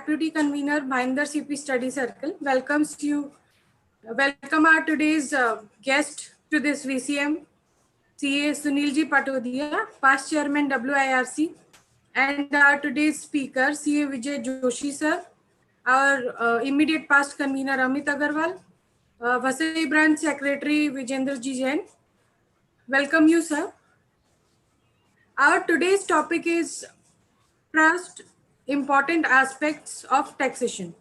Deputy Convenor, Bhayander CP Study Circle, welcomes you. Welcome our today's guest to this VCM, CA Sunil Ji Patodia, past Chairman WIRC, and our today's speaker, CA Vijay Joshi sir, our immediate past convener Ritu Agarwal, Vasai Branch Secretary Vijender Ji Jain. Welcome you, sir. Our today's topic is trust, important aspects of taxation.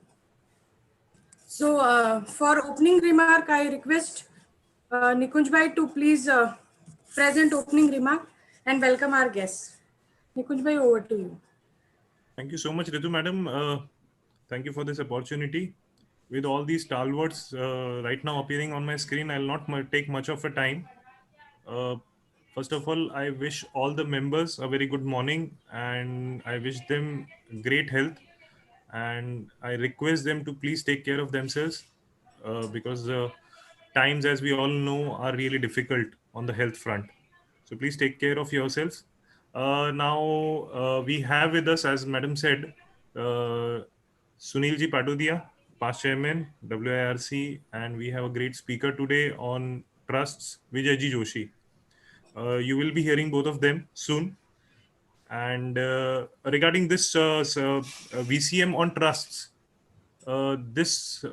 So for opening remark, I request Nikunj bhai to please present opening remark and welcome our guests. Nikunj bhai, over to you. Thank you so much, Ritu madam. Thank you for this opportunity. With all these stalwarts right now appearing on my screen, I'll not take much of a time. First of all, I wish all the members a very good morning and I wish them great health. And I request them to please take care of themselves because times, as we all know, are really difficult on the health front. So please take care of yourselves. Now we have with us, as Madam said, Sunil Ji Patodia, past chairman, WIRC, and we have a great speaker today on trusts, Vijay Ji Joshi. You will be hearing both of them soon. And regarding this VCM on trusts, this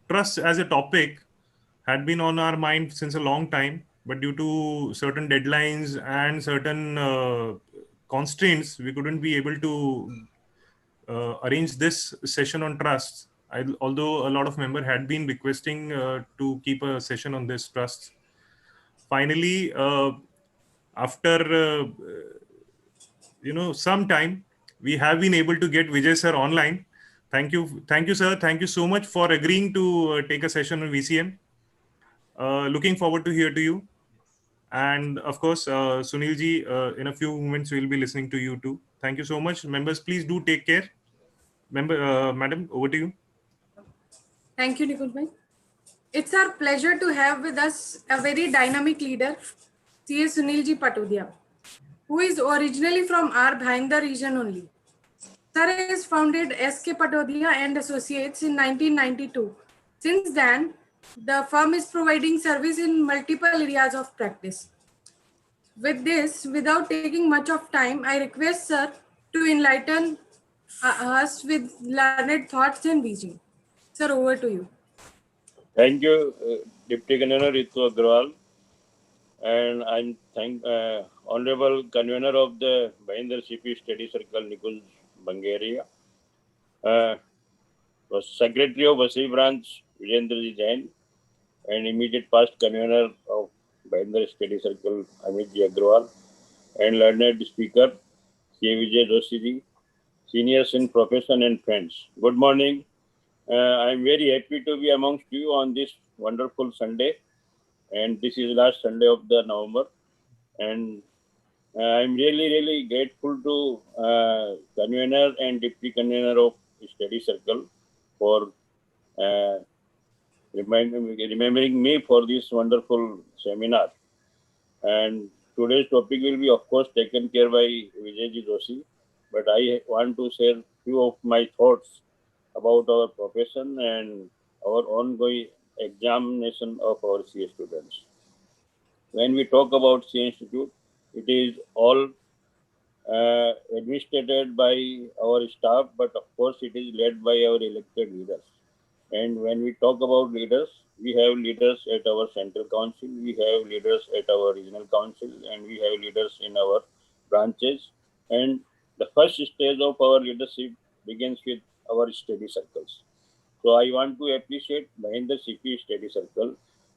trust as a topic had been on our mind since a long time, but due to certain deadlines and certain constraints, we couldn't be able to arrange this session on trusts. Although a lot of members had been requesting to keep a session on this trusts. Finally, after some time, we have been able to get Vijay sir online. Thank you, sir. Thank you so much for agreeing to take a session on VCM. Looking forward to hear to you. And of course, Sunil ji, in a few moments, we'll be listening to you too. Thank you so much. Members, please do take care. Madam, over to you. Thank you, Nikunj bhai. It's our pleasure to have with us a very dynamic leader, CA Sunil Ji Patodia, who is originally from our Bhayander region only. Sir has founded SK Patodia and Associates in 1992. Since then, the firm is providing service in multiple areas of practice. With this, without taking much of time, I request Sir to enlighten us with learned thoughts and vision. Sir, over to you. Thank you, Deputy Convenor Ritu Agarwal, and I'm Honorable Convener of the Bhayander CP Study Circle, Nikunj, Bhangaria, was Secretary of Vasai Branch, Vijender Jain, and immediate past Convener of Bhayander Study Circle, Amit Agarwal, and learned speaker, C. Vijay Joshi, seniors in profession and friends. Good morning. I'm very happy to be amongst you on this wonderful Sunday, and this is last Sunday of the November, and I'm really grateful to convener and deputy convener of study circle for remembering me for this wonderful seminar. And today's topic will be, of course, taken care by Vijay Joshi, but I want to share few of my thoughts about our profession and our ongoing examination of our CA students. When we talk about CA Institute, it is all administered by our staff, but of course it is led by our elected leaders. And when we talk about leaders, we have leaders at our central council, we have leaders at our regional council, and we have leaders in our branches. And the first stage of our leadership begins with our study circles. So I want to appreciate Bhayander CP Study Circle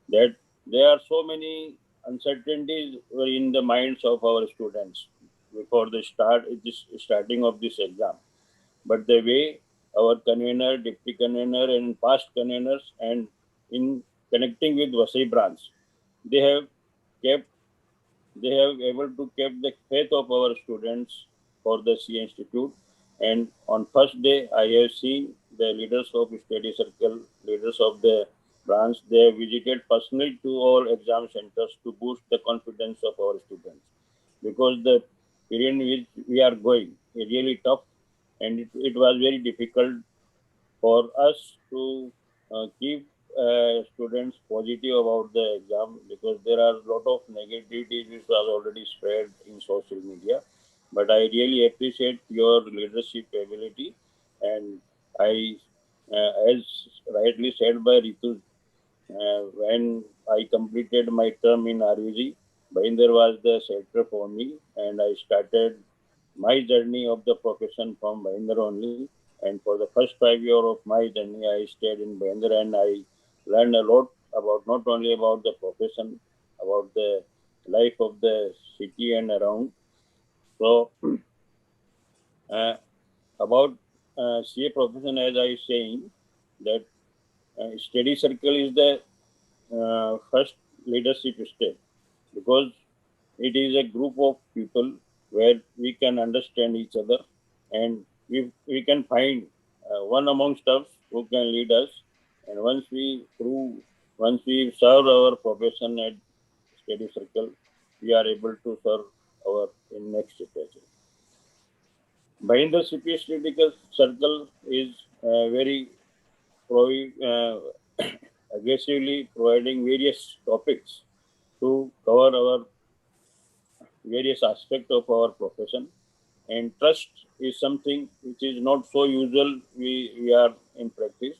that there are so many uncertainties in the minds of our students before the starting of this exam. But the way our convener, deputy convener, and past conveners, and in connecting with Vasai branch, they have able to keep the faith of our students for the C Institute. And on first day, I have seen the leaders of study circle, leaders of the branch, they have visited personally to all exam centers to boost the confidence of our students. Because the period in which we are going is really tough, and it was very difficult for us to keep students positive about the exam, because there are a lot of negativities which was already spread in social media. But I really appreciate your leadership ability, and I, as rightly said by Ritu, when I completed my term in RUG, Bhayander was the sector for me, and I started my journey of the profession from Bhayander only. And for the first 5 years of my journey, I stayed in Bhayander, and I learned a lot about, not only about the profession, about the life of the city and around. So, uh, about CA profession, as I was saying, that study circle is the first leadership step, because it is a group of people where we can understand each other, and we can find one amongst us who can lead us. And once we serve our profession at study circle, we are able to serve our in next stage. Behind the CPS critical circle is very aggressively providing various topics to cover our various aspects of our profession. And trust is something which is not so usual we are in practice.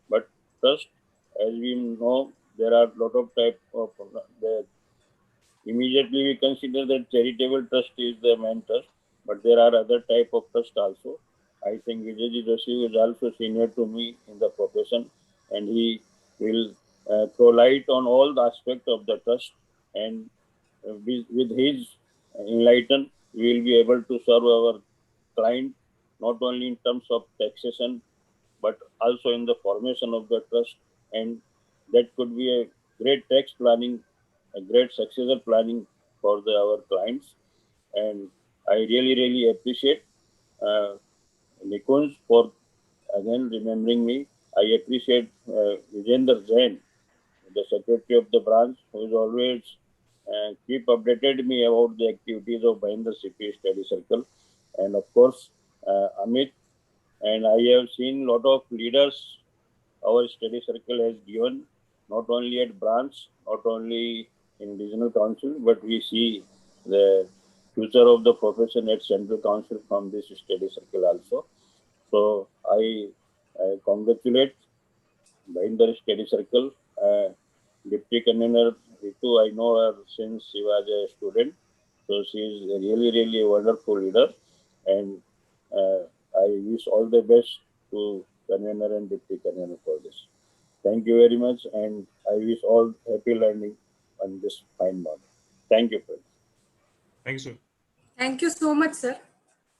But trust, as we know, there are a lot of type of the immediately we consider that charitable trust is the main trust, but there are other type of trust also. I think Vijay Joshi is also senior to me in the profession, and he will throw light on all the aspects of the trust. And with his enlighten, we will be able to serve our client not only in terms of taxation, but also in the formation of the trust. And that could be a great tax planning, a great successor planning for our clients. And I really appreciate uh, Nikunj for again remembering me. I appreciate Vijender Jain, the secretary of the branch, who is always keep updated me about the activities of Bhayander CP Study Circle. And of course, Amit, and I have seen lot of leaders our study circle has given, not only at branch, not only in regional council, but we see the future of the profession at central council from this study circle also. So I congratulate Bhayander Study Circle. Deputy Convenor Ritu, I know her since she was a student. So she is really a wonderful leader. And uh, I wish all the best to Convenor and Deputy Convenor for this. Thank you very much. And I wish all happy learning on this fine morning. Thank you, friends. Thank you, sir. Thank you so much, sir,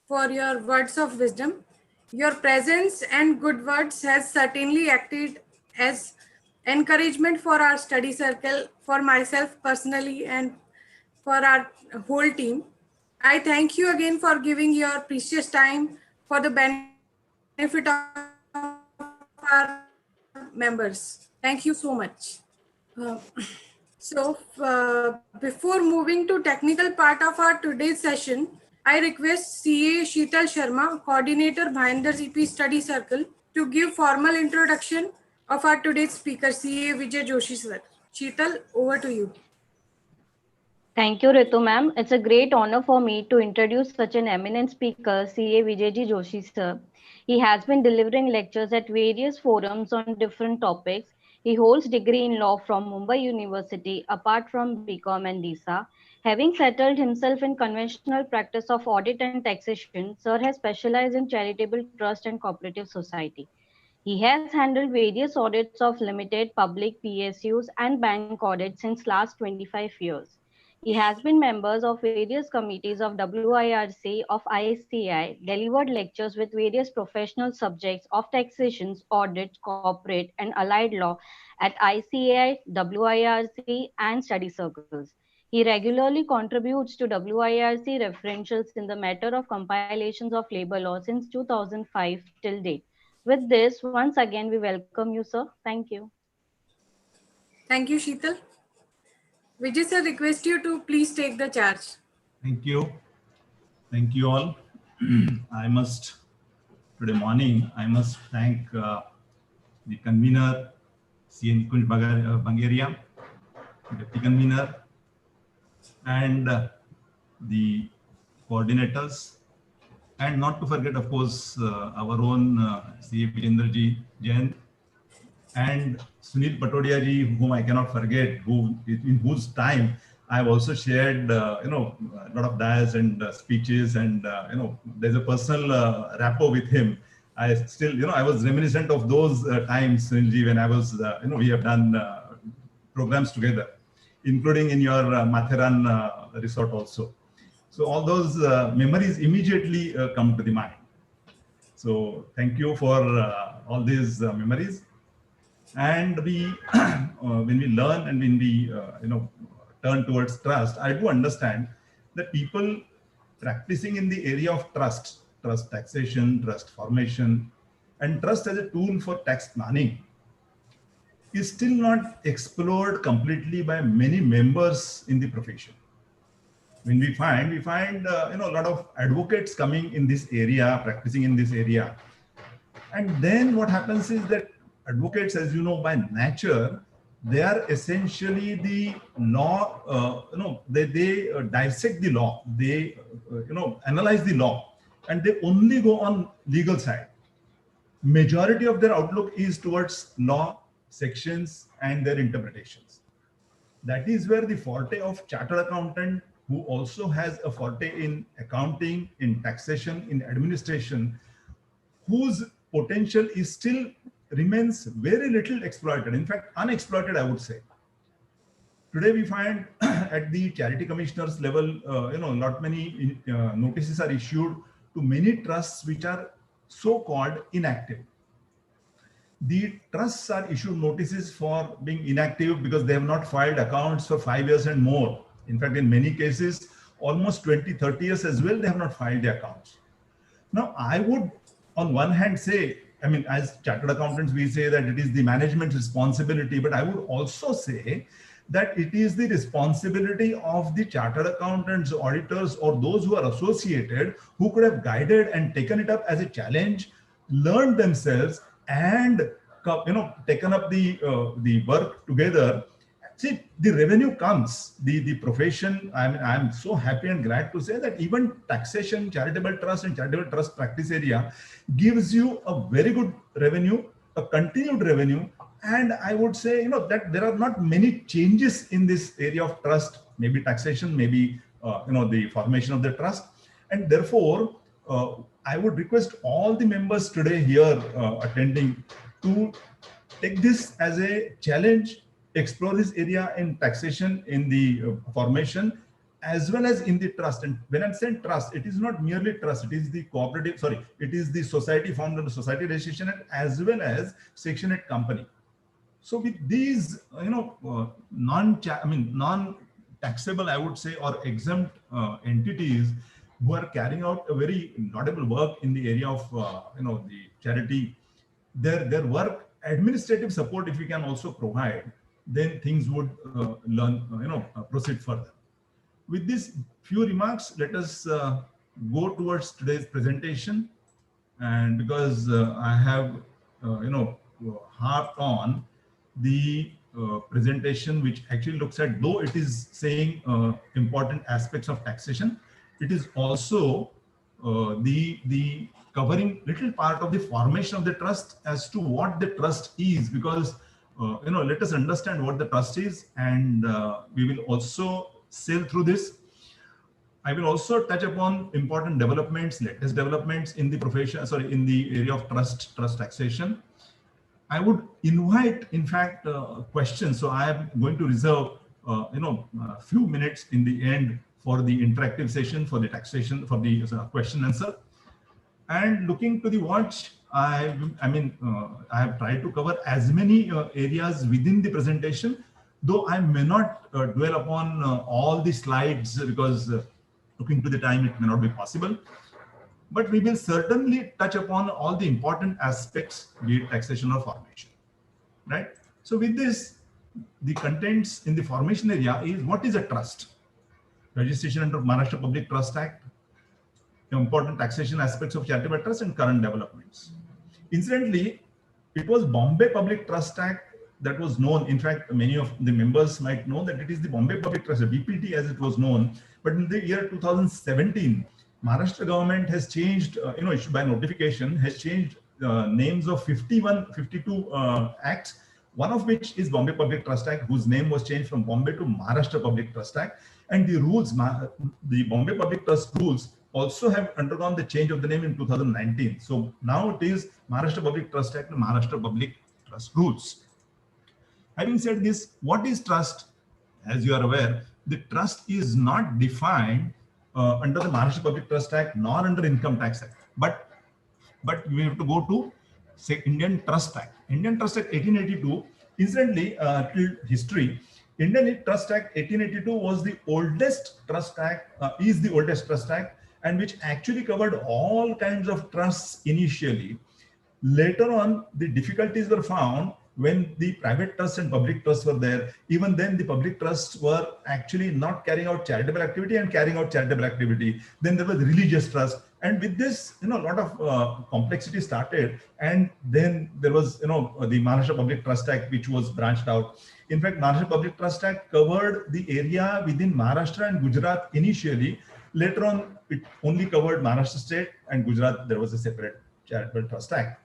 for your words of wisdom. Your presence and good words has certainly acted as encouragement for our study circle, for myself personally, and for our whole team. I thank you again for giving your precious time for the benefit of our members. Thank you so much. Before moving to technical part of our today's session, I request CA Sheetal Sharma, Coordinator Bhayander CP Study Circle, to give formal introduction of our today's speaker, CA Vijay Joshi sir. Sheetal, over to you. Thank you, Ritu ma'am. It's a great honor for me to introduce such an eminent speaker, CA Vijay Joshi sir. He has been delivering lectures at various forums on different topics. He holds degree in law from Mumbai University, apart from BCom and DISA. Having settled himself in conventional practice of audit and taxation, sir has specialized in charitable trust and cooperative society. He has handled various audits of limited, public, PSUs and bank audits since last 25 years. He has been members of various committees of WIRC of ICAI, delivered lectures with various professional subjects of taxations, audit, corporate and allied law at ICAI, WIRC and study circles. He regularly contributes to WIRC referentials in the matter of compilations of labor law since 2005 till date. With this, once again, we welcome you, sir. Thank you. Thank you, Sheetal. Vijay sir, request you to please take the charge. Thank you. Thank you all. I must today morning, I must thank the convener, CA Nikunj Bhangaria, deputy convener, and the coordinators, and not to forget, of course, our own CA Vijay Jain and Sunil Patodia ji, whom I cannot forget, in whose time I've also shared, a lot of dias and speeches, and there's a personal rapport with him. I still, I was reminiscent of those times, Sunilji, when I was, we have done programs together, including in your Matharan resort also. So all those memories immediately come to the mind. So thank you for all these memories. And we, when we learn and when we, turn towards trust, I do understand that people practicing in the area of trust taxation, trust formation, and trust as a tool for tax planning is still not explored completely by many members in the profession. When we find a lot of advocates coming in this area, practicing in this area, and then what happens is that advocates, as you know, by nature, they are essentially the law. They dissect the law, they analyze the law, and they only go on legal side. Majority of their outlook is towards law sections and their interpretations. That is where the forte of chartered accountant, who also has a forte in accounting, in taxation, in administration, whose potential is still remains very little exploited. In fact, unexploited, I would say. Today we find at the charity commissioners level, not many notices are issued to many trusts which are so-called inactive. The trusts are issued notices for being inactive because they have not filed accounts for 5 years and more. In fact, in many cases, almost 20, 30 years as well, they have not filed the accounts. Now, I would, on one hand, say, as chartered accountants, we say that it is the management's responsibility, but I would also say that it is the responsibility of the chartered accountants, auditors, or those who are associated, who could have guided and taken it up as a challenge, learned themselves, and taken up the work together. See, the revenue comes, the profession. I'm so happy and glad to say that even taxation, charitable trust, and charitable trust practice area gives you a very good revenue, a continued revenue. And I would say, that there are not many changes in this area of trust, maybe taxation, maybe, the formation of the trust. And therefore, I would request all the members today here attending to take this as a challenge, explore this area in taxation, in the formation, as well as in the trust. And when I'm saying trust, it is not merely trust, it is the cooperative, it is the society formed under the Society Registration Act, as well as Section 8 company. So with these, non-taxable, I would say, or exempt entities who are carrying out a very laudable work in the area of, the charity, their work, administrative support, if we can also provide, then things would proceed further. With these few remarks, let us go towards today's presentation. And because I have, harped on the presentation, which actually looks at, though it is saying important aspects of taxation, it is also the covering little part of the formation of the trust as to what the trust is, because let us understand what the trust is, and we will also sail through this. I will also touch upon important developments, latest developments in the profession, in the area of trust taxation. I would invite, in fact, questions. So I am going to reserve, a few minutes in the end for the interactive session, for the taxation, for the question answer. And looking to the watch, I have tried to cover as many areas within the presentation, though I may not dwell upon all the slides, because looking to the time, it may not be possible. But we will certainly touch upon all the important aspects, be it taxation or formation, right? So with this, the contents in the formation area is, what is a trust? Registration under Maharashtra Public Trust Act, important taxation aspects of charitable trust and current developments. Incidentally, it was Bombay Public Trust Act that was known. In fact, many of the members might know that it is the Bombay Public Trust, BPT as it was known. But in the year 2017, Maharashtra government has changed, issued by notification, has changed names of 52 acts, one of which is Bombay Public Trust Act, whose name was changed from Bombay to Maharashtra Public Trust Act. And the rules, the Bombay Public Trust rules also have undergone the change of the name in 2019. So now it is Maharashtra Public Trust Act and Maharashtra Public Trust Rules. Having said this, what is trust? As you are aware, the trust is not defined under the Maharashtra Public Trust Act nor under Income Tax Act. But we have to go to, say, Indian Trust Act. Indian Trust Act 1882, incidentally, history, Indian Trust Act 1882 was the oldest trust act, is the oldest trust act, and which actually covered all kinds of trusts initially. Later on, the difficulties were found when the private trusts and public trusts were there. Even then, the public trusts were actually not carrying out charitable activity and carrying out charitable activity. Then there was religious trust. And with this, a lot of complexity started. And then there was, the Maharashtra Public Trust Act, which was branched out. In fact, Maharashtra Public Trust Act covered the area within Maharashtra and Gujarat initially. Later on, it only covered Maharashtra state, and Gujarat, there was a separate charitable trust act.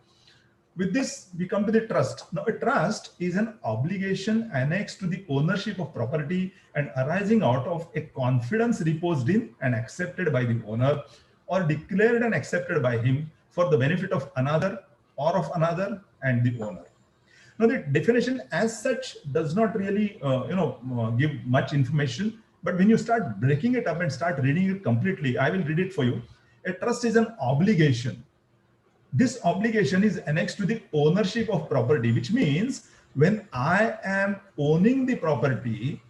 With this, we come to the trust. Now, a trust is an obligation annexed to the ownership of property and arising out of a confidence reposed in and accepted by the owner, or declared and accepted by him for the benefit of another or of another and the owner. Now, the definition as such does not really, give much information. But when you start breaking it up and start reading it completely, I will read it for you. A trust is an obligation. This obligation is annexed to the ownership of property, which means when I am owning the property,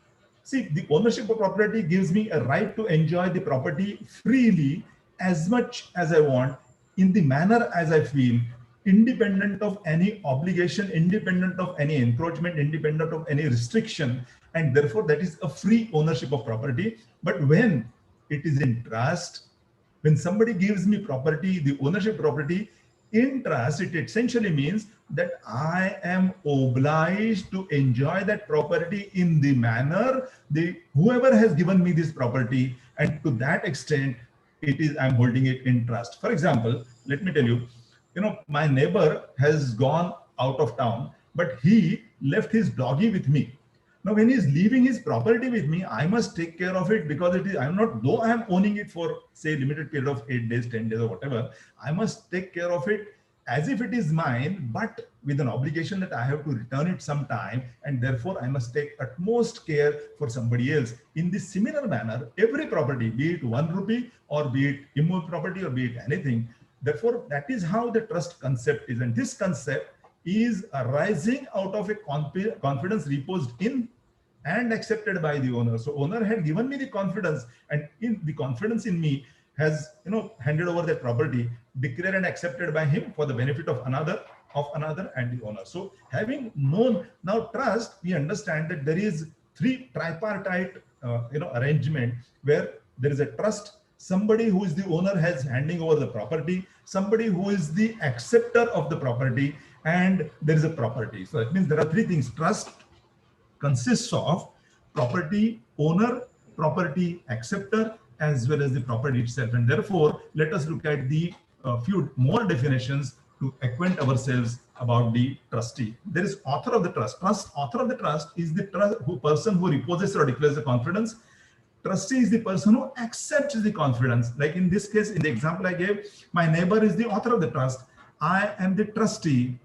see, the ownership of property gives me a right to enjoy the property freely, as much as I want, in the manner as I feel, independent of any obligation, independent of any encroachment, independent of any restriction. And therefore, that is a free ownership of property. But when it is in trust, when somebody gives me property, the ownership property, in trust, it essentially means that I am obliged to enjoy that property in the manner whoever has given me this property, and to that extent, I'm holding it in trust. For example, let me tell you, my neighbor has gone out of town, but he left his doggy with me. Now, when he's leaving his property with me, I must take care of it, because though I am owning it for, say, limited period of 8 days, 10 days or whatever, I must take care of it as if it is mine, but with an obligation that I have to return it sometime, and therefore I must take utmost care for somebody else. In this similar manner, every property, be it 1 rupee or be it immovable property or be it anything, therefore that is how the trust concept is. And this concept is arising out of a confidence reposed in and accepted by the owner. So owner had given me the confidence, and in the confidence in me has handed over that property, declared and accepted by him for the benefit of another and the owner. So having known now trust, we understand that there is 3 tripartite arrangement where there is a trust, somebody who is the owner has handing over the property, somebody who is the acceptor of the property, and there is a property. So that means there are 3 things. Trust consists of property owner, property acceptor, as well as the property itself. And therefore, let us look at the few more definitions to acquaint ourselves about the trustee. There is author of the trust. Author of the trust is the person who reposes or declares the confidence. Trustee is the person who accepts the confidence. Like in this case, in the example I gave, my neighbor is the author of the trust. I am the trustee.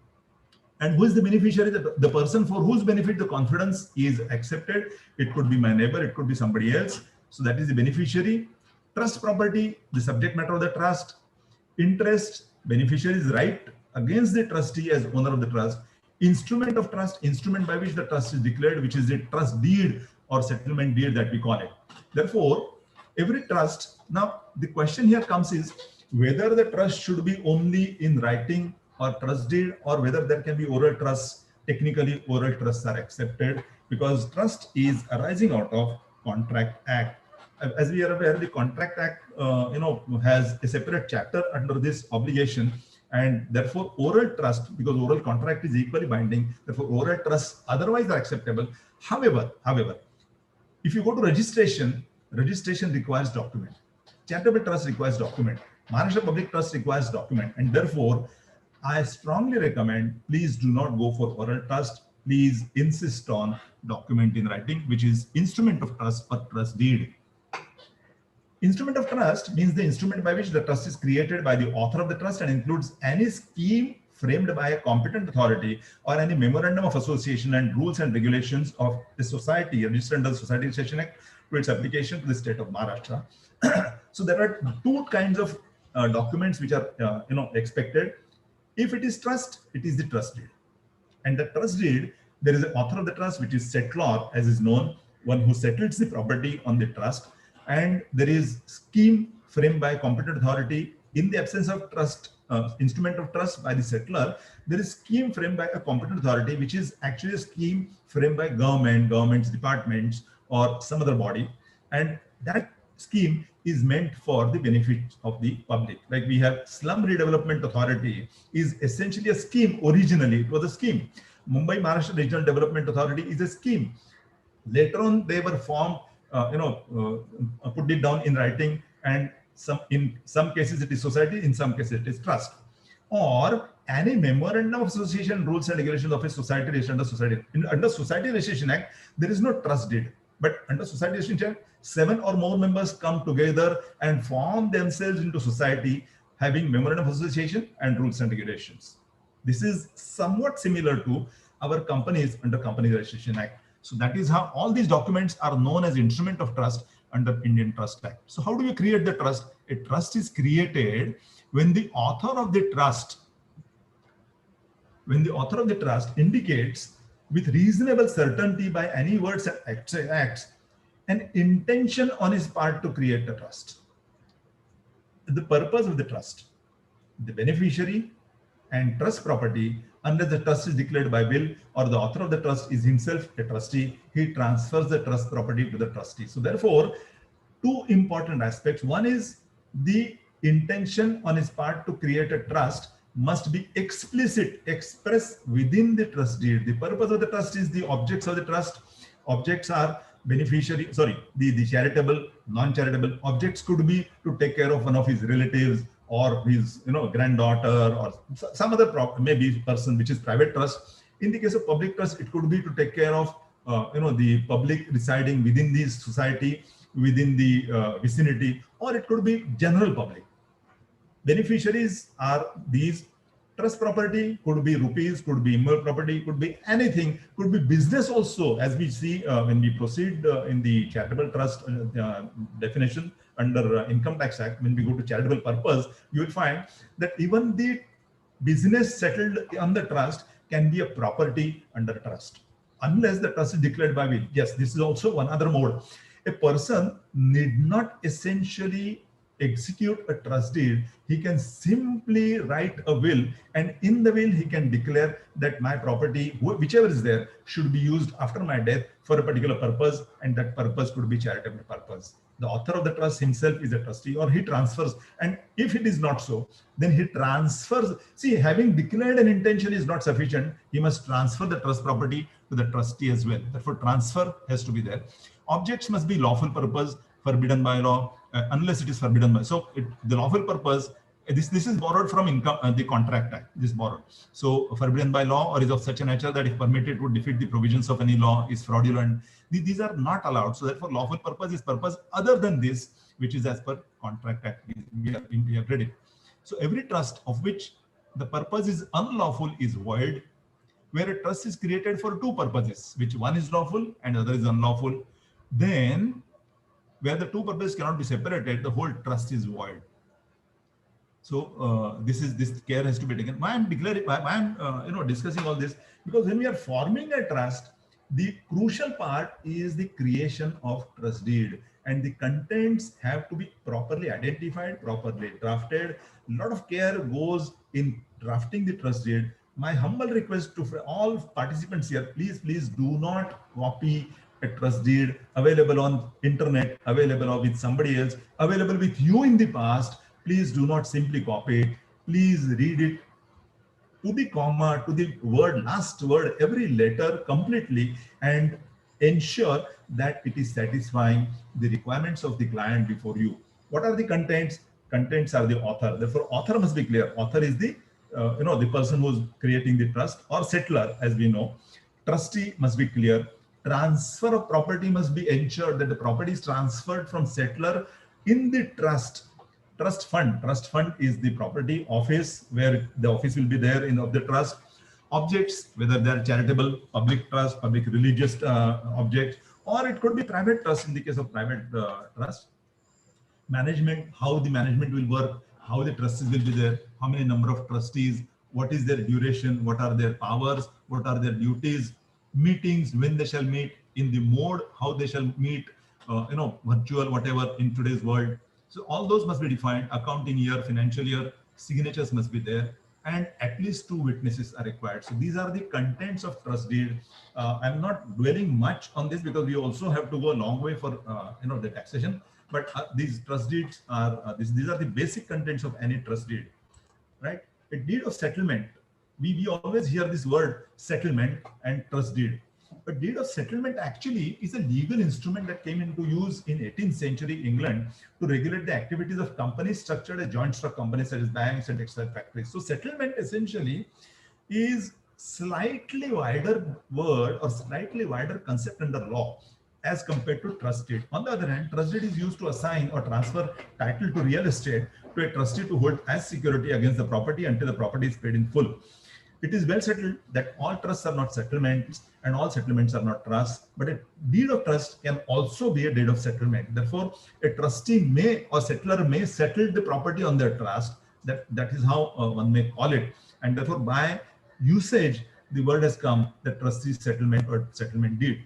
And who is the beneficiary? The person for whose benefit the confidence is accepted. It could be my neighbor, it could be somebody else. So that is the beneficiary. Trust property, the subject matter of the trust. Interest, beneficiary's right against the trustee as owner of the trust. Instrument of trust, instrument by which the trust is declared, which is the trust deed or settlement deed that we call it. Therefore, every trust, now the question here comes is whether the trust should be only in writing or trust deed, or whether there can be oral trusts. Technically, oral trusts are accepted because trust is arising out of Contract Act. as we are aware, the Contract Act, has a separate chapter under this obligation, and therefore oral trust, because oral contract is equally binding, therefore oral trust otherwise are acceptable. However, if you go to registration requires document. Charitable trust requires document. Maharashtra Public Trust requires document, and therefore I strongly recommend, please do not go for oral trust. Please insist on document in writing, which is instrument of trust or trust deed. Instrument of trust means the instrument by which the trust is created by the author of the trust and includes any scheme framed by a competent authority or any memorandum of association and rules and regulations of the society registered under the Society Registration Act to its application to the state of Maharashtra. So there are two kinds of documents which are expected. If it is trust, it is the trust deed. And the trust deed, there is an author of the trust, which is settlor, as is known, one who settles the property on the trust. And there is scheme framed by a competent authority. In the absence of trust, instrument of trust by the settlor, there is scheme framed by a competent authority, which is actually a scheme framed by governments, departments, or some other body. And that scheme is meant for the benefit of the public. Like we have Slum Redevelopment Authority is essentially a scheme. Originally, it was a scheme. Mumbai Maharashtra Regional Development Authority is a scheme. Later on, they were formed, put it down in writing, and in some cases it is society, in some cases it is trust. Or any memorandum of association, rules and regulations of a society registered under society. Under Society Registration Act, there is no trust deed. But under Society Registration Act, 7 or more members come together and form themselves into society having memorandum of association and rules and regulations. This is somewhat similar to our companies under Company Registration Act. So that is how all these documents are known as instrument of trust under Indian Trust Act. So how do you create the trust? A trust is created when the author of the trust, indicates with reasonable certainty by any words and acts an intention on his part to create the trust. The purpose of the trust, the beneficiary and trust property, unless the trust is declared by will or the author of the trust is himself a trustee, he transfers the trust property to the trustee. So therefore, two important aspects. One is the intention on his part to create a trust must be explicit, expressed within the trust deed. The purpose of the trust is the objects of the trust. Objects are beneficiary, the charitable, non-charitable. Objects could be to take care of one of his relatives or his granddaughter or some other maybe person which is private trust. In the case of public trust, it could be to take care of the public residing within the society, within the vicinity, or it could be general public. Beneficiaries are these. Trust property could be rupees, could be immovable property, could be anything, could be business also, as we see when we proceed in the charitable trust definition under Income Tax Act. When we go to charitable purpose, you will find that even the business settled on the trust can be a property under trust, unless the trust is declared by will. Yes, this is also one other mode. A person need not essentially execute a trust deed. He can simply write a will, and in the will he can declare that my property, whichever is there, should be used after my death for a particular purpose, and that purpose could be charitable purpose. The author of the trust himself is a trustee, or he transfers. And if it is not so, then he transfers. See, having declared an intention is not sufficient. He must transfer the trust property to the trustee as well. Therefore, transfer has to be there. Objects must be lawful purpose, forbidden by law, unless it is forbidden by. So the lawful purpose, this is borrowed from the Contract Act. This is borrowed. So forbidden by law or is of such a nature that if permitted would defeat the provisions of any law, is fraudulent. These are not allowed. So therefore, lawful purpose is purpose other than this, which is as per Contract Act. We have read it. So every trust of which the purpose is unlawful is void. Where a trust is created for two purposes, which one is lawful and the other is unlawful, then where the two purposes cannot be separated, the whole trust is void. So this care has to be taken. Why I'm discussing all this? Because when we are forming a trust, the crucial part is the creation of trust deed, and the contents have to be properly identified, properly drafted. A lot of care goes in drafting the trust deed. My humble request to all participants here, please do not copy a trust deed available on internet, available with somebody else, available with you in the past, please do not simply copy it. Please read it to the comma, to the word, last word, every letter completely, and ensure that it is satisfying the requirements of the client before you. What are the contents? Contents are the author. Therefore, author must be clear. Author is the the person who's creating the trust, or settler, as we know. Trustee must be clear. Transfer of property must be ensured that the property is transferred from settler in the trust. Trust fund is the property office where the office will be there in of the trust. Objects, whether they are charitable, public trust, public religious objects, or it could be private trust in the case of private trust. Management, how the management will work, how the trustees will be there, how many number of trustees, what is their duration, what are their powers, what are their duties, meetings, when they shall meet, in the mode, how they shall meet, virtual, whatever in today's world. So all those must be defined. Accounting year, financial year, signatures must be there, and at least 2 witnesses are required. So these are the contents of trust deed. I'm not dwelling much on this because we also have to go a long way for the taxation. But these trust deeds are these are the basic contents of any trust deed, right? A deed of settlement. We always hear this word settlement and trust deed. But deed of settlement actually is a legal instrument that came into use in 18th century England to regulate the activities of companies structured as joint stock companies such as banks and textile factories. So settlement essentially is slightly wider word or slightly wider concept under law as compared to trust deed. On the other hand, trust deed is used to assign or transfer title to real estate to a trustee to hold as security against the property until the property is paid in full. It is well settled that all trusts are not settlements and all settlements are not trusts, but a deed of trust can also be a deed of settlement. Therefore, a trustee may or settler may settle the property on their trust. That is how one may call it. And therefore, by usage, the word has come, the trustee settlement or settlement deed.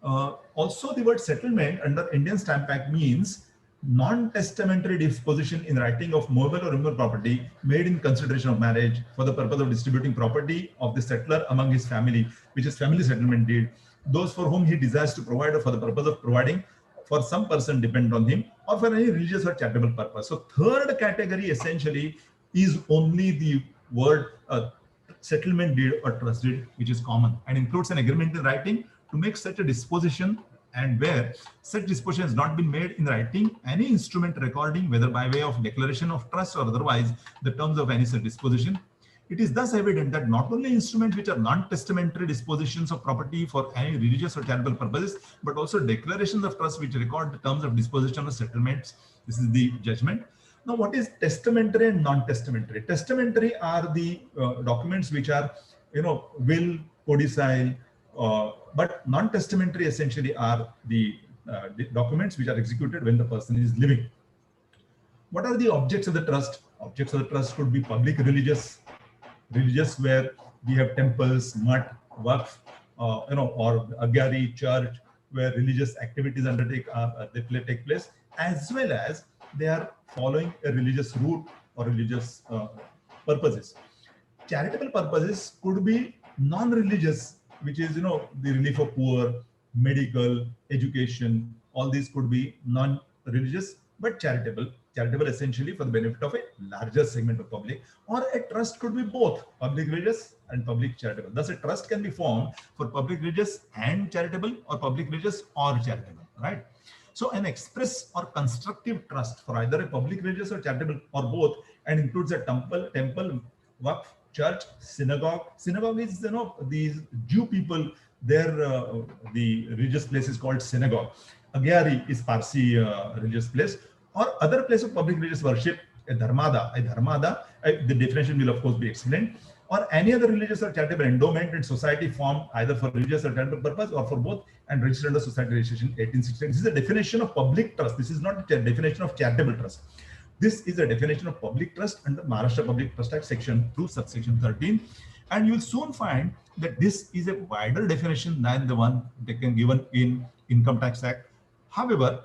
Also, the word settlement under Indian Stamp Act means non-testamentary disposition in writing of movable or immovable property made in consideration of marriage for the purpose of distributing property of the settler among his family, which is family settlement deed, those for whom he desires to provide or for the purpose of providing for some person dependent on him or for any religious or charitable purpose. So third category essentially is only the word settlement deed or trust deed, which is common and includes an agreement in writing to make such a disposition, and where such disposition has not been made in writing, any instrument recording, whether by way of declaration of trust or otherwise, the terms of any such disposition. It is thus evident that not only instruments which are non-testamentary dispositions of property for any religious or charitable purposes, but also declarations of trust which record the terms of disposition or settlements. This is the judgment. Now, what is testamentary and non-testamentary? Testamentary are the documents which are, will, codicil, but non-testamentary essentially are the documents which are executed when the person is living. What are the objects of the trust? Objects of the trust could be public religious where we have temples, mutt, waqf, or agari, church, where religious activities take place, as well as they are following a religious route or religious purposes. Charitable purposes could be non-religious, which is, the relief of poor, medical, education, all these could be non-religious, but charitable. Charitable essentially for the benefit of a larger segment of public, or a trust could be both public religious and public charitable. Thus, a trust can be formed for public religious and charitable, or public religious or charitable, right? So an express or constructive trust for either a public religious or charitable or both, and includes a temple, waqf, church, synagogue. Synagogue is, these Jew people, the religious place is called synagogue. Agyari is Parsi religious place, or other place of public religious worship, a dharmada, the definition will of course be explained, or any other religious or charitable endowment and society formed either for religious or charitable purpose or for both, and registered under society registration 1868. This is a definition of public trust. This is not a definition of charitable trust. This is a definition of public trust under Maharashtra Public Trust Act section 2, subsection 13. And you will soon find that this is a wider definition than the one given in Income Tax Act. However,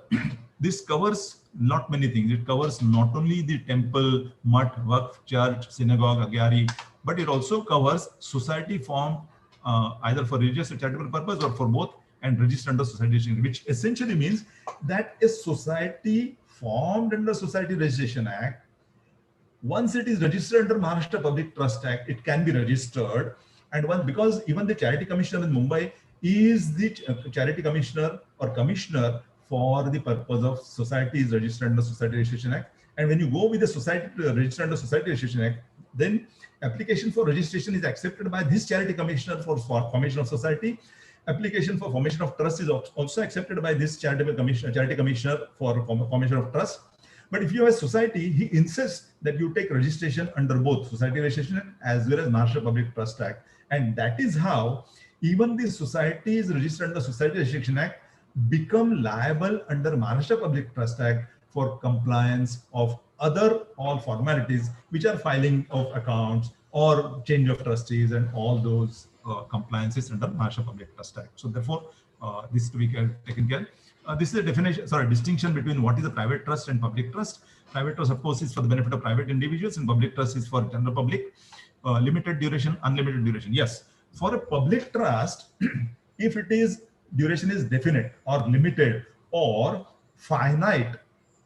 this covers not many things. It covers not only the temple, mutt, waqf, church, synagogue, agyari, but it also covers society formed either for religious or charitable purpose or for both, and registered under Society Registration, which essentially means that a society formed under Society Registration Act, once it is registered under Maharashtra Public Trust Act, it can be registered. And because even the Charity Commissioner in Mumbai is the Charity Commissioner or Commissioner for the purpose of society is registered under Society Registration Act. And when you go with the society registered under Society Registration Act, then application for registration is accepted by this Charity Commissioner for formation of society. Application for formation of trust is also accepted by this Charity Commissioner for formation of trust. But if you have a society, he insists that you take registration under both Society Registration Act as well as Maharashtra Public Trust Act. And that is how even the societies registered under Society Registration Act become liable under Maharashtra Public Trust Act for compliance of all formalities, which are filing of accounts or change of trustees and all those compliances under Maharashtra Public Trust Act. So therefore, this to be taken care. This is a definition, distinction between what is a private trust and public trust. Private trust, of course, is for the benefit of private individuals, and public trust is for general public. Limited duration, unlimited duration. Yes, for a public trust, if it is duration is definite or limited or finite,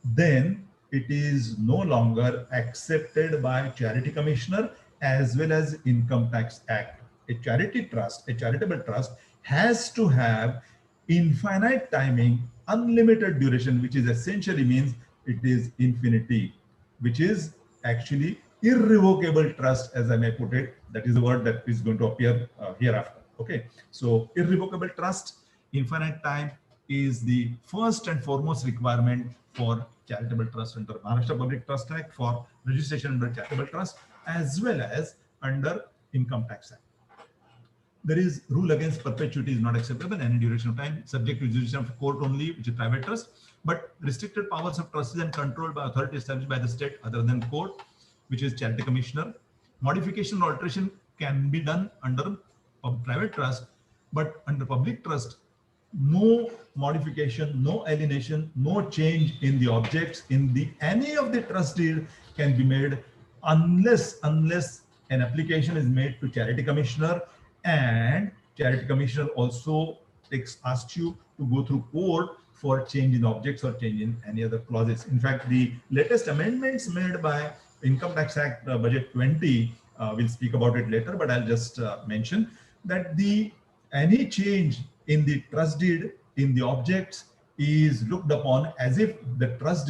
then it is no longer accepted by Charity Commissioner as well as Income Tax Act. A charity trust, a charitable trust, has to have infinite timing, unlimited duration, which is essentially means it is infinity, which is actually irrevocable trust, as I may put it. That is the word that is going to appear hereafter. Okay, so irrevocable trust, infinite time is the first and foremost requirement for charitable trust under Maharashtra Public Trust Act, for registration under charitable trust, as well as under Income Tax Act. There is rule against perpetuity is not acceptable, any duration of time, subject to jurisdiction of court only, which is private trust, but restricted powers of trustees and controlled by authority established by the state other than court, which is Charity Commissioner. Modification or alteration can be done under private trust, but under public trust, no modification, no alienation, no change in the objects in the any of the trust deed can be made unless an application is made to Charity Commissioner, and Charity Commissioner also asks you to go through court for change in objects or change in any other clauses. In fact, the latest amendments made by Income Tax Act Budget 20, we'll speak about it later, but I'll just mention that any change in the trust deed in the objects is looked upon as if the trust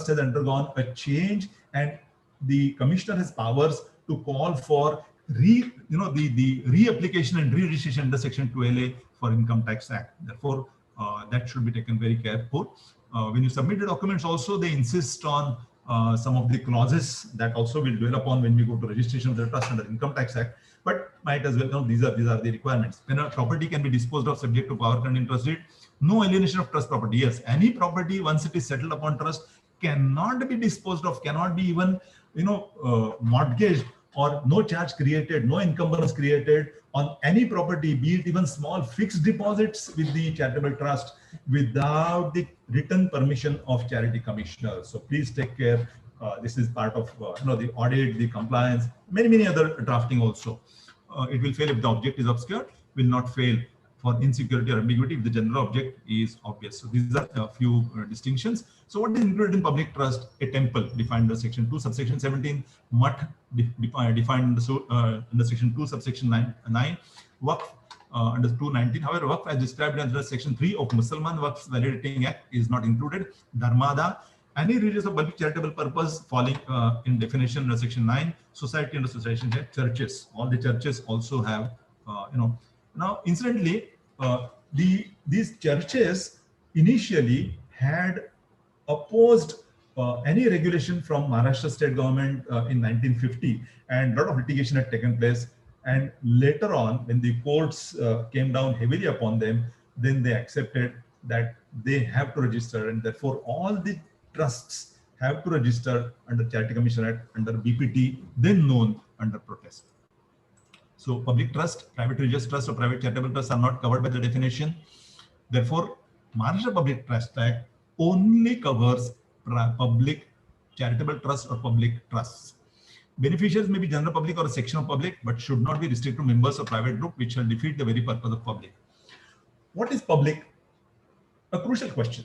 has undergone a change, and the commissioner has powers to call for the reapplication and re-registration under Section 2LA for Income Tax Act. Therefore, that should be taken very careful. When you submit the documents, also they insist on some of the clauses that also we'll dwell upon when we go to registration of the trust under Income Tax Act. But might as well know these are the requirements. When a property can be disposed of subject to power current interest deed, no alienation of trust property. Yes, any property once it is settled upon trust cannot be disposed of, cannot be even mortgaged, or no charge created, no encumbrance created on any property, be it even small fixed deposits with the charitable trust, without the written permission of Charity Commissioner. So please take care. This is part of the audit, the compliance, many other drafting also. It will fail if the object is obscure, will not fail for insecurity or ambiguity if the general object is obvious. So these are a few distinctions. So what is included in public trust? A temple defined under Section 2, subsection 17, mutt defined under Section 2, subsection 9, waqf under 219. However, waqf as described under Section 3 of Mussalman Waqf Validating Act is not included. Dharmada, any religious or public charitable purpose falling in definition under Section 9, society under Society Act, churches. All the churches also have, Now, incidentally, these churches initially had opposed any regulation from Maharashtra state government in 1950, and a lot of litigation had taken place. And later on, when the courts came down heavily upon them, then they accepted that they have to register, and therefore all the trusts have to register under Charity Commission Act, under BPT, then known under protest. So public trust, private religious trust, or private charitable trust are not covered by the definition. Therefore, Maharashtra Public Trust Act only covers public charitable trust or public trusts. Beneficiaries may be general public or a section of public, but should not be restricted to members of private group, which shall defeat the very purpose of public. what is public? A crucial question.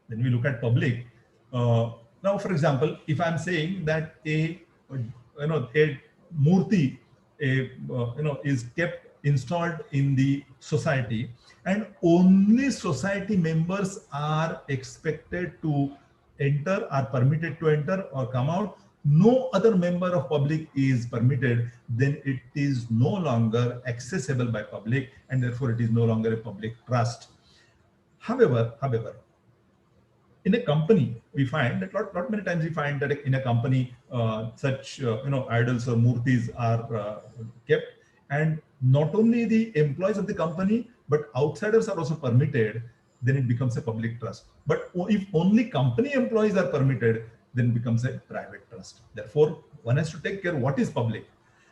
When we look at public, now, for example, if I'm saying that a murti, is kept installed in the society, and only society members are expected to enter, are permitted to enter or come out, no other member of public is permitted, then it is no longer accessible by public, and therefore it is no longer a public trust. However, in a company, we find that lot many times we find that in a company, such idols or murtis are kept, and not only the employees of the company but outsiders are also permitted. Then it becomes a public trust. But if only company employees are permitted, then it becomes a private trust. Therefore, one has to take care what is public.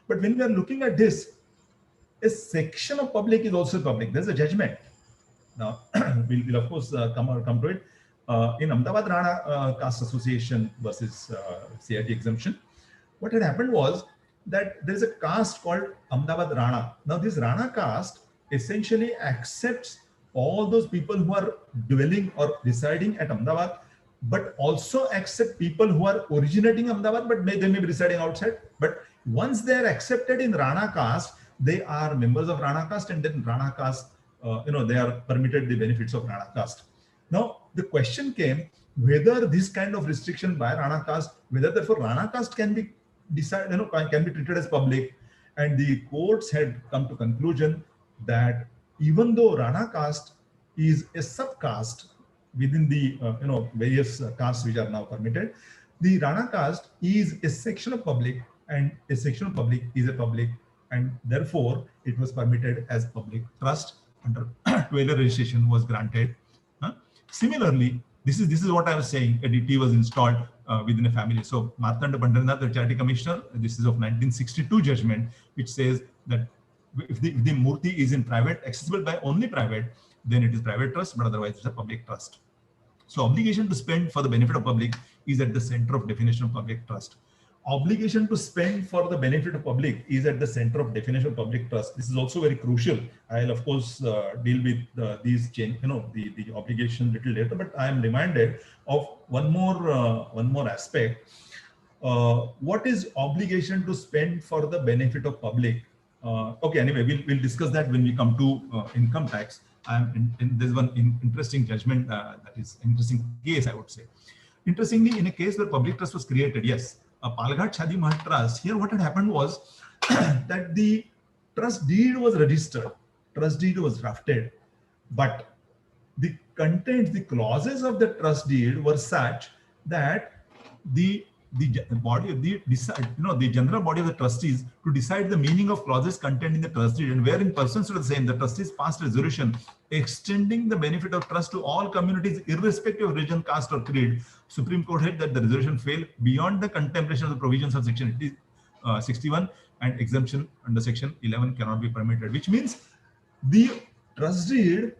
But when we are looking at this, a section of public is also public. There's a judgment. Now, we'll of course come to it. In Ahmedabad Rana Caste Association versus CIT exemption, what had happened was that there is a caste called Ahmedabad Rana. Now, this Rana caste essentially accepts all those people who are dwelling or residing at Ahmedabad, but also accept people who are originating Ahmedabad, but they may be residing outside. But once they are accepted in Rana caste, they are members of Rana caste, and then Rana caste, they are permitted the benefits of Rana caste. Now, the question came whether this kind of restriction by Rana caste, whether therefore Rana caste can be decided, can be treated as public, and the courts had come to conclusion that even though Rana caste is a subcaste within the various castes which are now permitted, the Rana caste is a section of public, and a section of public is a public, and therefore it was permitted as public trust under Taylor registration was granted. Similarly, this is what I was saying. A DT was installed within a family. So Martanda Bandaranath, the charity commissioner, this is of 1962 judgment, which says that if the murti is in private, accessible by only private, then it is private trust, but otherwise it's a public trust. So obligation to spend for the benefit of public is at the center of definition of public trust. Obligation to spend for the benefit of public is at the center of definition of public trust. This is also very crucial. I'll of course deal with these change, the obligation little later, but I am reminded of one more aspect. What is obligation to spend for the benefit of public? Okay, anyway, we'll discuss that when we come to income tax. There's one interesting judgment that is interesting case, I would say. Interestingly, in a case where public trust was created, yes, a Palghat Shadi Mahal trust, here what had happened was that the trust deed was registered, trust deed was drafted, but the contents, the clauses of the trust deed were such that the body of the general body of the trustees to decide the meaning of clauses contained in the trust deed, and wherein persons were the same, the trustees passed resolution extending the benefit of trust to all communities irrespective of religion, caste or creed. Supreme Court held that the resolution failed beyond the contemplation of the provisions of section 61, and exemption under section 11 cannot be permitted, which means the trust deed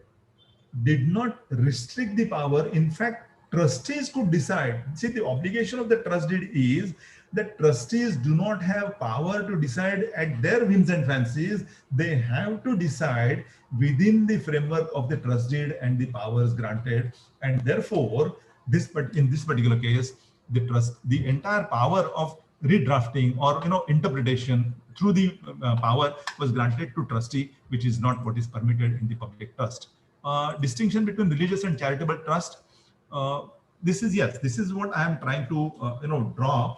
did not restrict the power. In fact, trustees could decide. See, the obligation of the trust deed is that trustees do not have power to decide at their whims and fancies. They have to decide within the framework of the trust deed and the powers granted. And therefore, in this particular case, the entire power of redrafting or interpretation through the power was granted to trustee, which is not what is permitted in the public trust. Distinction between religious and charitable trust. This is what I am trying to draw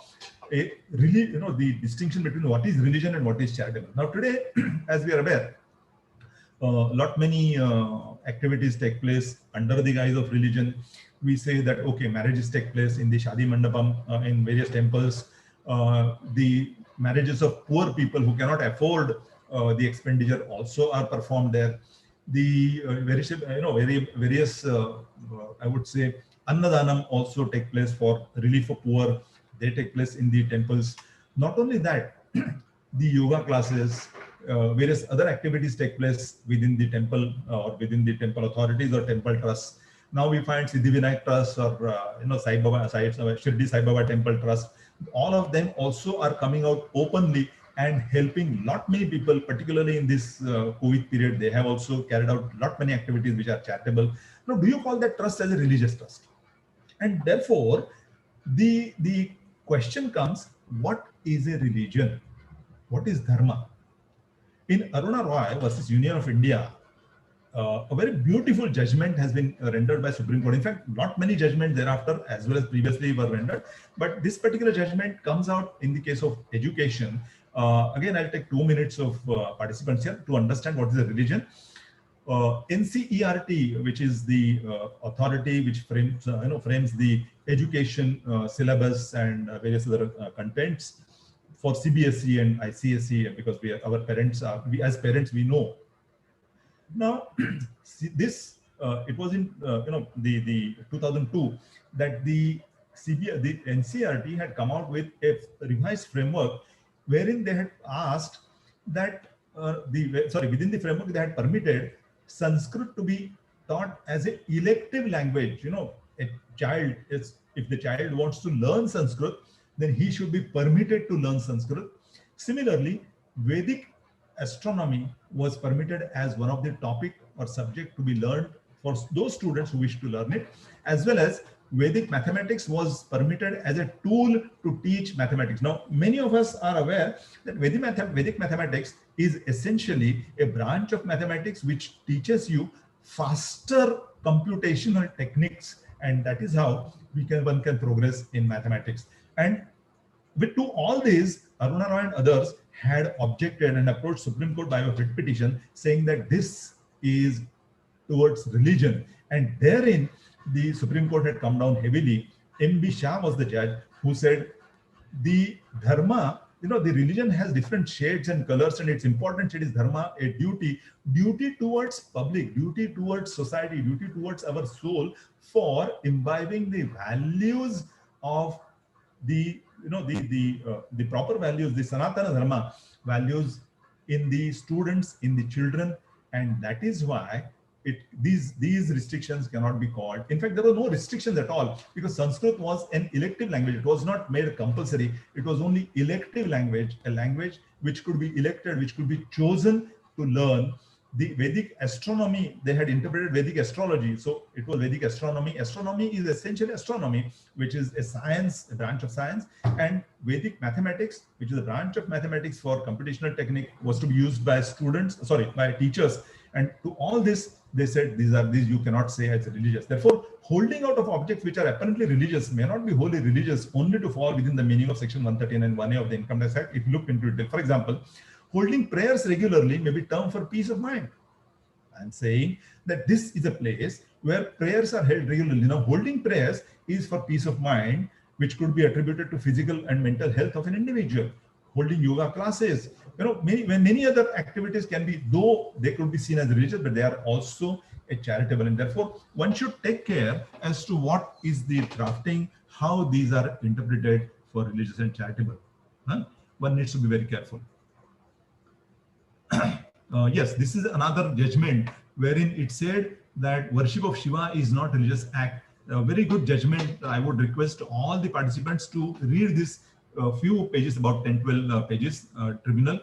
the distinction between what is religion and what is charitable. Now today, as we are aware, many activities take place under the guise of religion. We say that okay, marriages take place in the Shadi Mandapam in various temples. The marriages of poor people who cannot afford the expenditure also are performed there. The various I would say Annadanam also take place for relief of poor. They take place in the temples. Not only that, the yoga classes, various other activities take place within the temple or within the temple authorities or temple trusts. Now we find Siddhivinayak Trust or Sai Baba, Shirdi Sai Baba Temple Trust. All of them also are coming out openly and helping lot many people, particularly in this COVID period. They have also carried out lot many activities which are charitable. Now, do you call that trust as a religious trust? And therefore, the question comes, what is a religion? What is dharma? In Aruna Roy versus Union of India, a very beautiful judgment has been rendered by Supreme Court. In fact, not many judgments thereafter as well as previously were rendered, but this particular judgment comes out in the case of education. Again, I'll take 2 minutes of participants here to understand what is a religion. NCERT, which is the authority which frames the education syllabus and various other contents for CBSE and ICSE, because our parents are, as parents we know. Now, this it was in the 2002 that the NCERT had come out with a revised framework wherein they had asked that within the framework they had permitted Sanskrit to be taught as an elective language. A child is, if the child wants to learn Sanskrit, then he should be permitted to learn Sanskrit. Similarly, Vedic astronomy was permitted as one of the topic or subject to be learned for those students who wish to learn it, as well as Vedic mathematics was permitted as a tool to teach mathematics. Now, many of us are aware that Vedic mathematics is essentially a branch of mathematics which teaches you faster computational techniques, and that is how one can progress in mathematics. And to all these, Aruna Roy and others had objected and approached Supreme Court by a writ petition saying that this is towards religion, and therein the Supreme Court had come down heavily. M.B. Shah was the judge who said the dharma, the religion has different shades and colors, and its important shade is dharma, a duty towards public, duty towards society, duty towards our soul for imbibing the values of the proper values, the Sanatana Dharma values in the students, in the children, and that is why these restrictions cannot be called. In fact, there were no restrictions at all, because Sanskrit was an elective language. It was not made compulsory. It was only elective language, a language which could be elected, which could be chosen to learn. The Vedic astronomy, they had interpreted Vedic astrology, so it was Vedic astronomy. Astronomy is essentially astronomy, which is a science, a branch of science, and Vedic mathematics, which is a branch of mathematics for computational technique, was to be used by by teachers. And to all this, they said these you cannot say as religious. Therefore, holding out of objects which are apparently religious may not be wholly religious, only to fall within the meaning of Section 139 and 1A of the Income Tax Act if you look into it. For example, holding prayers regularly may be termed for peace of mind. I'm saying that this is a place where prayers are held regularly. Now, holding prayers is for peace of mind, which could be attributed to physical and mental health of an individual. Holding yoga classes, many other activities can be, though they could be seen as religious, but they are also a charitable, and therefore one should take care as to what is the drafting, how these are interpreted for religious and charitable. One needs to be very careful. Yes, this is another judgment wherein it said that worship of Shiva is not a religious act. A very good judgment. I would request all the participants to read this few pages, about 10-12 pages, tribunal.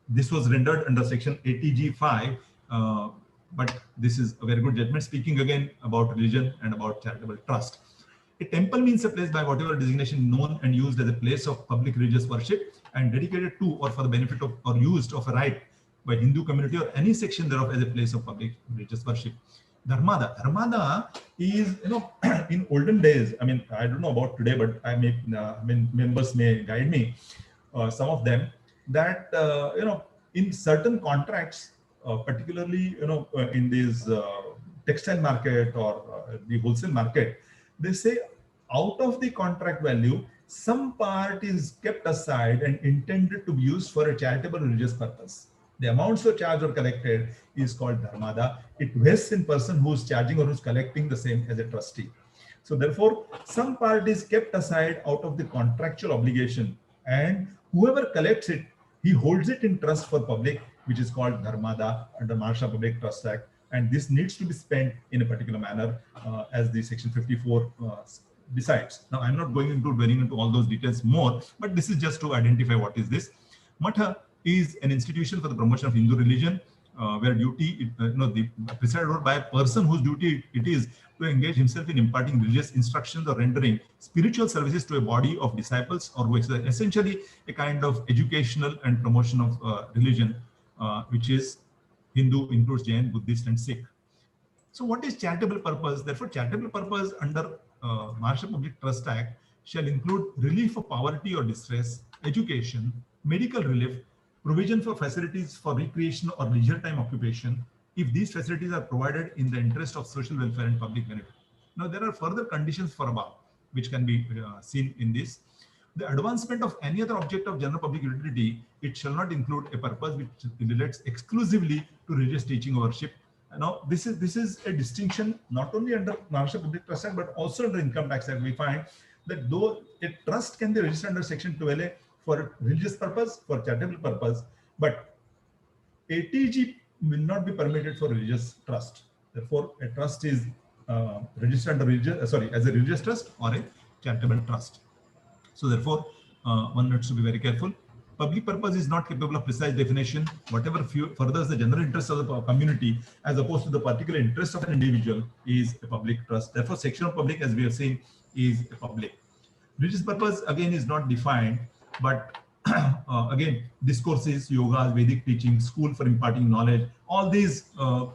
This was rendered under section 80G5, but this is a very good judgment, speaking again about religion and about charitable trust. A temple means a place by whatever designation known and used as a place of public religious worship and dedicated to or for the benefit of or used of a right by Hindu community or any section thereof as a place of public religious worship. Dharmada is, in olden days, I mean, I don't know about today, but members may guide me, some of them, that, in certain contracts, particularly, in this textile market or the wholesale market, they say out of the contract value, some part is kept aside and intended to be used for a charitable religious purpose. The amount so charged or collected is called dharmada. It vests in person who is charging or who is collecting the same as a trustee. So therefore, some part is kept aside out of the contractual obligation, and whoever collects it, he holds it in trust for public, which is called dharmada under Maharashtra Public Trust Act. And this needs to be spent in a particular manner, as the section 54 decides. Now, I'm not going into all those details more, but this is just to identify what is this. Matha is an institution for the promotion of Hindu religion, where duty, presided over by a person whose duty it is to engage himself in imparting religious instructions or rendering spiritual services to a body of disciples, or who is essentially a kind of educational and promotion of religion, which is Hindu, includes Jain, Buddhist, and Sikh. So what is charitable purpose? Therefore, charitable purpose under Maharashtra Public Trust Act shall include relief of poverty or distress, education, medical relief, provision for facilities for recreation or leisure time occupation, if these facilities are provided in the interest of social welfare and public benefit. Now, there are further conditions for above, which can be seen in this. The advancement of any other object of general public utility, it shall not include a purpose which relates exclusively to religious teaching or worship. Now, this is a distinction not only under Maharashtra Public Trust Act, but also under Income Tax Act. We find that though a trust can be registered under Section 12A for religious purpose, for charitable purpose, but ATG will not be permitted for religious trust. Therefore, a trust is registered under as a religious trust or a charitable trust. So therefore, one needs to be very careful. Public purpose is not capable of precise definition. Whatever furthers the general interest of the community as opposed to the particular interest of an individual is a public trust. Therefore, section of public, as we have seen, is a public. Religious purpose again is not defined, but again, discourses, yogas, Vedic teaching, school for imparting knowledge, all these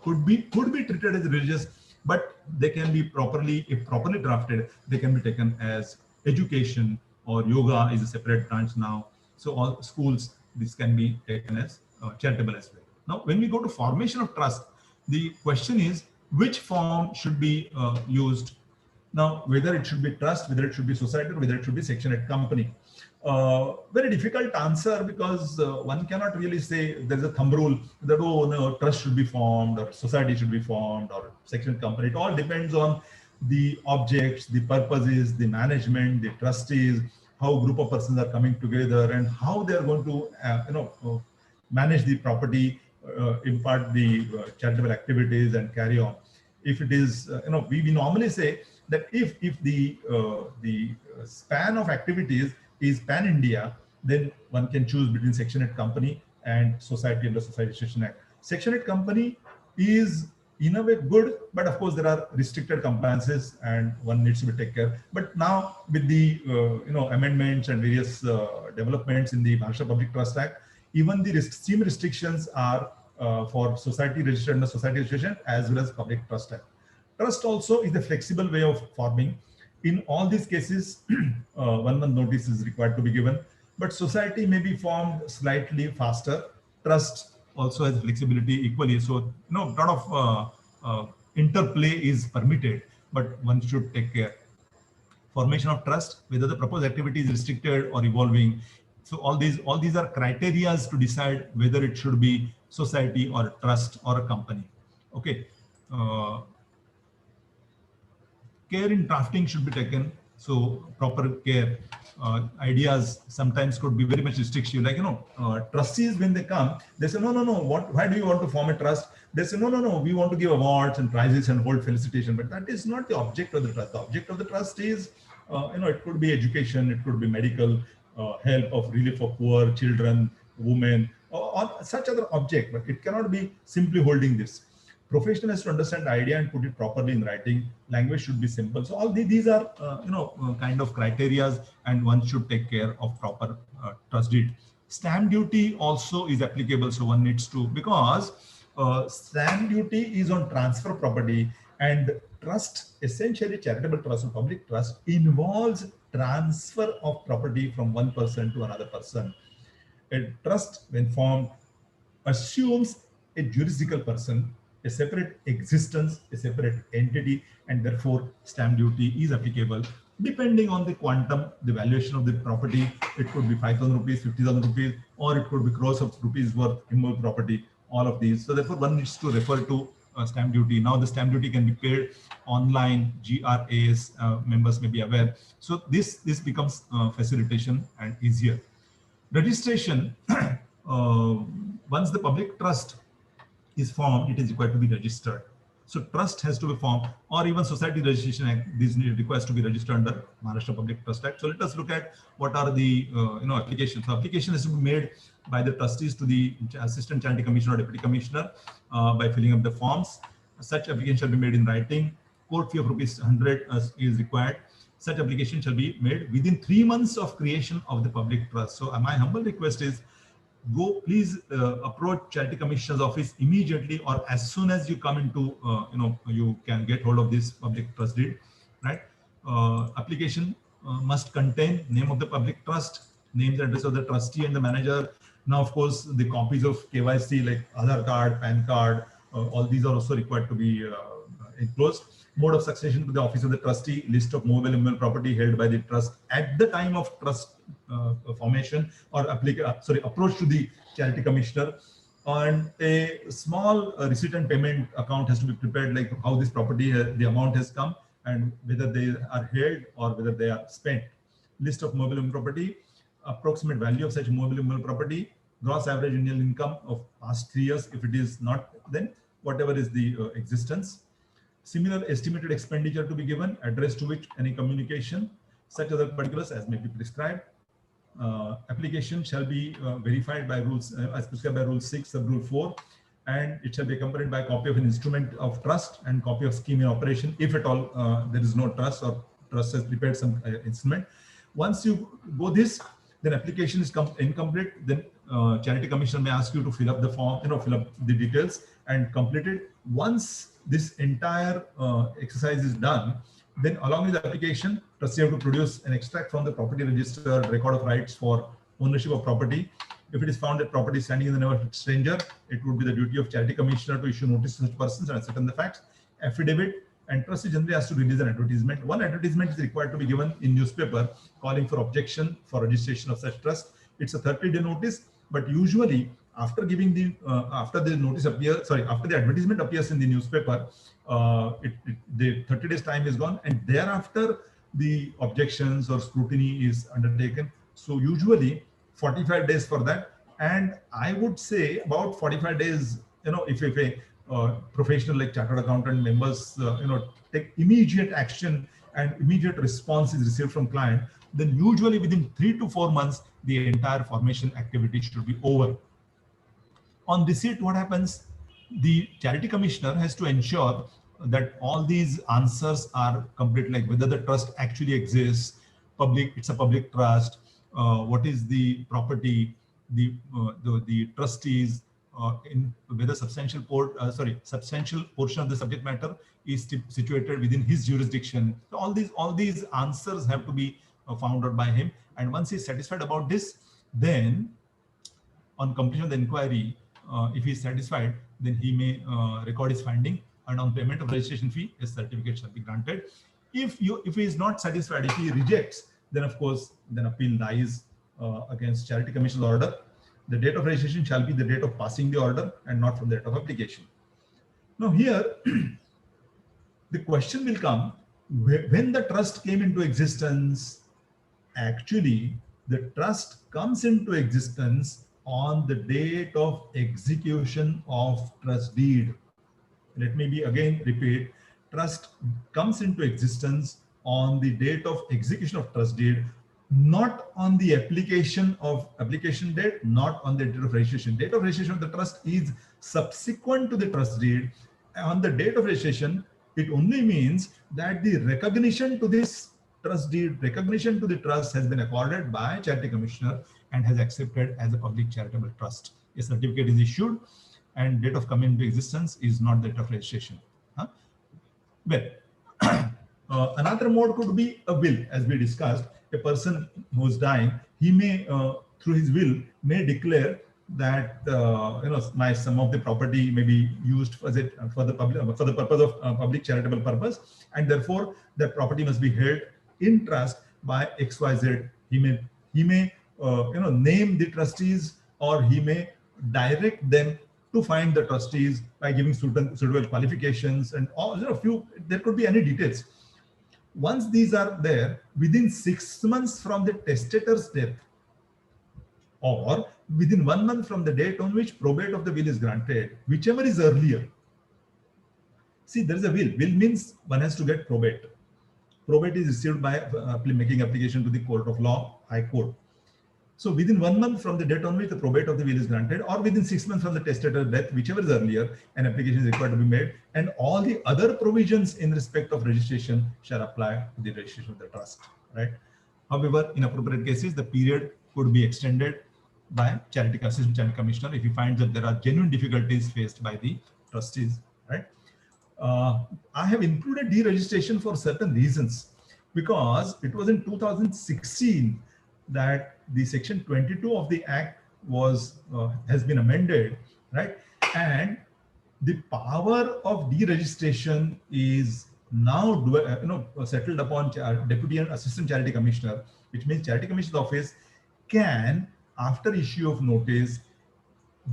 could be treated as religious, but they can be if properly drafted, they can be taken as education, or yoga is a separate branch now. So all schools, this can be taken as charitable as well. Now, when we go to formation of trust, the question is which form should be used. Now, whether it should be trust, whether it should be society, or whether it should be Section 8 company. Very difficult answer, because one cannot really say there's a thumb rule that, oh no, trust should be formed or society should be formed or Section 8 company. It all depends on the objects, the purposes, the management, the trustees, how a group of persons are coming together, and how they are going to manage the property, impart the charitable activities, and carry on. If it is, we normally say that if the span of activities is pan-India, then one can choose between Section 8 company and society under Society Registration Act. Section 8 company is in a way good, but of course there are restricted compliances and one needs to be taken care. But now with the amendments and various developments in the Maharashtra Public Trust Act, even the same restrictions are for society registered under Society Registration as well as Public Trust Act. Trust also is a flexible way of forming. In all these cases, 1 month notice is required to be given, but society may be formed slightly faster. Trust also has flexibility equally. So, a lot of interplay is permitted, but one should take care. Formation of trust, whether the proposed activity is restricted or evolving. So all these are criteria to decide whether it should be society or a trust or a company. Okay. Care in drafting should be taken. So proper care. Ideas sometimes could be very much restrictive. Like, trustees, when they come, they say, no, why do you want to form a trust? They say, no, we want to give awards and prizes and hold felicitation. But that is not the object of the trust. The object of the trust is, it could be education, it could be medical help of relief for poor children, women, or such other object. But it cannot be simply holding this. Professional has to understand the idea and put it properly in writing. Language should be simple. So all these are, kind of criterias, and one should take care of proper trust deed. Stamp duty also is applicable. So one needs to, because stamp duty is on transfer property, and trust, essentially charitable trust or public trust, involves transfer of property from one person to another person. A trust, when formed, assumes a jurisdictional person, a separate existence, a separate entity, and therefore stamp duty is applicable depending on the quantum, the valuation of the property. It could be 5,000 rupees, 50,000 rupees, or it could be crores of rupees worth immovable property, all of these. So therefore one needs to refer to stamp duty. Now the stamp duty can be paid online, GRAs members may be aware. So this becomes facilitation and easier. Registration, once the public trust is formed, it is required to be registered. So trust has to be formed, or even Society Registration Act. These requires to be registered under Maharashtra Public Trust Act. So let us look at what are the applications. So application has to be made by the trustees to the Assistant Charity Commissioner or Deputy Commissioner by filling up the forms. Such application shall be made in writing. Court fee of ₹100 is required. Such application shall be made within 3 months of creation of the public trust. So my humble request is, please approach Charity Commissioner's office immediately, or as soon as you come into, you can get hold of this public trust deed, right? Application must contain name of the public trust, name and address of the trustee and the manager. Now, of course, the copies of KYC like Aadhaar card, PAN card, all these are also required to be enclosed. Mode of succession to the office of the trustee, list of movable and immovable property held by the trust at the time of trust formation, or approach to the Charity Commissioner. And a small receipt and payment account has to be prepared, like how this property, the amount has come, and whether they are held or whether they are spent. List of movable and property, approximate value of such movable and immovable property, gross average annual income of past 3 years. If it is not, then whatever is the existence. Similar estimated expenditure to be given, address to which any communication, such other particulars as may be prescribed. Application shall be verified by rules as prescribed by Rule 6 sub Rule 4, and it shall be accompanied by a copy of an instrument of trust and copy of scheme in operation, if at all there is no trust, or trust has prepared some instrument. Once you go this, then application is incomplete. Then Charity Commissioner may ask you to fill up the form, fill up the details and complete it. Once this entire exercise is done, then along with the application, trustee have to produce an extract from the property register, record of rights for ownership of property. If it is found that property is standing in the name of a stranger, it would be the duty of Charity Commissioner to issue notice to such persons and ascertain the facts. Affidavit, and trustee generally has to release an advertisement. One advertisement is required to be given in newspaper calling for objection for registration of such trust. It's a 30-day notice, but usually after giving the after the notice appears, after the advertisement appears in the newspaper, the 30 days time is gone, and thereafter the objections or scrutiny is undertaken. So usually 45 days for that, and I would say about 45 days. If a professional like chartered accountant members, take immediate action and immediate response is received from client, then usually within 3 to 4 months the entire formation activity should be over. On receipt, what happens? The Charity Commissioner has to ensure that all these answers are complete, like whether the trust actually exists, it's a public trust, what is the property, the trustees, in whether substantial portion of the subject matter is situated within his jurisdiction. So all these answers have to be found out by him, and once he's satisfied about this, then on completion of the inquiry, if he is satisfied, then he may record his finding, and on payment of registration fee, his certificate shall be granted. If he is not satisfied, if he rejects, then of course, then appeal lies against Charity Commissioner's order. The date of registration shall be the date of passing the order and not from the date of application. Now here, the question will come, when the trust came into existence. Actually, the trust comes into existence on the date of execution of trust deed. Let me again repeat, trust comes into existence on the date of execution of trust deed, not on the application date, not on the date of registration. Date of registration of the trust is subsequent to the trust deed. On the date of registration, it only means that the recognition to this trust deed, recognition to the trust has been accorded by Charity Commissioner and has accepted as a public charitable trust. A certificate is issued, and date of coming into existence is not the date of registration. Well, another mode could be a will, as we discussed. A person who is dying, he may, through his will, may declare that some of the property may be used for the purpose of public charitable purpose, and therefore that property must be held in trust by XYZ. He may name the trustees, or he may direct them to find the trustees by giving suitable qualifications and all. There could be any details. Once these are there, within 6 months from the testator's death, or within 1 month from the date on which probate of the will is granted, whichever is earlier, See, there is a will. Will means one has to get probate. Probate is received by making application to the court of law, High Court. So within 1 month from the date on which the probate of the will is granted, or within 6 months from the testator's death, whichever is earlier, an application is required to be made, and all the other provisions in respect of registration shall apply to the registration of the trust, right? However, in appropriate cases, the period could be extended by assistant charity commissioner if he finds that there are genuine difficulties faced by the trustees, right? I have included deregistration for certain reasons, because it was in 2016 that the section 22 of the act was has been amended, right? And the power of deregistration is now settled upon deputy and assistant charity commissioner, which means charity commissioner's office can, after issue of notice,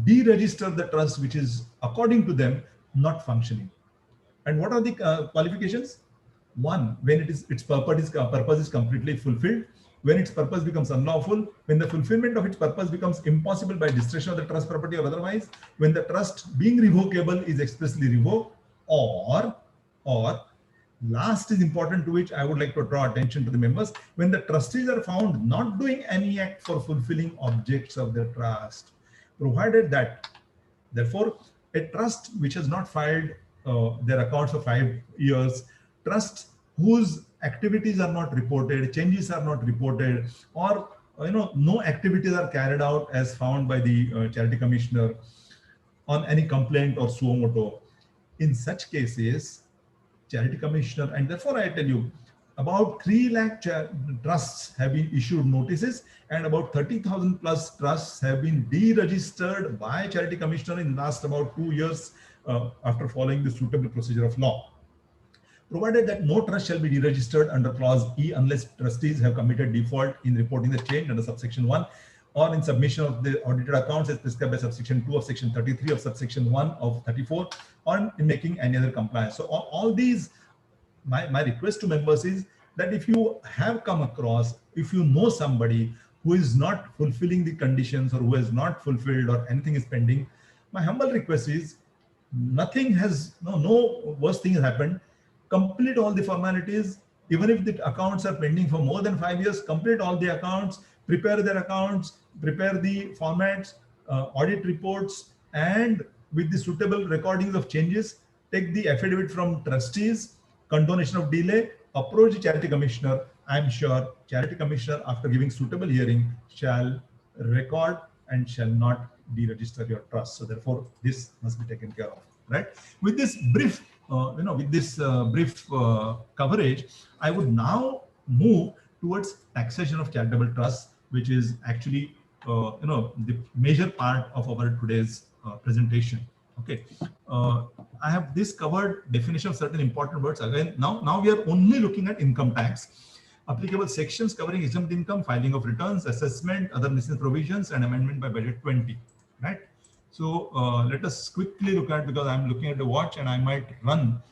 deregister the trust which is according to them not functioning. And what are the qualifications? One, when its purpose is completely fulfilled, when its purpose becomes unlawful, when the fulfillment of its purpose becomes impossible by destruction of the trust property or otherwise, when the trust being revocable is expressly revoked, or last is important, to which I would like to draw attention to the members, when the trustees are found not doing any act for fulfilling objects of their trust, provided that, therefore, a trust which has not filed their accounts for 5 years, trusts whose activities are not reported, changes are not reported, or no activities are carried out as found by the charity commissioner on any complaint or suo moto. In such cases, charity commissioner, and therefore I tell you, about 3 lakh trusts have been issued notices, and about 30,000 plus trusts have been deregistered by charity commissioner in the last about 2 years after following the suitable procedure of law. Provided that no trust shall be deregistered under clause E unless trustees have committed default in reporting the change under subsection 1, or in submission of the audited accounts as prescribed by subsection 2 of section 33 of subsection 1 of 34, or in making any other compliance. So all these, my request to members is that if you have come across, if you know somebody who is not fulfilling the conditions or who has not fulfilled or anything is pending, my humble request is, nothing has, no worse thing has happened. Complete all the formalities. Even if the accounts are pending for more than 5 years, complete all the accounts, prepare their accounts, prepare the formats, audit reports, and with the suitable recordings of changes, take the affidavit from trustees, condonation of delay, approach the charity commissioner. I am sure charity commissioner, after giving suitable hearing, shall record and shall not deregister your trust. So therefore, this must be taken care of, right? With this brief coverage, I would now move towards taxation of charitable trusts, which is actually the major part of our today's presentation. Okay, I have this covered definition of certain important words. Again, now we are only looking at income tax, applicable sections covering exempt income, filing of returns, assessment, other necessary provisions, and amendment by budget 20. Right. So let us quickly look at, because I'm looking at the watch and I might run.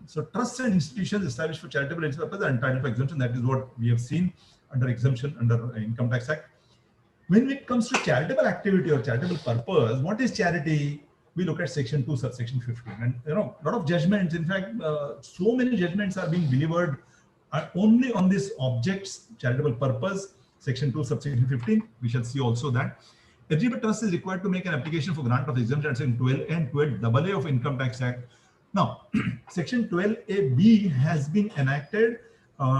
So trusts and institutions established for charitable purposes are entitled for exemption. That is what we have seen under exemption under Income Tax Act. When it comes to charitable activity or charitable purpose, what is charity? We look at section 2, subsection 15, and a lot of judgments. In fact, so many judgments are being delivered only on this objects charitable purpose. Section 2, subsection 15. We shall see also that eligible trust is required to make an application for grant of exemption under section 12 and 12AA of Income Tax Act. Now, section 12AB has been enacted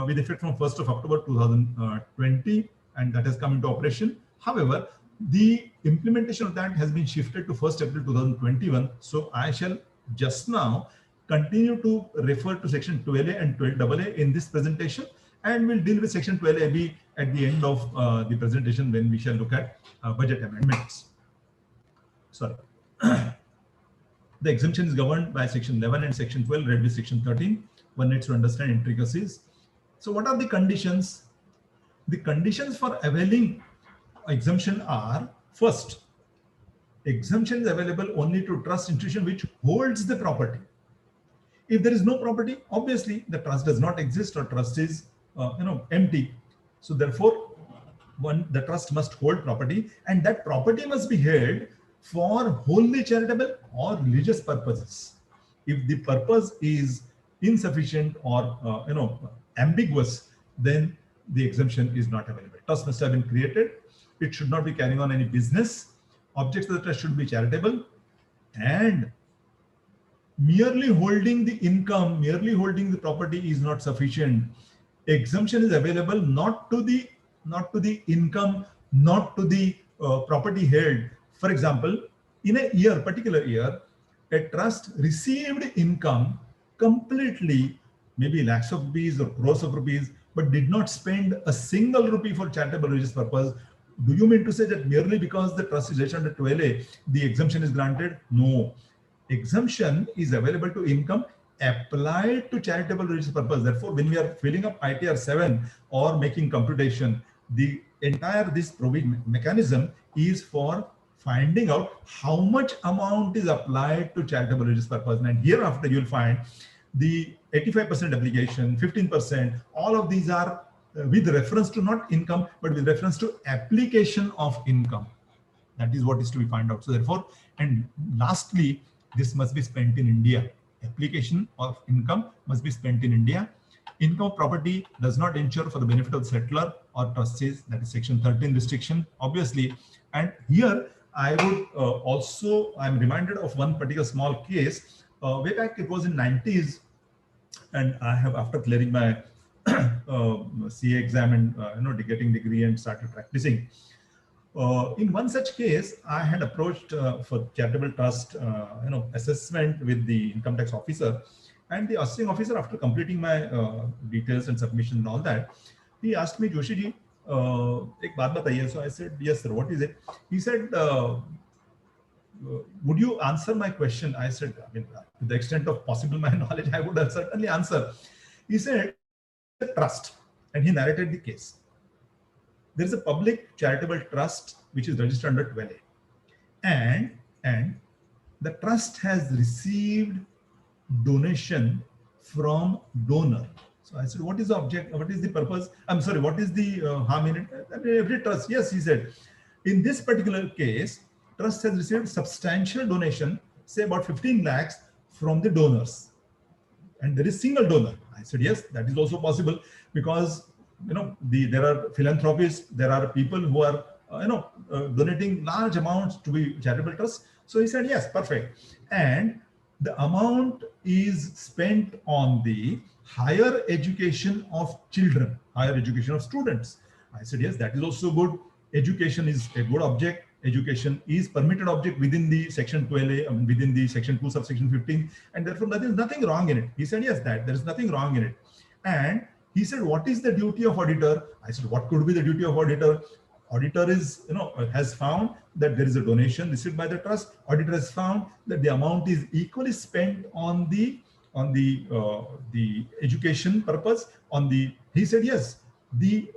with effect from 1st of October 2020, and that has come into operation. However, the implementation of that has been shifted to 1st April 2021. So I shall just now continue to refer to section 12A and 12AA in this presentation, and we'll deal with section 12AB at the end of the presentation when we shall look at budget amendments. Sorry. The exemption is governed by section 11 and section 12, read with section 13. One needs to understand intricacies. So what are the conditions? The conditions for availing exemption are: first, exemption is available only to trust institution which holds the property. If there is no property, obviously the trust does not exist or trust is empty. So therefore, the trust must hold property, and that property must be held for wholly charitable or religious purposes. If the purpose is insufficient or ambiguous, then the exemption is not available. Trust must have been created. It should not be carrying on any business. Objects of the trust should be charitable, and merely holding the income, merely holding the property is not sufficient. Exemption is available not to the income, not to the property held. For example, in a year, particular year, a trust received income completely, maybe lakhs of rupees or crores of rupees, but did not spend a single rupee for charitable religious purpose. Do you mean to say that merely because the trust is registered under 12A, the exemption is granted? No. Exemption is available to income applied to charitable religious purpose. Therefore, when we are filling up ITR 7 or making computation, the entire this provision mechanism is for finding out how much amount is applied to charitable religious purpose. And hereafter, you will find the 85% application, 15%, all of these are with reference to not income, but with reference to application of income. That is what is to be found out. So therefore, and lastly, this must be spent in India. Application of income must be spent in India. Income of property does not ensure for the benefit of the settler or trustees. That is section 13 restriction, obviously. And here I would I'm reminded of one particular small case. Way back, it was in 90s, and I have, after clearing my CA exam and getting degree and started practicing. In one such case, I had approached for charitable trust, assessment with the income tax officer, and the assessing officer, after completing my details and submission and all that, he asked me, Joshi ji, ek baat bataiye. So I said, yes sir, what is it? He said, would you answer my question? I said, I mean, to the extent of possible my knowledge, I would certainly answer. He said, trust, and he narrated the case. There is a public charitable trust which is registered under 12A, and the trust has received donation from donor. So I said, what is the object? What is the purpose? I'm sorry, what is the harm in it? I mean, every trust, yes, he said. In this particular case, trust has received substantial donation, say about 15 lakhs from the donors, and there is single donor. I said, yes, that is also possible, because there are philanthropists, there are people who are donating large amounts to be charitable trusts. So he said, yes, perfect. And the amount is spent on the higher education of children, higher education of students. I said, yes, that is also good. Education is a good object. Education is permitted object within the section 12A, within the section 2 subsection 15, and therefore there is nothing wrong in it. He said, yes, that there is nothing wrong in it. And he said, what is the duty of auditor? I said, what could be the duty of auditor? Auditor is, has found that there is a donation received by the trust. Auditor has found that the amount is equally spent on the education purpose. He said, yes, the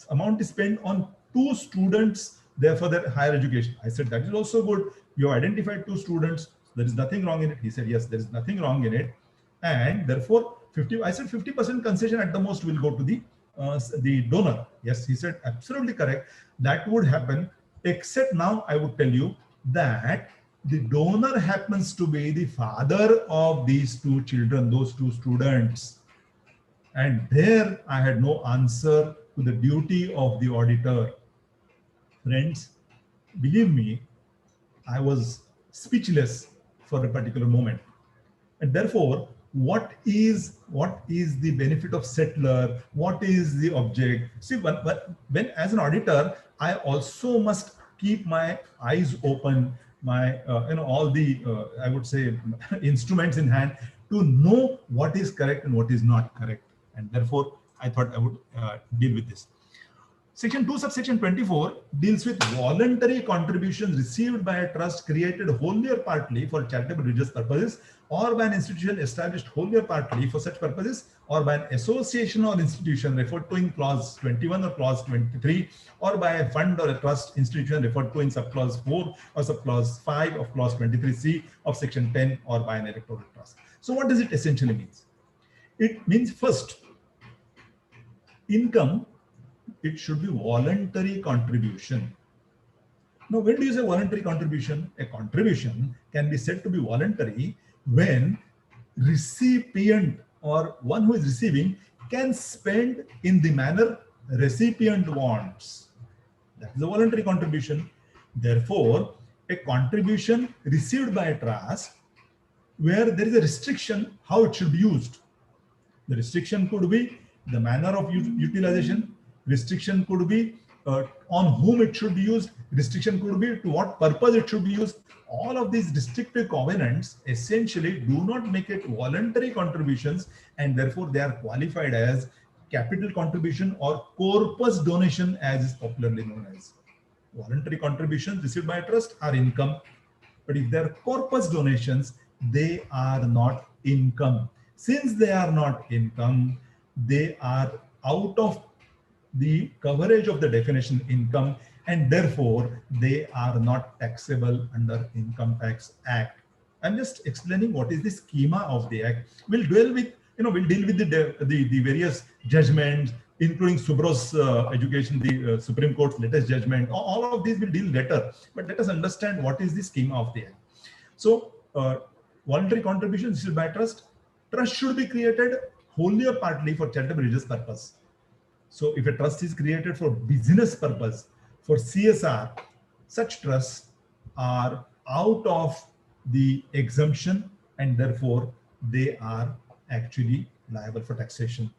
amount is spent on 2 students, therefore their higher education. I said, that is also good. You have identified 2 students. There is nothing wrong in it. He said, yes, there is nothing wrong in it. And therefore, I said 50% concession at the most will go to the donor. Yes, he said, absolutely correct. That would happen, except now I would tell you that the donor happens to be the father of these 2 children, those 2 students. And there I had no answer to the duty of the auditor. Friends, believe me, I was speechless for a particular moment. And therefore, what is the benefit of settler? What is the object? See, when as an auditor, I also must keep my eyes open, my all the I would say instruments in hand to know what is correct and what is not correct. And therefore, I thought I would deal with this. Section 2 subsection 24 deals with voluntary contributions received by a trust created wholly or partly for charitable religious purposes, or by an institution established wholly or partly for such purposes, or by an association or institution referred to in clause 21 or clause 23, or by a fund or a trust institution referred to in subclause 4 or subclause 5 of clause 23C of section 10, or by an electoral trust. So what does it essentially mean? It means, first, income, it should be voluntary contribution. Now, when do you say voluntary contribution? A contribution can be said to be voluntary when recipient or one who is receiving can spend in the manner recipient wants. That is a voluntary contribution. Therefore, a contribution received by a trust where there is a restriction how it should be used. The restriction could be the manner of utilization. Restriction could be on whom it should be used. Restriction could be to what purpose it should be used. All of these restrictive covenants essentially do not make it voluntary contributions, and therefore they are qualified as capital contribution or corpus donation, as is popularly known as. Voluntary contributions received by a trust are income, but if they're corpus donations, they are not income. Since they are not income, they are out of the coverage of the definition income, and therefore they are not taxable under Income Tax Act. I'm just explaining what is the schema of the act. We'll dwell with, we'll deal with the various judgments, including Subro's education, the Supreme Court's latest judgment. All of these will deal later, but let us understand what is the schema of the act. So, voluntary contributions issued by trust. Trust should be created wholly or partly for charitable religious purpose. So, if a trust is created for business purpose, for CSR, such trusts are out of the exemption, and therefore they are actually liable for taxation.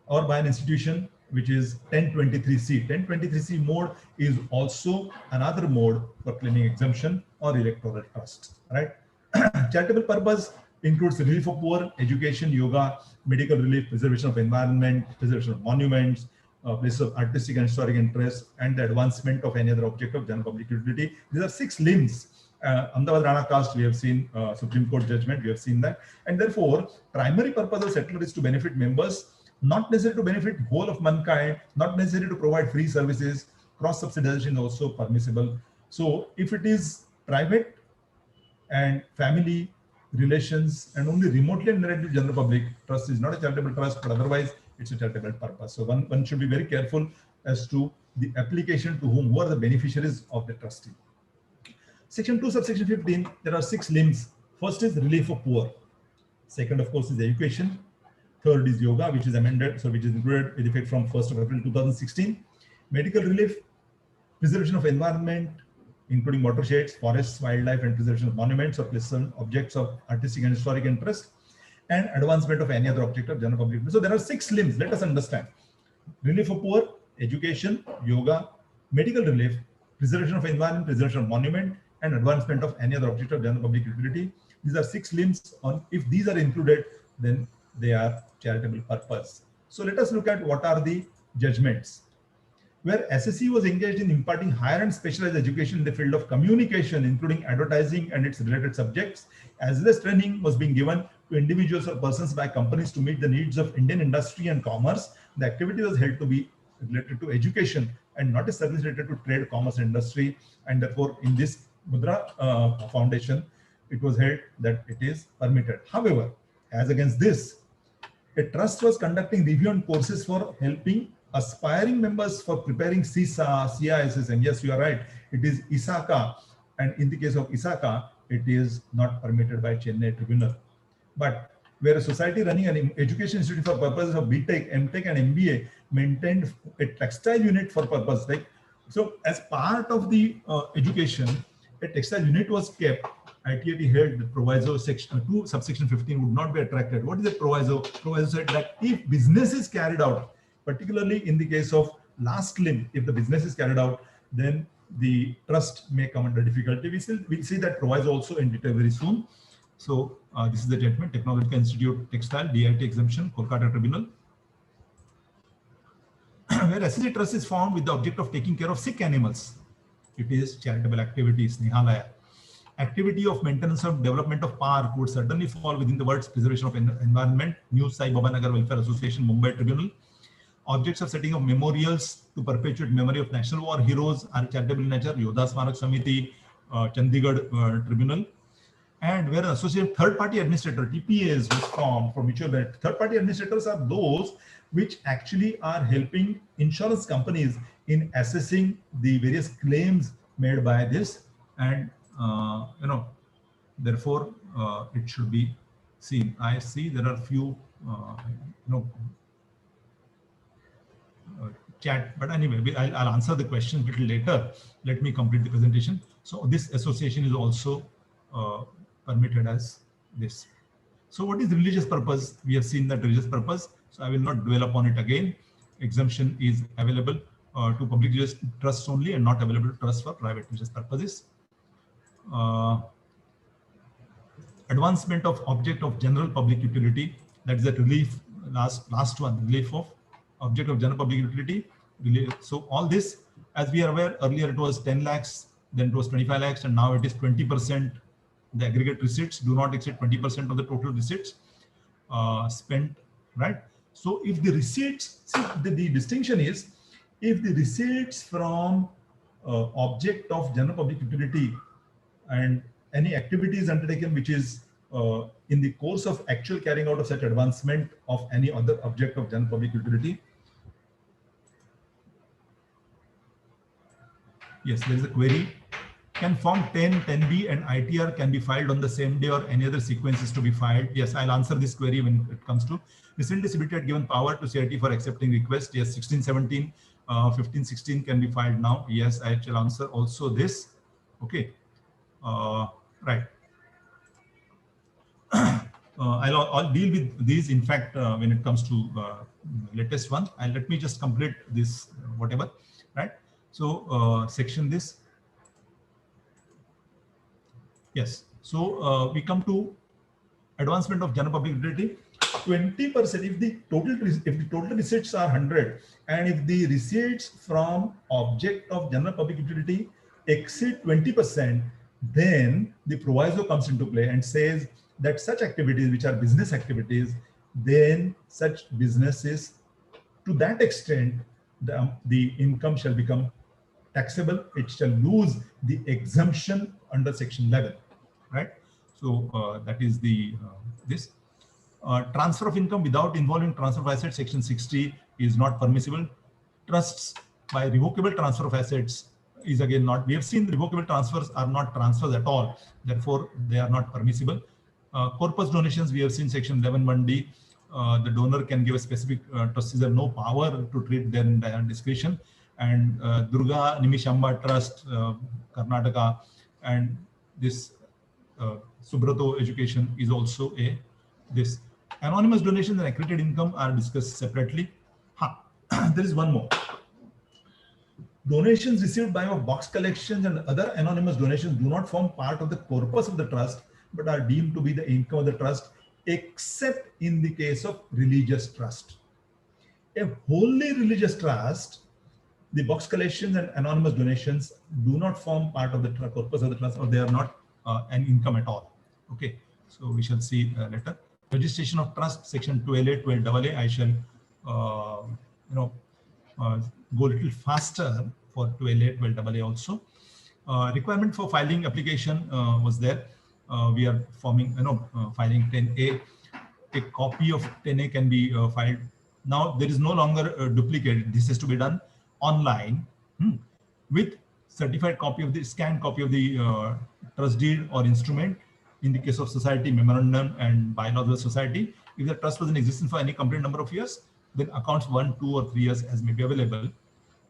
Or by an institution which is 1023C. 1023C mode is also another mode for claiming exemption or electoral trust, right? Charitable purpose includes relief of poor, education, yoga, medical relief, preservation of environment, preservation of monuments, places of artistic and historic interest, and the advancement of any other object of general public utility. These are 6 limbs. Ahmedabad Rana caste, we have seen Supreme Court judgment, we have seen that. And therefore, primary purpose of settler is to benefit members, not necessary to benefit whole of mankind, not necessary to provide free services. Cross-subsidization is also permissible. So if it is private and family relations and only remotely related to general public, trust is not a charitable trust, but otherwise it's a charitable purpose. So one should be very careful as to the application to who are the beneficiaries of the trustee. Section 2, subsection 15, there are 6 limbs. First is relief of poor. Second, of course, is education. Third is yoga, which is amended, so which is included with effect from 1st of April 2016. Medical relief, preservation of environment, including watersheds, forests, wildlife, and preservation of monuments or places, objects of artistic and historic interest, and advancement of any other object of general public interest. So there are 6 limbs. Let us understand. Relief of poor, education, yoga, medical relief, preservation of environment, preservation of monument, and advancement of any other object of general public utility. These are 6 limbs. If these are included, then they are charitable purpose. So let us look at what are the judgments. Where SSC was engaged in imparting higher and specialized education in the field of communication, including advertising and its related subjects, as well as training was being given to individuals or persons by companies to meet the needs of Indian industry and commerce, the activity was held to be related to education and not a service related to trade, commerce, and industry. And therefore, in this Mudra Foundation, it was held that it is permitted. However, as against this, a trust was conducting review and courses for helping aspiring members for preparing CISA, CISSM. Yes, you are right. It is ISACA. And in the case of ISACA, it is not permitted by Chennai Tribunal. But where a society running an education institute for purposes of BTech, MTech, and MBA maintained a textile unit for purpose. Like, so as part of the education, a textile unit was kept. ITAT held the proviso section 2, subsection 15 would not be attracted. What is the proviso? Proviso said that if business is carried out, particularly in the case of last limb, if the business is carried out, then the trust may come under difficulty. We'll see that proviso also in detail very soon. So this is the judgment, Technological Institute Textile, DIT exemption, Kolkata Tribunal. Where SSC trust is formed with the object of taking care of sick animals. It is charitable activities, Nihalaya. Activity of maintenance of development of park would certainly fall within the words preservation of environment, New Sai Babanagar Welfare Association, Mumbai Tribunal. Objects of setting of memorials to perpetuate memory of national war heroes are charitable in nature, Yodha Smarak Samiti, Chandigarh Tribunal. And where an associated third-party administrator, TPAs, was formed for mutual benefit. Third-party administrators are those which actually are helping insurance companies in assessing the various claims made by this, and Therefore, it should be seen. I see there are few, chat, but anyway, I'll answer the question a little later. Let me complete the presentation. So this association is also permitted as this. So what is religious purpose? We have seen that religious purpose, so I will not dwell upon it again. Exemption is available to public religious trusts only and not available to trusts for private religious purposes. Advancement of object of general public utility, that is the relief, last one, relief of object of general public utility. So all this, as we are aware, earlier it was 10 lakhs, then it was 25 lakhs, and now it is 20%. The aggregate receipts do not exceed 20% of the total receipts spent, right? So if the receipts, see, the distinction is, if the receipts from object of general public utility and any activities undertaken which is in the course of actual carrying out of such advancement of any other object of general public utility. Yes, there is a query. Can Form 10, 10B and ITR can be filed on the same day or any other sequences to be filed? Yes, I'll answer this query when it comes to. Recently, CBT had given power to CIT for accepting requests. Yes, 16, 17, 15, 16 can be filed now. Yes, I shall answer also this. Okay, right. I'll deal with these, in fact, when it comes to latest one. And let me just complete this, whatever, right? So section this. Yes, so we come to advancement of general public utility. 20%, if the total receipts are 100, and if the receipts from object of general public utility exceed 20%, then the proviso comes into play and says that such activities which are business activities, then such businesses, to that extent, the income shall become taxable. It shall lose the exemption under section 11, right? So that is the this. Transfer of income without involving transfer of assets, section 60 is not permissible. Trusts by revocable transfer of assets is again not. We have seen revocable transfers are not transfers at all. Therefore, they are not permissible. Corpus donations, we have seen section 11(1)(d). The donor can give a specific trustees have no power to treat them by discretion. And Durga Nimishamba Trust, Karnataka, and this Subrato Education is also a this. Anonymous donations and accredited income are discussed separately. There is one more. Donations received by box collections and other anonymous donations do not form part of the corpus of the trust, but are deemed to be the income of the trust, except in the case of religious trust. A wholly religious trust, the box collections and anonymous donations do not form part of the corpus of the trust, or they are not an income at all. Okay, so we shall see later. Registration of trust, section 12A, 12AA. I shall, go a little faster for 12A, 12AA also. Requirement for filing application was there. We are forming, filing 10A. A copy of 10A can be filed. Now there is no longer a duplicate. This has to be done online with certified copy of the scanned copy of the trust deed or instrument. In the case of society, memorandum and bylaws of the society, if the trust was in existence for any complete number of years, then accounts 1, 2, or 3 years as may be available.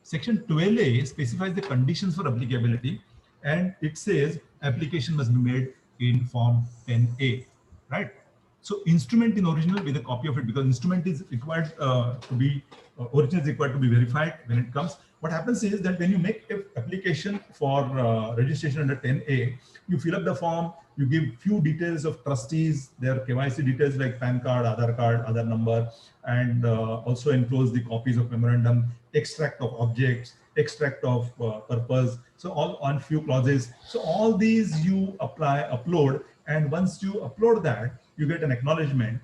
Section 12A specifies the conditions for applicability, and it says application must be made in form 10A, right? So instrument in original with a copy of it, because instrument is required to be original is required to be verified when it comes. What happens is that when you make an application for registration under 10A, you fill up the form, you give few details of trustees, their KYC details like PAN card, Aadhaar number, and also enclose the copies of memorandum, extract of objects, extract of purpose. So all on few clauses. So all these you upload, and once you upload that, you get an acknowledgement.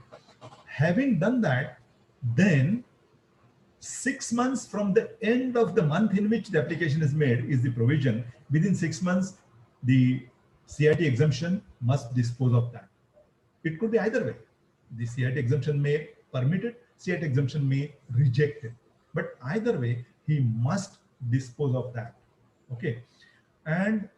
Having done that, then 6 months from the end of the month in which the application is made is the provision. Within 6 months, the CIT exemption must dispose of that. It could be either way. The CIT exemption may permit it, CIT exemption may reject it. But either way, he must dispose of that. Okay. And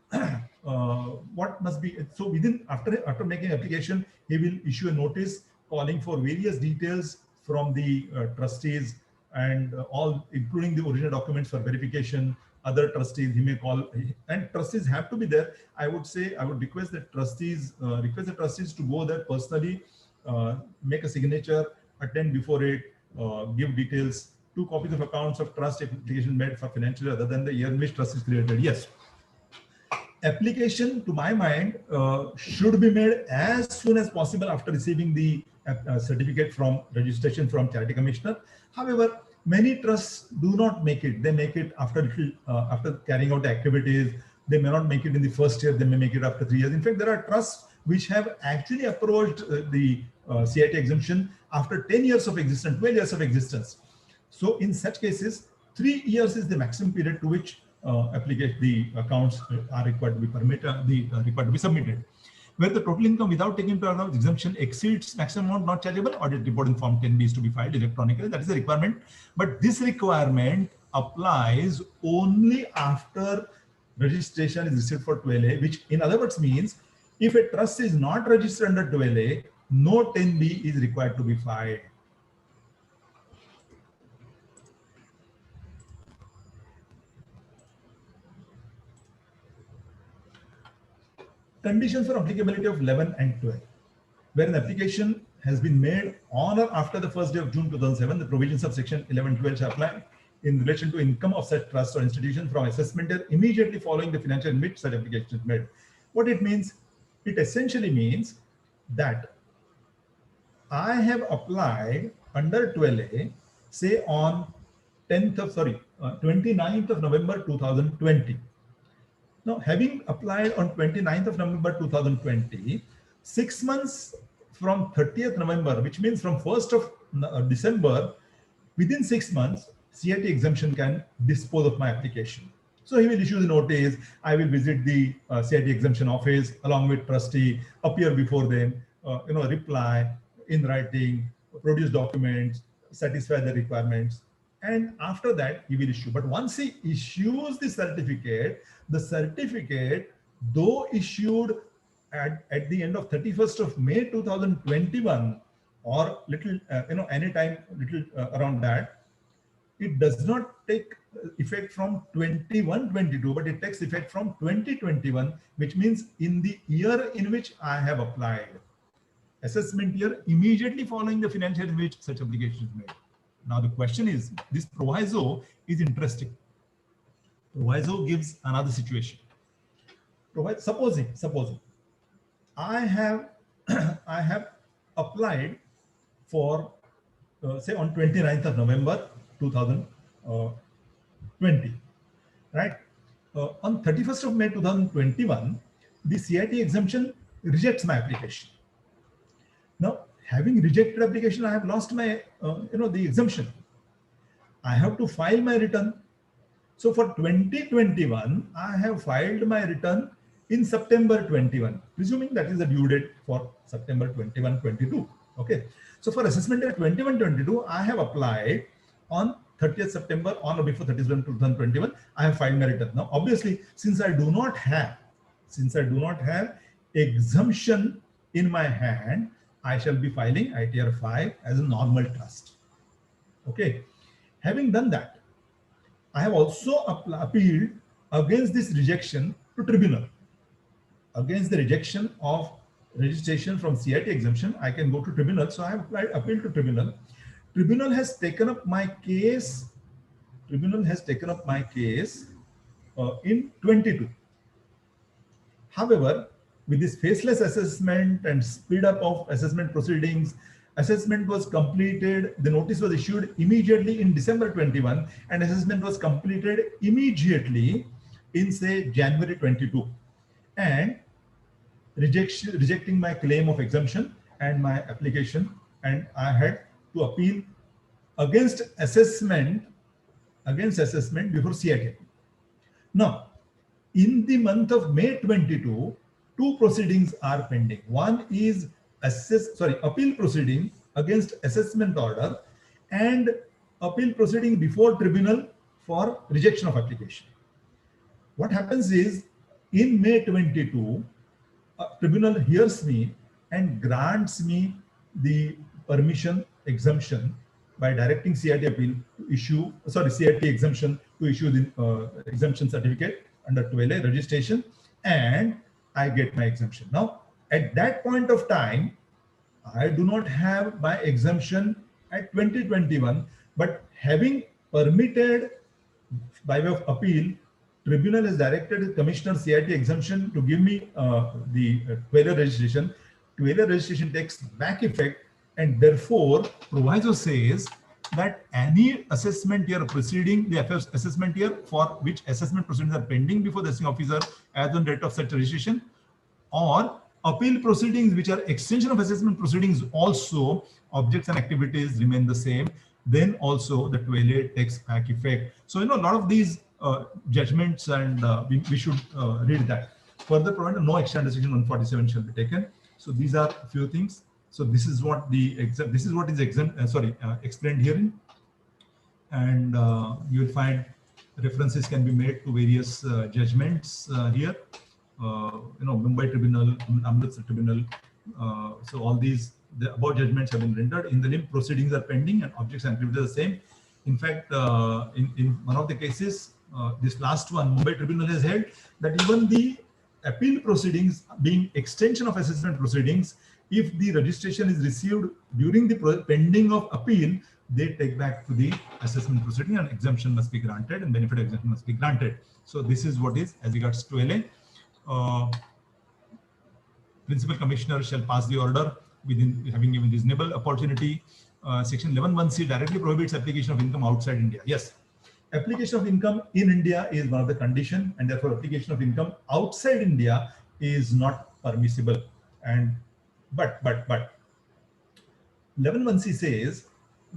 what must be, so within, after making application, he will issue a notice calling for various details from the trustees, and all, including the original documents for verification. Other trustees he may call, and trustees have to be there. I would say, I would request the trustees, to go there personally, make a signature, attend before it, give details, 2 copies of accounts of trust application made for financial year other than the year in which trust is created. Yes, application, to my mind, should be made as soon as possible after receiving the certificate from registration from Charity Commissioner. However, many trusts do not make it. They make it after after carrying out activities. They may not make it in the first year. They may make it after 3 years. In fact, there are trusts which have actually approached the CIT exemption after 10 years of existence, 12 years of existence. So in such cases, 3 years is the maximum period to which the accounts are required to be required to be submitted. Where the total income without taking into account exemption exceeds maximum amount not chargeable, audit report in Form 10B is to be filed electronically. That is the requirement. But this requirement applies only after registration is received for 12A, which in other words means if a trust is not registered under 12A, no 10B is required to be filed. Conditions for applicability of 11 and 12. Where an application has been made on or after the first day of June 2007, the provisions of section 11-12 shall apply in relation to income of such trust or institution from assessment year immediately following the financial in which such application is made. What it means? It essentially means that I have applied under 12A, say on 29th of November 2020. Now, having applied on 29th of November 2020, 6 months from 30th November, which means from 1st of December, within 6 months, CIT exemption can dispose of my application. So he will issue the notice, I will visit the CIT exemption office along with trustee, appear before them, reply in writing, produce documents, satisfy the requirements. And after that, he will issue. But once he issues the certificate, though issued at the end of 31st of May 2021, or little, anytime little around that, it does not take effect from 21-22, but it takes effect from 2021, which means in the year in which I have applied. Assessment year immediately following the financial in which such application is made. Now the question is, this proviso is interesting. Proviso gives another situation. Supposing I have applied for say on 29th of November 2020, right? On 31st of May 2021, the CIT exemption rejects my application. Now, having rejected application, I have lost my the exemption. I have to file my return. So for 2021, I have filed my return in September 21, presuming that is the due date for September 21-22. Okay. So for assessment year 21-22, I have applied on 30th September, on or before 30th September 2021. I have filed my return. Now, obviously, since I do not have exemption in my hand, I shall be filing ITR 5 as a normal trust. Okay. Having done that, I have also appealed against this rejection to tribunal. Against the rejection of registration from CIT exemption, I can go to tribunal. So I have appealed to tribunal. Tribunal has taken up my case. In 22. However, with this faceless assessment and speed up of assessment proceedings, assessment was completed, the notice was issued immediately in December 21, and assessment was completed immediately in say January 22, and rejecting my claim of exemption and my application, and I had to appeal against assessment before CIT. Now, in the month of May 22, 2 proceedings are pending. One is appeal proceeding against assessment order, and appeal proceeding before tribunal for rejection of application. What happens is, in May 22, tribunal hears me and grants me the permission exemption by directing CIT appeal to issue, CIT exemption to issue the exemption certificate under 12A registration, and I get my exemption. Now, at that point of time, I do not have my exemption at 2021, but having permitted by way of appeal, tribunal has directed Commissioner CIT exemption to give me the 12A registration. 12A registration takes back effect, and therefore proviso says that any assessment year proceeding, the assessment year for which assessment proceedings are pending before the assessing officer as on date of such registration, or appeal proceedings which are extension of assessment proceedings, also objects and activities remain the same, then also the 12A takes back effect. So, a lot of these judgments, and we should read that. Further, provided no action under section 147 shall be taken. So these are a few things. So this is what is explained herein, and you will find references can be made to various judgments here. Mumbai Tribunal, Amritsar Tribunal. So all these, the above judgments have been rendered. In the limb, proceedings are pending and objects and activities are the same. In fact, in one of the cases, this last one, Mumbai Tribunal has held that even the appeal proceedings being extension of assessment proceedings, if the registration is received during the pending of appeal, they take back to the assessment proceeding and exemption must be granted and benefit exemption must be granted. So this is what is as regards to LA. Principal Commissioner shall pass the order within having given reasonable opportunity. Section 11(1)(c) directly prohibits application of income outside India. Yes, application of income in India is one of the condition, and therefore application of income outside India is not permissible. And but 11(1)(c) says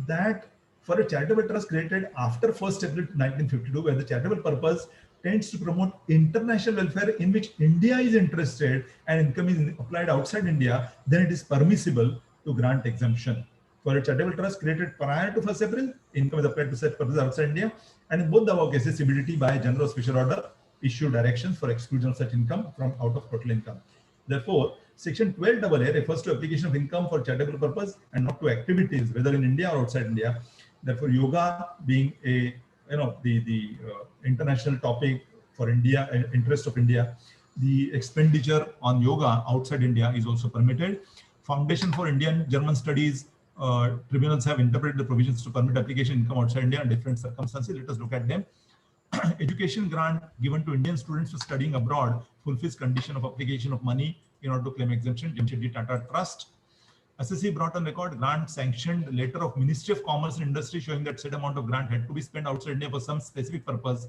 that for a charitable trust created after 1st April 1952, where the charitable purpose tends to promote international welfare in which India is interested and income is applied outside India, then it is permissible to grant exemption. For a charitable trust created prior to 1st April, income is applied to such purposes outside India, and in both the above cases, CBDT by general special order issue directions for exclusion of such income from out of total income. Therefore, Section 12AA refers to application of income for charitable purpose and not to activities, whether in India or outside India. Therefore, yoga being a the international topic for India, interest of India, the expenditure on yoga outside India is also permitted. Foundation for Indian German Studies tribunals have interpreted the provisions to permit application income outside India in different circumstances. Let us look at them. Education grant given to Indian students for studying abroad fulfills condition of application of money in order to claim exemption. Jamshedji Tata Trust. SSC brought on record grant sanctioned letter of Ministry of Commerce and Industry showing that said amount of grant had to be spent outside India for some specific purpose,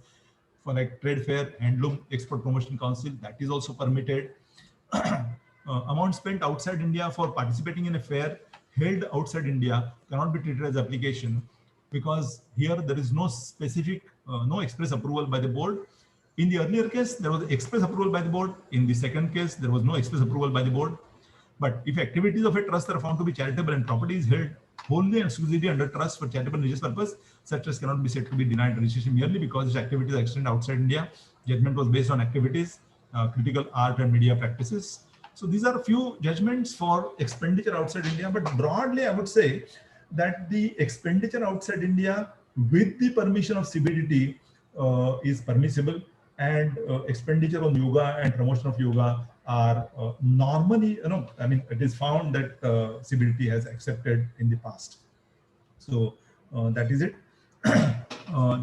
for like trade fair, handloom, export promotion council. That is also permitted. Amount spent outside India for participating in a fair held outside India cannot be treated as application, because here there is no specific, no express approval by the board. In the earlier case, there was express approval by the board. In the second case, there was no express approval by the board. But if activities of a trust are found to be charitable and property is held wholly and exclusively under trust for charitable religious purpose, such trust cannot be said to be denied registration merely because its activities are extended outside India. Judgment was based on activities, critical art and media practices. So these are a few judgments for expenditure outside India, but broadly I would say that the expenditure outside India with the permission of CBDT is permissible, and expenditure on yoga and promotion of yoga are normally, it is found that CBDT has accepted in the past. So that is it.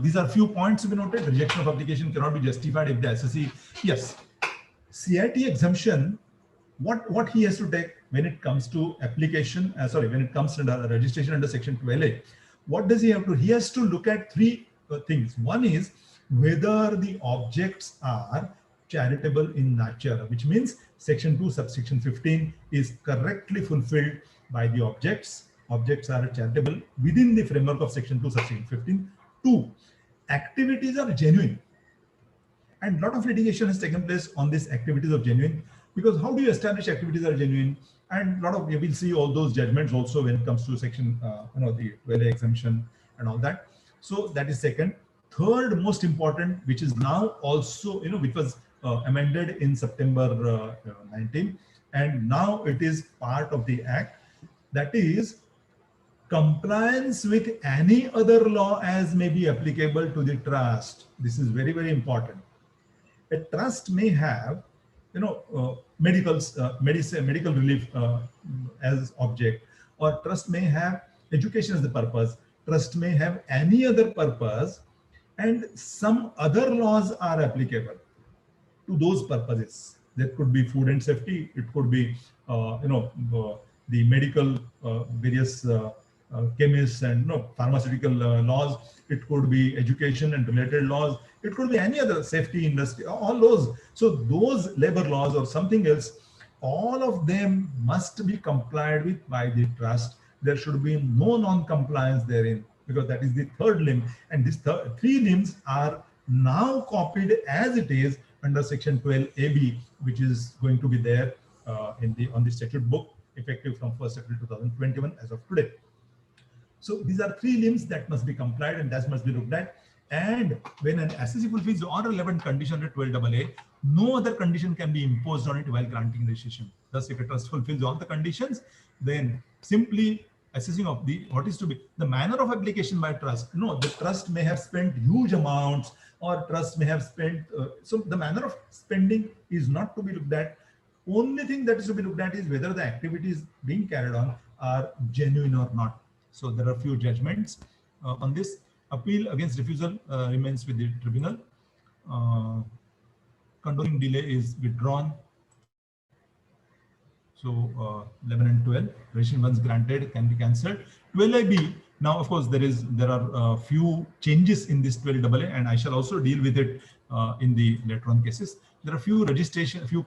These are few points to be noted. Rejection of application cannot be justified if the SSC, yes, CIT exemption, what he has to take when it comes to application, when it comes to the registration under Section 12A, what does he have to? He has to look at three things. One is whether the objects are charitable in nature, which means Section 2, subsection 15 is correctly fulfilled by the objects. Objects are charitable within the framework of Section 2, subsection 15. 2, activities are genuine. And a lot of litigation has taken place on these activities of genuine, because how do you establish activities are genuine? And a lot of, you will see all those judgments also when it comes to section, the 12A exemption and all that. So that is second. Third most important, which is now also, which was amended in September 19, and now it is part of the Act. That is, compliance with any other law as may be applicable to the trust. This is very, very important. A trust may have, medical relief as object, or trust may have education as the purpose. Trust may have any other purpose, and some other laws are applicable to those purposes. There could be food and safety. It could be, the medical various chemists and pharmaceutical laws. It could be education and related laws. It could be any other safety industry, all those. So those labor laws or something else, all of them must be complied with by the trust. There should be no non-compliance therein, because that is the third limb. And these three limbs are now copied as it is under section 12AB, which is going to be there on the statute book effective from 1st April 2021 as of today. So these are three limbs that must be complied and that must be looked at. And when an assessee fulfills all relevant condition under 12AA, no other condition can be imposed on it while granting registration. Thus, if a trust fulfills all the conditions, then simply assessing of what is to be the manner of application by trust. No, the trust may have spent huge amounts, or trust may have spent. So the manner of spending is not to be looked at. Only thing that is to be looked at is whether the activities being carried on are genuine or not. So there are few judgments on this. Appeal against refusal remains with the tribunal. Condoning delay is withdrawn. So 11 and 12, registration once granted can be cancelled. 12AB, now of course there are few changes in this 12AA, and I shall also deal with it in the later on cases. There are few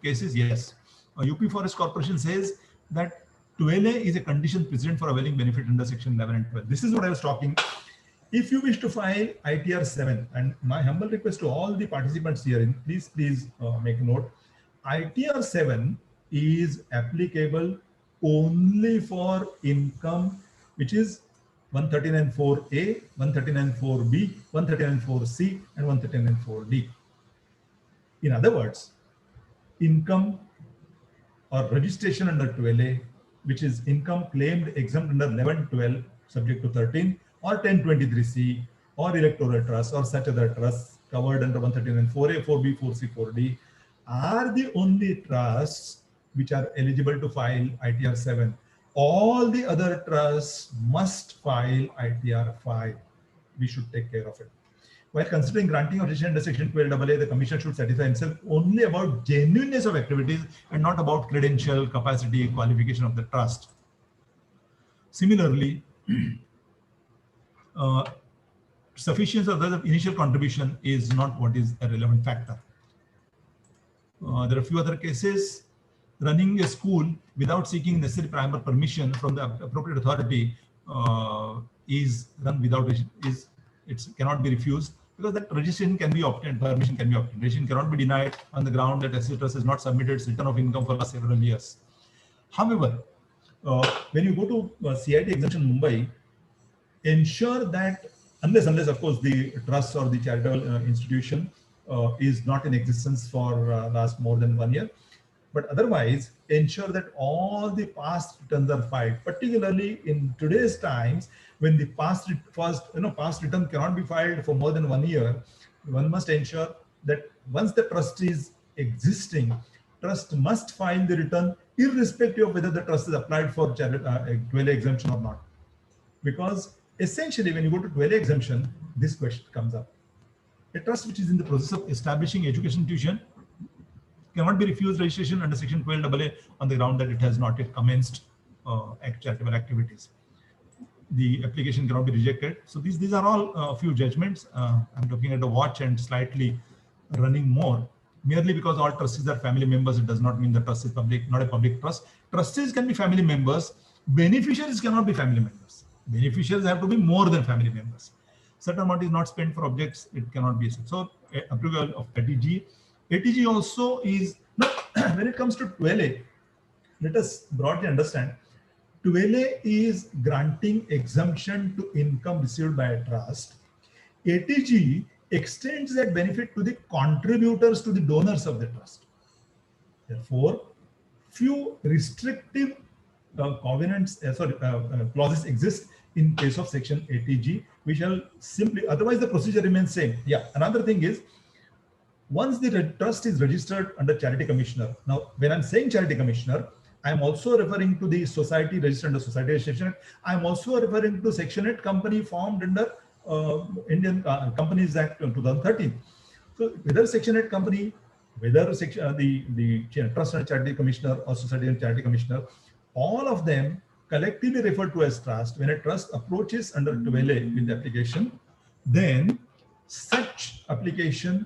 cases, yes. UP Forest Corporation says that 12A is a condition precedent for availing benefit under section 11 and 12. This is what I was talking. If you wish to file ITR 7, and my humble request to all the participants here, please make note, ITR 7 is applicable only for income which is 139.4A, 139.4B, 139.4C, and 139.4D. In other words, income or registration under 12A, which is income claimed exempt under 11.12 subject to 13, or 1023C, or electoral trust, or such other trusts covered under 139.4A, 4B, 4C, 4D, are the only trusts which are eligible to file ITR 7. All the other trusts must file ITR 5. We should take care of it. While considering granting of registration under section 12AA, the commission should satisfy himself only about genuineness of activities and not about credential, capacity, qualification of the trust. Similarly, sufficiency of the initial contribution is not what is a relevant factor. There are a few other cases. Running a school without seeking necessary prior permission from the appropriate authority is run without it cannot be refused, because that registration can be obtained, permission can be obtained. Registration cannot be denied on the ground that SC Trust has not submitted its return of income for the last several years. However, when you go to CIT exemption Mumbai, ensure that unless of course the trust or the charitable institution is not in existence for last more than 1 year, but otherwise ensure that all the past returns are filed, particularly in today's times when the past return cannot be filed for more than 1 year. One must ensure that once the trust is existing, trust must file the return irrespective of whether the trust is applied for 12A exemption or not. Because essentially when you go to 12A exemption, this question comes up. A trust which is in the process of establishing education institution cannot be refused registration under section 12AA on the ground that it has not yet commenced charitable activities. The application cannot be rejected. So these are all a few judgments. I'm looking at the watch and slightly running more. Merely because all trustees are family members, it does not mean the trust is public, not a public trust. Trustees can be family members. Beneficiaries cannot be family members. Beneficiaries have to be more than family members. Certain amount is not spent for objects, it cannot be. So approval of ATG. ATG also is, when it comes to 12A, let us broadly understand, 12A is granting exemption to income received by a trust. ATG extends that benefit to the contributors, to the donors of the trust. Therefore, few restrictive clauses exist in case of section 80G. We shall simply, otherwise the procedure remains same. Yeah, another thing is, once the trust is registered under charity commissioner. Now, when I'm saying charity commissioner, I'm also referring to the society registered under Society Registration Act. I'm also referring to Section 8 company formed under Indian Companies Act 2013. So whether Section 8 company, whether the trust and charity commissioner or society and charity commissioner, all of them collectively referred to as trust. When a trust approaches under 12A with the application, then such application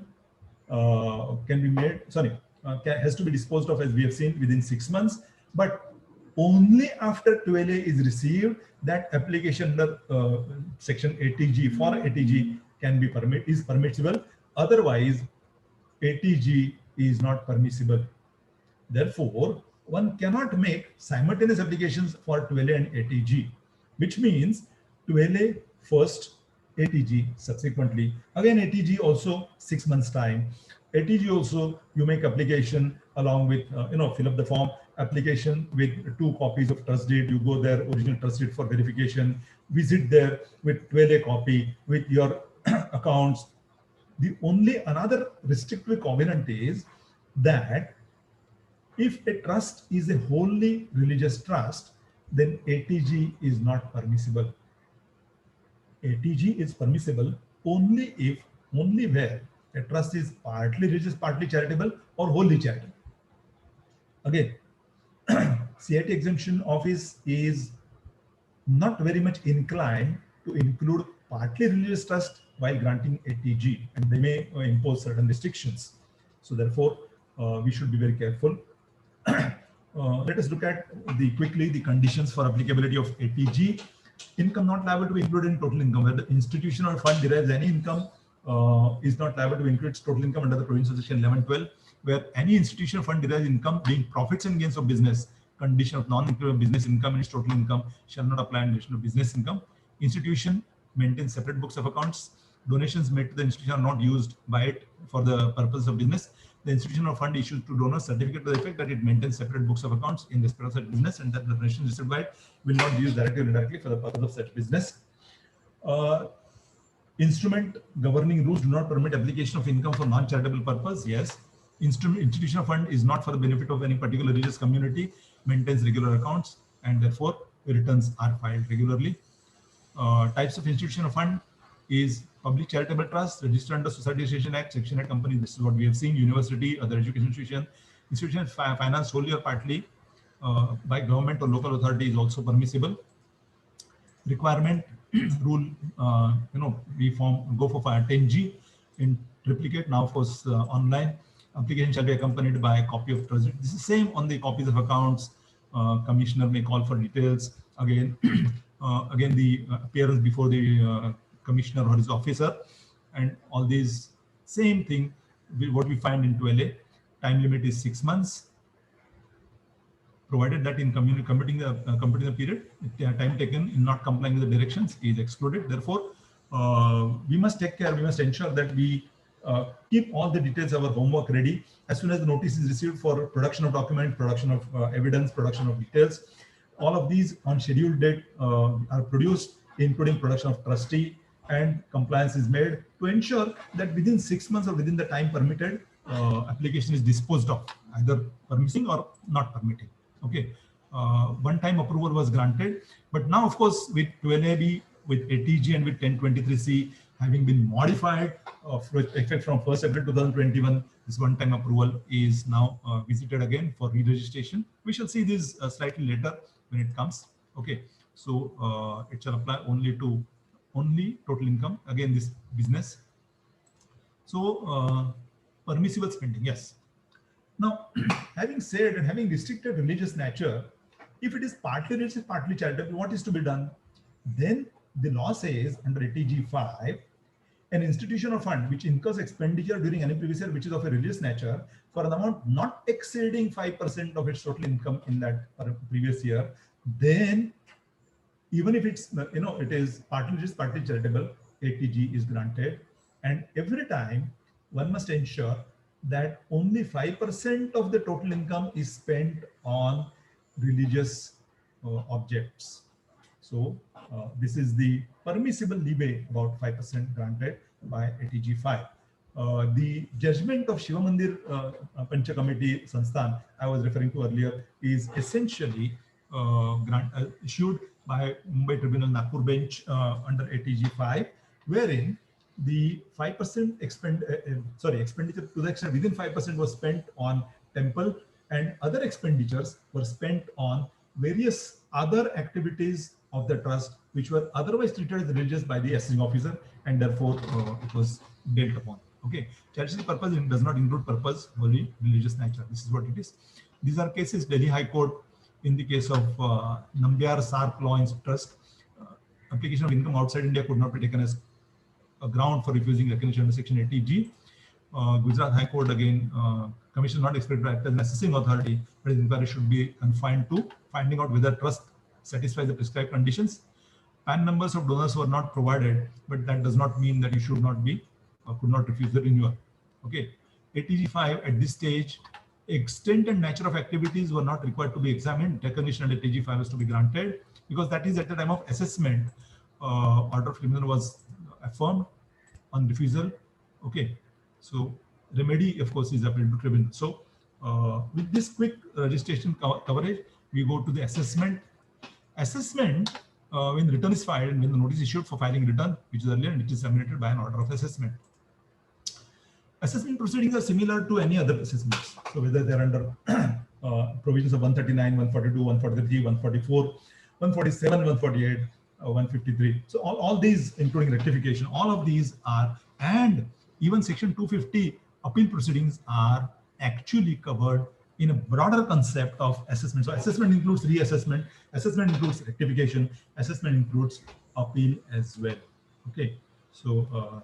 can be made, has to be disposed of, as we have seen, within 6 months, but only after 12A is received, that application under section 80G for 80G can be permissible. Otherwise, 80G is not permissible. Therefore, one cannot make simultaneous applications for 12A and 80G, which means 12A first, 80G subsequently. Again, 80G also 6 months time. 80G also you make application along with, fill up the form, application with 2 copies of trust deed. You go there, original trust deed for verification, visit there with 12A copy with your accounts. The only another restrictive covenant is that if a trust is a wholly religious trust, then 80G is not permissible. 80G is permissible only where a trust is partly religious, partly charitable, or wholly charitable. Again, CIT exemption office is not very much inclined to include partly religious trust while granting 80G, and they may impose certain restrictions. So therefore, we should be very careful. Let us look at quickly the conditions for applicability of 80G. Income not liable to be included in total income. Where the institution or fund derives any income, is not liable to include its total income under the provisions of section 11(12). Where any institution or fund derives income being profits and gains of business, condition of non-inclusion of business income in its total income shall not apply in relation to business income. Institution maintains separate books of accounts. Donations made to the institution are not used by it for the purpose of business. The institution or fund issues to donors certificate to the effect that it maintains separate books of accounts in respect of such business, and that the donation received by it will not be used directly or indirectly for the purpose of such business. Instrument governing rules do not permit application of income for non-charitable purpose. Yes. Institutional fund is not for the benefit of any particular religious community, maintains regular accounts, and therefore returns are filed regularly. Types of institutional fund is public charitable trust, registered under Society Registration Act, Section 8 company. This is what we have seen. University, other education institution financed wholly or partly by government or local authority is also permissible. Requirement rule, we go for 10G in triplicate. Now, of course, online application shall be accompanied by a copy of trust deed. This is same on the copies of accounts. Commissioner may call for details. Again, the appearance before the commissioner or his officer, and all these same thing. What we find in 12A, time limit is 6 months. Provided that in completing the period, time taken in not complying with the directions is excluded. Therefore, we must take care. We must ensure that we keep all the details of our homework ready as soon as the notice is received for production of document, production of evidence, production of details. All of these on scheduled date are produced, including production of trustee, and compliance is made to ensure that within 6 months or within the time permitted, application is disposed of, either permitting or not permitting. Okay, one-time approval was granted, but now, of course, with 12AB, with 80G, and with 1023C having been modified with effect from 1st April 2021, this one-time approval is now visited again for re-registration. We shall see this slightly later when it comes. Okay, so it shall apply only to total income. Again, this business. So permissible spending, yes. Now, having said and having restricted religious nature, if it is partly religious, partly charitable, what is to be done? Then the law says under 80G5, an institution or fund which incurs expenditure during any previous year which is of a religious nature for an amount not exceeding 5% of its total income in that previous year, then even if it's, it is partly religious, partly charitable, 80G is granted. And every time one must ensure that only 5% of the total income is spent on religious objects. So this is the permissible leeway, about 5% granted by ATG 5. The judgment of Shiva Mandir Pancha Committee Sansthan I was referring to earlier is essentially issued by Mumbai Tribunal Nagpur bench under ATG 5, wherein the 5% expenditure to the extent within 5% was spent on temple, and other expenditures were spent on various other activities of the trust which were otherwise treated as religious by the assessing officer, and therefore it was dealt upon. Okay, charitable purpose does not include purpose, only religious nature. This is what it is. These are cases. Delhi High Court, in the case of Nambiar Sark Law Trust, application of income outside India could not be taken as a ground for refusing recognition under Section 80G. Gujarat High Court again, Commission not expected to act as an assessing authority, but its inquiry should be confined to finding out whether trust satisfies the prescribed conditions. PAN numbers of donors were not provided, but that does not mean that you should not be or could not refuse the renewal. Okay, ATG 5 at this stage, extent and nature of activities were not required to be examined. Recognition under ATG 5 was to be granted because that is at the time of assessment. Order of criminal was affirmed on refusal. Okay, so remedy, of course, is appealed to tribunal. So with this quick registration coverage, we go to the assessment. Assessment, when return is filed and when the notice issued for filing return, which is earlier, and it is terminated by an order of assessment. Assessment proceedings are similar to any other assessments. So whether they're under provisions of 139, 142, 143, 144, 147, 148, 153. So all these, including rectification, all of these are, and even Section 250 appeal proceedings are actually covered in a broader concept of assessment. So assessment includes reassessment, assessment includes rectification, assessment includes appeal as well. Okay, so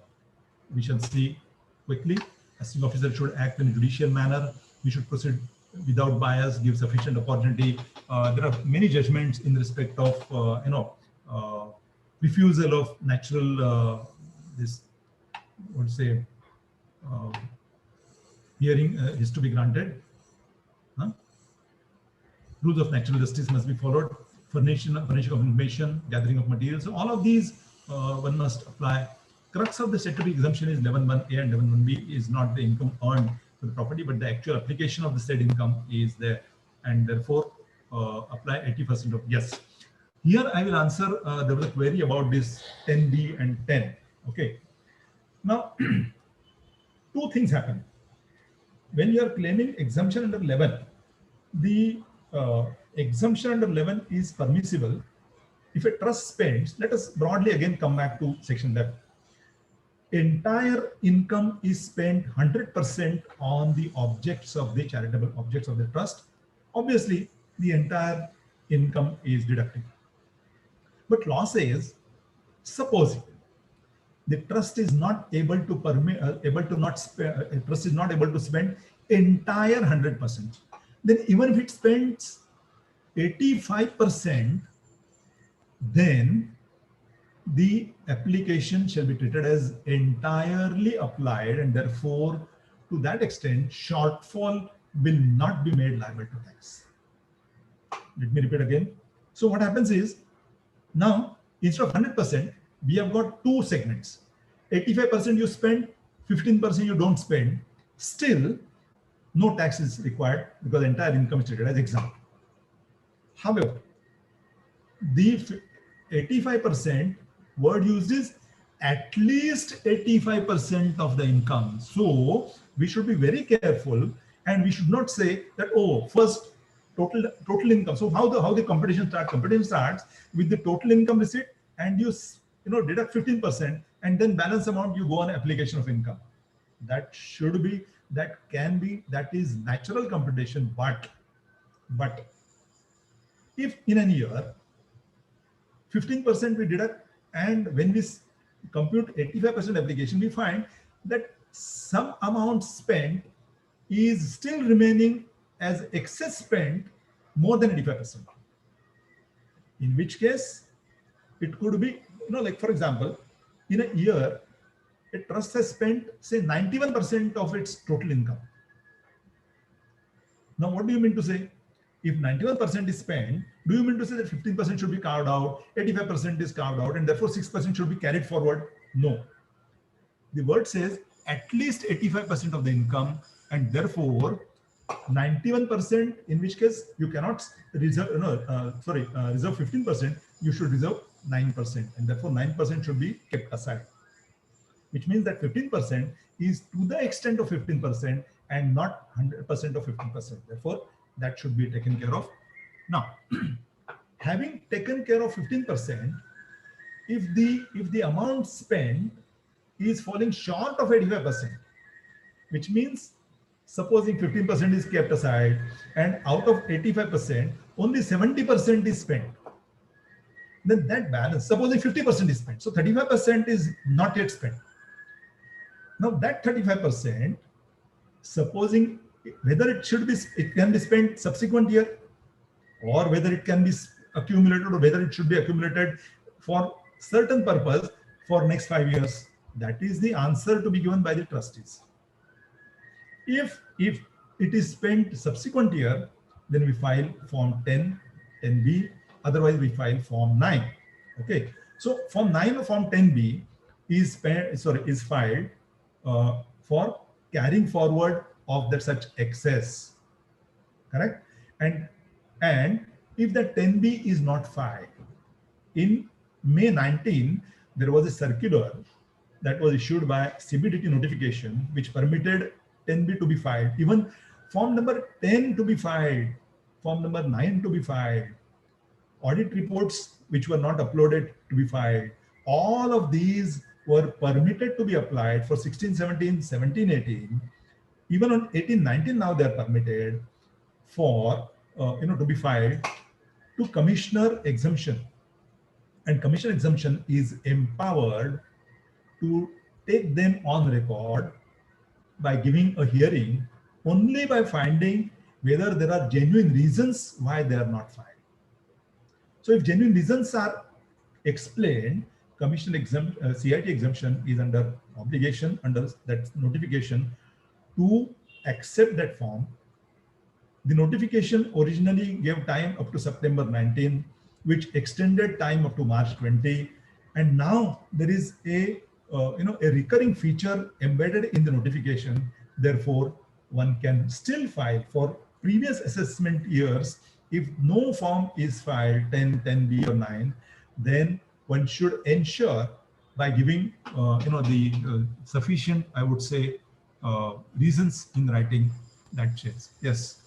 we shall see quickly. Assessing officer should act in a judicial manner. We should proceed without bias, give sufficient opportunity. There are many judgments in respect of refusal of natural hearing is to be granted. Rules of natural justice must be followed. Furnishing of information, gathering of materials. So all of these one must apply. Crux of the statutory exemption is 11(1)A and 11(1)B is not the income earned for the property, but the actual application of the said income is there, and therefore apply 80% of yes. Here I will answer. There was a query about this 10D and 10. Okay. Now, two things happen. When you are claiming exemption under 11, the exemption under 11 is permissible if a trust spends. Let us broadly again come back to Section 11. Entire income is spent 100% on the objects of the charitable objects of the trust. Obviously, the entire income is deductible. But law says, suppose the trust is not able to trust is not able to spend entire 100%. Then even if it spends 85%, then the application shall be treated as entirely applied, and therefore, to that extent, shortfall will not be made liable to tax. Let me repeat again. So what happens is, now instead of 100%, we have got two segments. 85% you spend, 15% you don't spend. Still, no tax is required because the entire income is treated as exempt. However, the 85% word used is at least 85% of the income. So we should be very careful, and we should not say that, oh, first total income. So how the competition starts? Competition starts with the total income receipt, and you deduct 15%, and then balance amount you go on application of income. That should be, that can be, that is natural computation. But if in a year 15% we deduct, and when we compute 85% application, we find that some amount spent is still remaining as excess spent more than 85%. In which case, it could be, like for example, in a year, a trust has spent, say, 91% of its total income. Now, what do you mean to say? If 91% is spent, do you mean to say that 15% should be carved out, 85% is carved out, and therefore 6% should be carried forward? No. The word says at least 85% of the income, and therefore 91%, in which case you cannot reserve, reserve 15%, you should reserve 9%, and therefore 9% should be kept aside, which means that 15% is to the extent of 15% and not 100% of 15%. Therefore, that should be taken care of. Now, having taken care of 15%, if the amount spent is falling short of 85%, which means supposing 15% is kept aside and out of 85%, only 70% is spent, then that balance, supposing 50% is spent, so 35% is not yet spent. Now that 35%, supposing whether it can be spent subsequent year, or whether it can be accumulated, or whether it should be accumulated for certain purpose for next 5 years, that is the answer to be given by the trustees. If it is spent subsequent year, then we file Form 10, 10B, otherwise we file Form 9. Okay, so Form 9 or Form 10B is filed for carrying forward of that such excess, correct? And if the 10B is not filed, in May 19, there was a circular that was issued by CBDT notification, which permitted 10B to be filed, even Form number 10 to be filed, Form number 9 to be filed, audit reports which were not uploaded to be filed. All of these were permitted to be applied for 16, 17, 17, 18. Even on 18, 19 now they are permitted for to be filed to commissioner exemption. And commissioner exemption is empowered to take them on record by giving a hearing only by finding whether there are genuine reasons why they are not filed. So if genuine reasons are explained, CIT exemption is under obligation under that notification to accept that form. The notification originally gave time up to September 19, which extended time up to March 20, and now there is a recurring feature embedded in the notification. Therefore, one can still file for previous assessment years. If no form is filed, 10, 10B or 9, then one should ensure by giving the sufficient, I would say, reasons in writing that checks. Yes,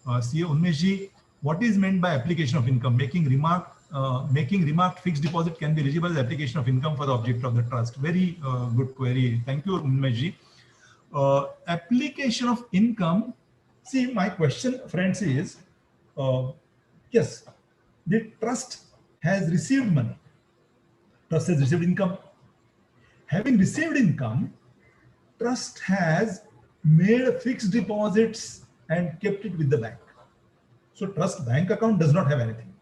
CA Unmeshji, what is meant by application of income? Making remark fixed deposit can be eligible as application of income for the object of the trust. Very good query. Thank you, Unmeshji. Application of income. See, my question, friends, is yes, the trust has received money. Trust has received income. Having received income, trust has made fixed deposits and kept it with the bank. So trust bank account does not have anything.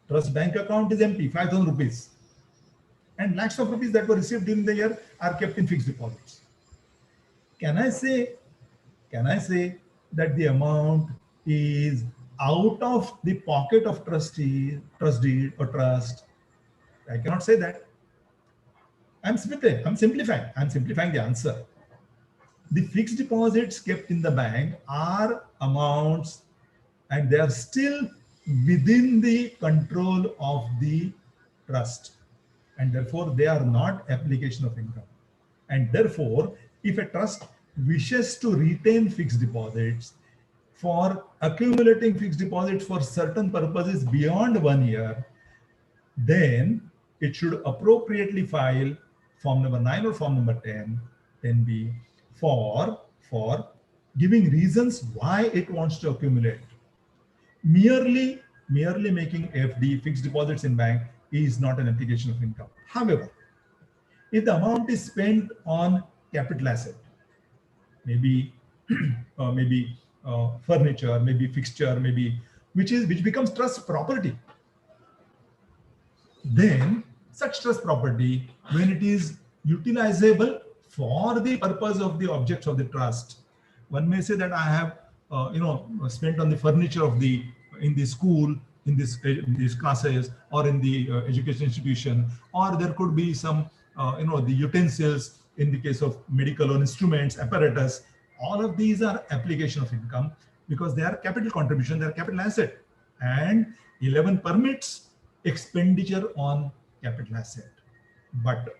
Trust bank account is empty, 5,000 rupees. And lakhs of rupees that were received during the year are kept in fixed deposits. Can I say that the amount is out of the pocket of trustee, trustee or trust? I cannot say that. I'm simplifying the answer. The fixed deposits kept in the bank are amounts, and they are still within the control of the trust, and therefore they are not application of income. And therefore, if a trust wishes to retain fixed deposits for accumulating fixed deposits for certain purposes beyond 1 year, then it should appropriately file Form number 9 or Form number 10, 10B for giving reasons why it wants to accumulate. Merely making FD, fixed deposits in bank, is not an application of income. However, if the amount is spent on capital asset, maybe furniture, maybe fixture, maybe which becomes trust property, then such trust property, when it is utilizable for the purpose of the objects of the trust. One may say that I have, spent on the furniture of in the school, in these classes, or in the education institution, or there could be some, the utensils in the case of medical or instruments, apparatus. All of these are application of income because they are capital contribution, they are capital asset, and 11 permits expenditure on capital asset. But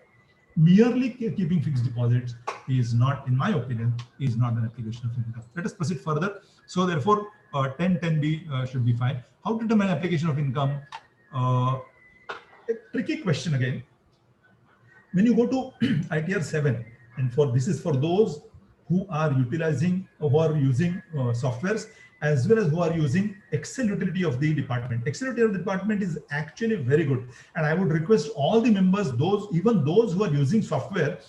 merely keeping fixed deposits is not, in my opinion, is not an application of income. Let us proceed further. So therefore, 1010B should be fine. How to determine application of income? A tricky question again. When you go to ITR 7, and this is for those who are utilizing or who are using softwares, as well as who are using Excel utility of the department. Excel utility of the department is actually very good. And I would request all the members, even those who are using software,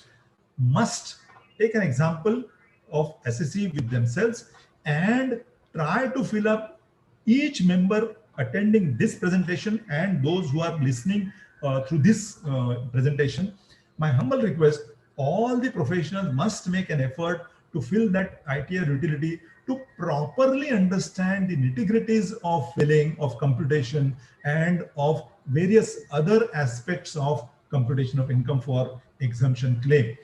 must take an example of SSE with themselves and try to fill up each member attending this presentation and those who are listening through this presentation. My humble request, all the professionals must make an effort to fill that ITR utility to properly understand the nitty-gritties of filling, of computation, and of various other aspects of computation of income for exemption claim.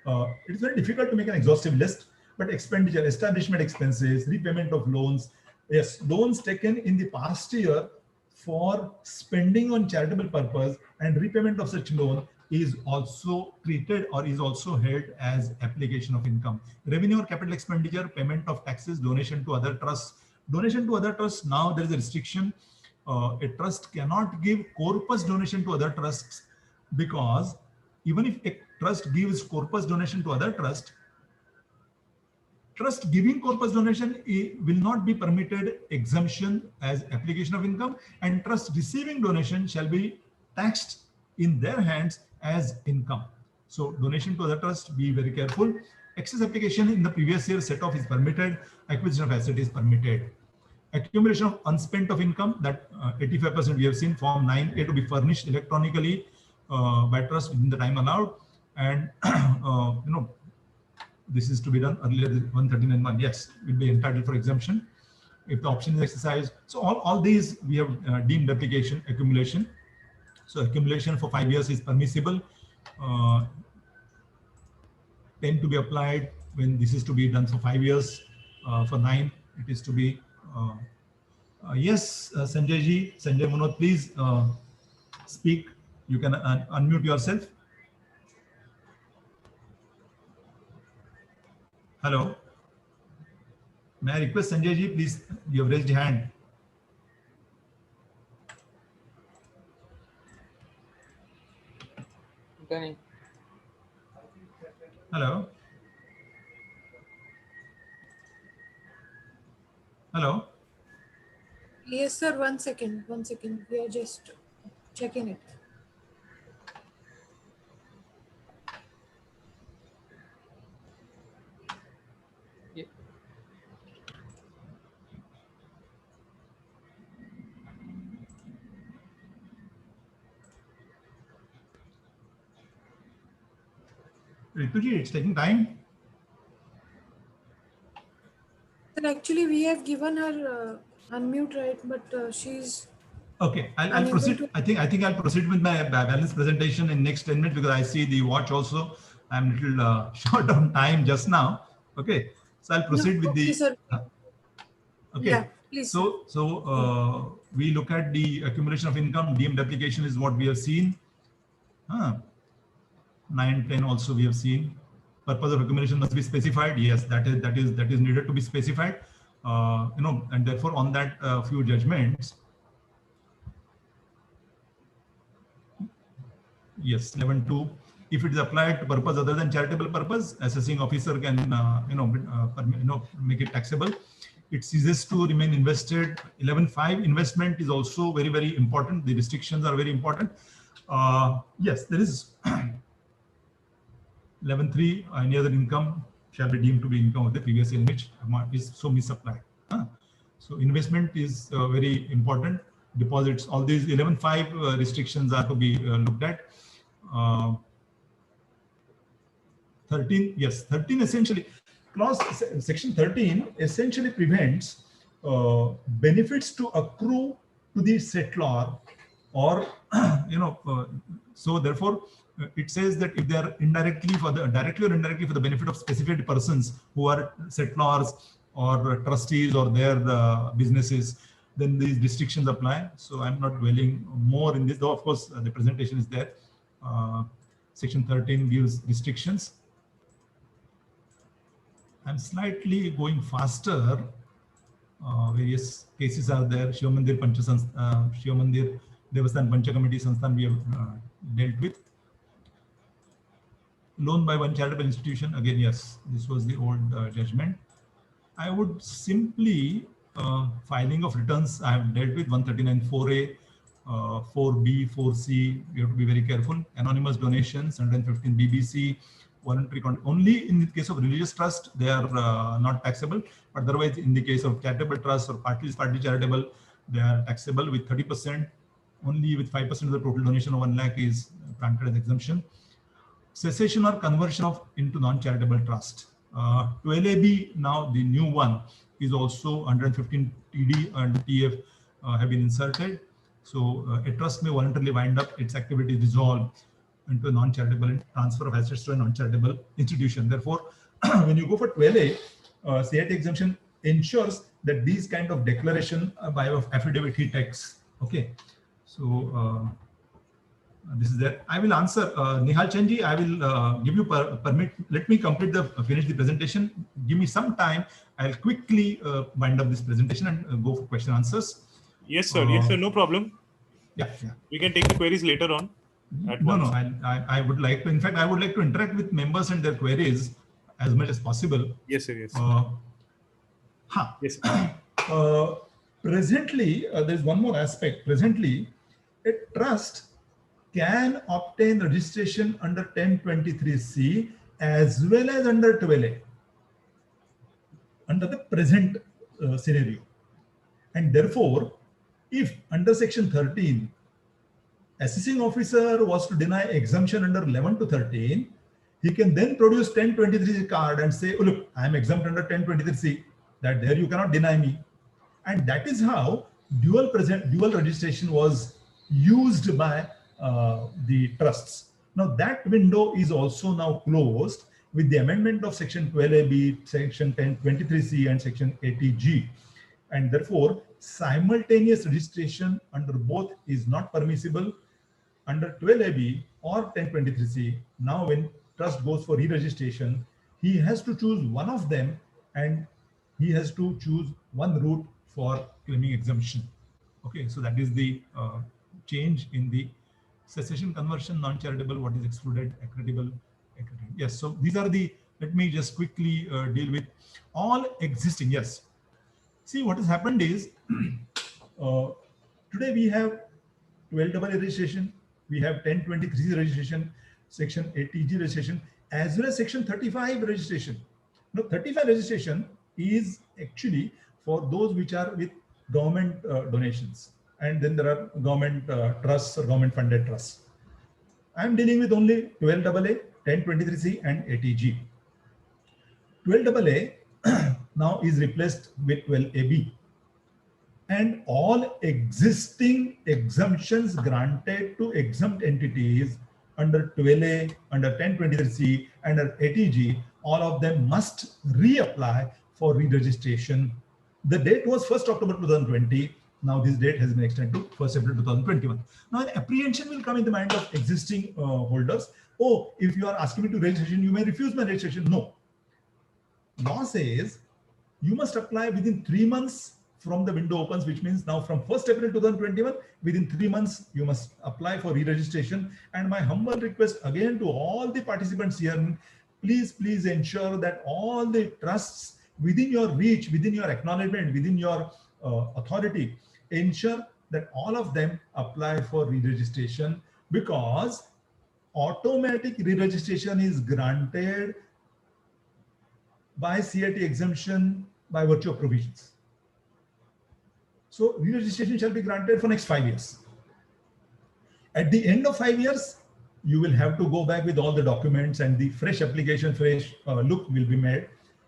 It is very difficult to make an exhaustive list, but expenditure, establishment expenses, repayment of loans, yes, loans taken in the past year for spending on charitable purpose and repayment of such loan is also treated or is also held as application of income. Revenue or capital expenditure, payment of taxes, donation to other trusts. Donation to other trusts, now there is a restriction. A trust cannot give corpus donation to other trusts, because even if a trust gives corpus donation to other trust giving corpus donation will not be permitted exemption as application of income, and trust receiving donation shall be taxed in their hands as income. So donation to other trust, be very careful. Excess application in the previous year set off is permitted. Acquisition of asset is permitted. Accumulation of unspent of income, that 85% we have seen. Form 9A to be furnished electronically by trust within the time allowed, and this is to be done earlier than 139 yes, will be entitled for exemption if the option is exercised. So all these we have deemed application accumulation. So accumulation for 5 years is permissible. 10 to be applied when this is to be done for 5 years. For 9, it is to be yes, Sanjay ji, Sanjay Manoj, please speak. You can unmute yourself. Hello. May I request Sanjay ji, please, you have raised your hand. Hello. Hello. Yes, sir. 1 second. 1 second. We are just checking it. Ritu ji, it's taking time. Sir, actually, we have given her unmute, right? But she's Okay, I'll proceed. I think I'll proceed with my balance presentation in next 10 minutes because I see the watch also. I'm a little short on time just now. Okay, so I'll proceed with the. Sir. Okay. Yeah, please. So we look at the accumulation of income. Deemed application is what we have seen. 9, 10 also we have seen. Purpose of accumulation must be specified. Yes, that is needed to be specified. And therefore on that few judgments. Yes, 11.2. If it is applied to purpose other than charitable purpose, assessing officer can make it taxable. It ceases to remain invested. 11.5. Investment is also very, very important. The restrictions are very important. Yes, there is 11.3. Any other income shall be deemed to be income of the previous year which is so misapplied. So investment is very important. Deposits, all these 11.5 restrictions are to be looked at. 13, yes, 13 essentially, clause section 13 essentially prevents benefits to accrue to the settlor, or so therefore it says that if they are indirectly directly or indirectly for the benefit of specified persons who are settlors or trustees or their businesses, then these restrictions apply. So I'm not dwelling more in this, though of course the presentation is there. Section 13 gives restrictions. I'm slightly going faster. Various cases are there. Shiv Mandir Devasthan Pancha Committee Sansthan we have dealt with. Loan by one charitable institution. Again, yes, this was the old judgment. I would simply filing of returns. I have dealt with 139 4A, 4B, 4C. You have to be very careful. Anonymous donations, 115 BBC. Voluntary content. Only in the case of religious trust, they are not taxable. But otherwise, in the case of charitable trust or partly charitable, they are taxable with 30%. Only with 5% of the total donation of 1 lakh is granted as exemption. Cessation or conversion of into non-charitable trust. 12AB, now the new one, is also 115 TD and TF have been inserted. So a trust may voluntarily wind up its activity, dissolve into a non-charitable transfer of assets to a non-charitable institution. Therefore, when you go for 12A, CIT exemption ensures that these kind of declaration by affidavit he takes. Okay, so this is there. I will answer Nihal Chandji. I will give you permit. Let me finish the presentation. Give me some time. I'll quickly wind up this presentation and go for question answers. Yes, sir. Yes, sir. No problem. Yeah. We can take the queries later on. No. I would like to. In fact, I would like to interact with members and their queries as much as possible. Yes, sir. Yes. Yes. Presently, there's one more aspect. Presently, a trust can obtain registration under 1023C as well as under 12A, under the present scenario. And therefore, if under section 13, assessing officer was to deny exemption under 11 to 13, he can then produce 1023C card and say, oh, look, I am exempt under 1023C, that there you cannot deny me. And that is how dual registration was used by the trusts. Now that window is also now closed with the amendment of section 12AB, section 1023C and section 80G. And therefore, simultaneous registration under both is not permissible under 12AB or 1023C. Now when trust goes for re-registration, he has to choose one of them and he has to choose one route for claiming exemption. Okay, so that is the change in the cessation, conversion, non-charitable, what is excluded, accreditable. Yes, so these are the, let me just quickly deal with all existing. Yes, see what has happened is today we have 12AA registration, we have 1023 registration, section 80G registration, as well as section 35 registration. Now 35 registration is actually for those which are with government donations, and then there are government trusts or government funded trusts. I am dealing with only 12AA, 1023C and 80G. 12AA now is replaced with 12AB, and all existing exemptions granted to exempt entities under 12A, under 1023C, under 80G, all of them must reapply for re-registration. The date was 1st October 2020. Now this date has been extended to 1st April 2021. Now an apprehension will come in the mind of existing holders. Oh, if you are asking me to registration, you may refuse my registration. No. Law says you must apply within 3 months from the window opens, which means now from 1st April 2021, within 3 months, you must apply for re-registration. And my humble request again to all the participants here, please ensure that all the trusts within your reach, within your acknowledgement, within your authority, ensure that all of them apply for re-registration, because automatic re-registration is granted by CIT exemption by virtue of provisions. So re-registration shall be granted for next 5 years. At the end of 5 years, you will have to go back with all the documents and the fresh application, fresh look will be made.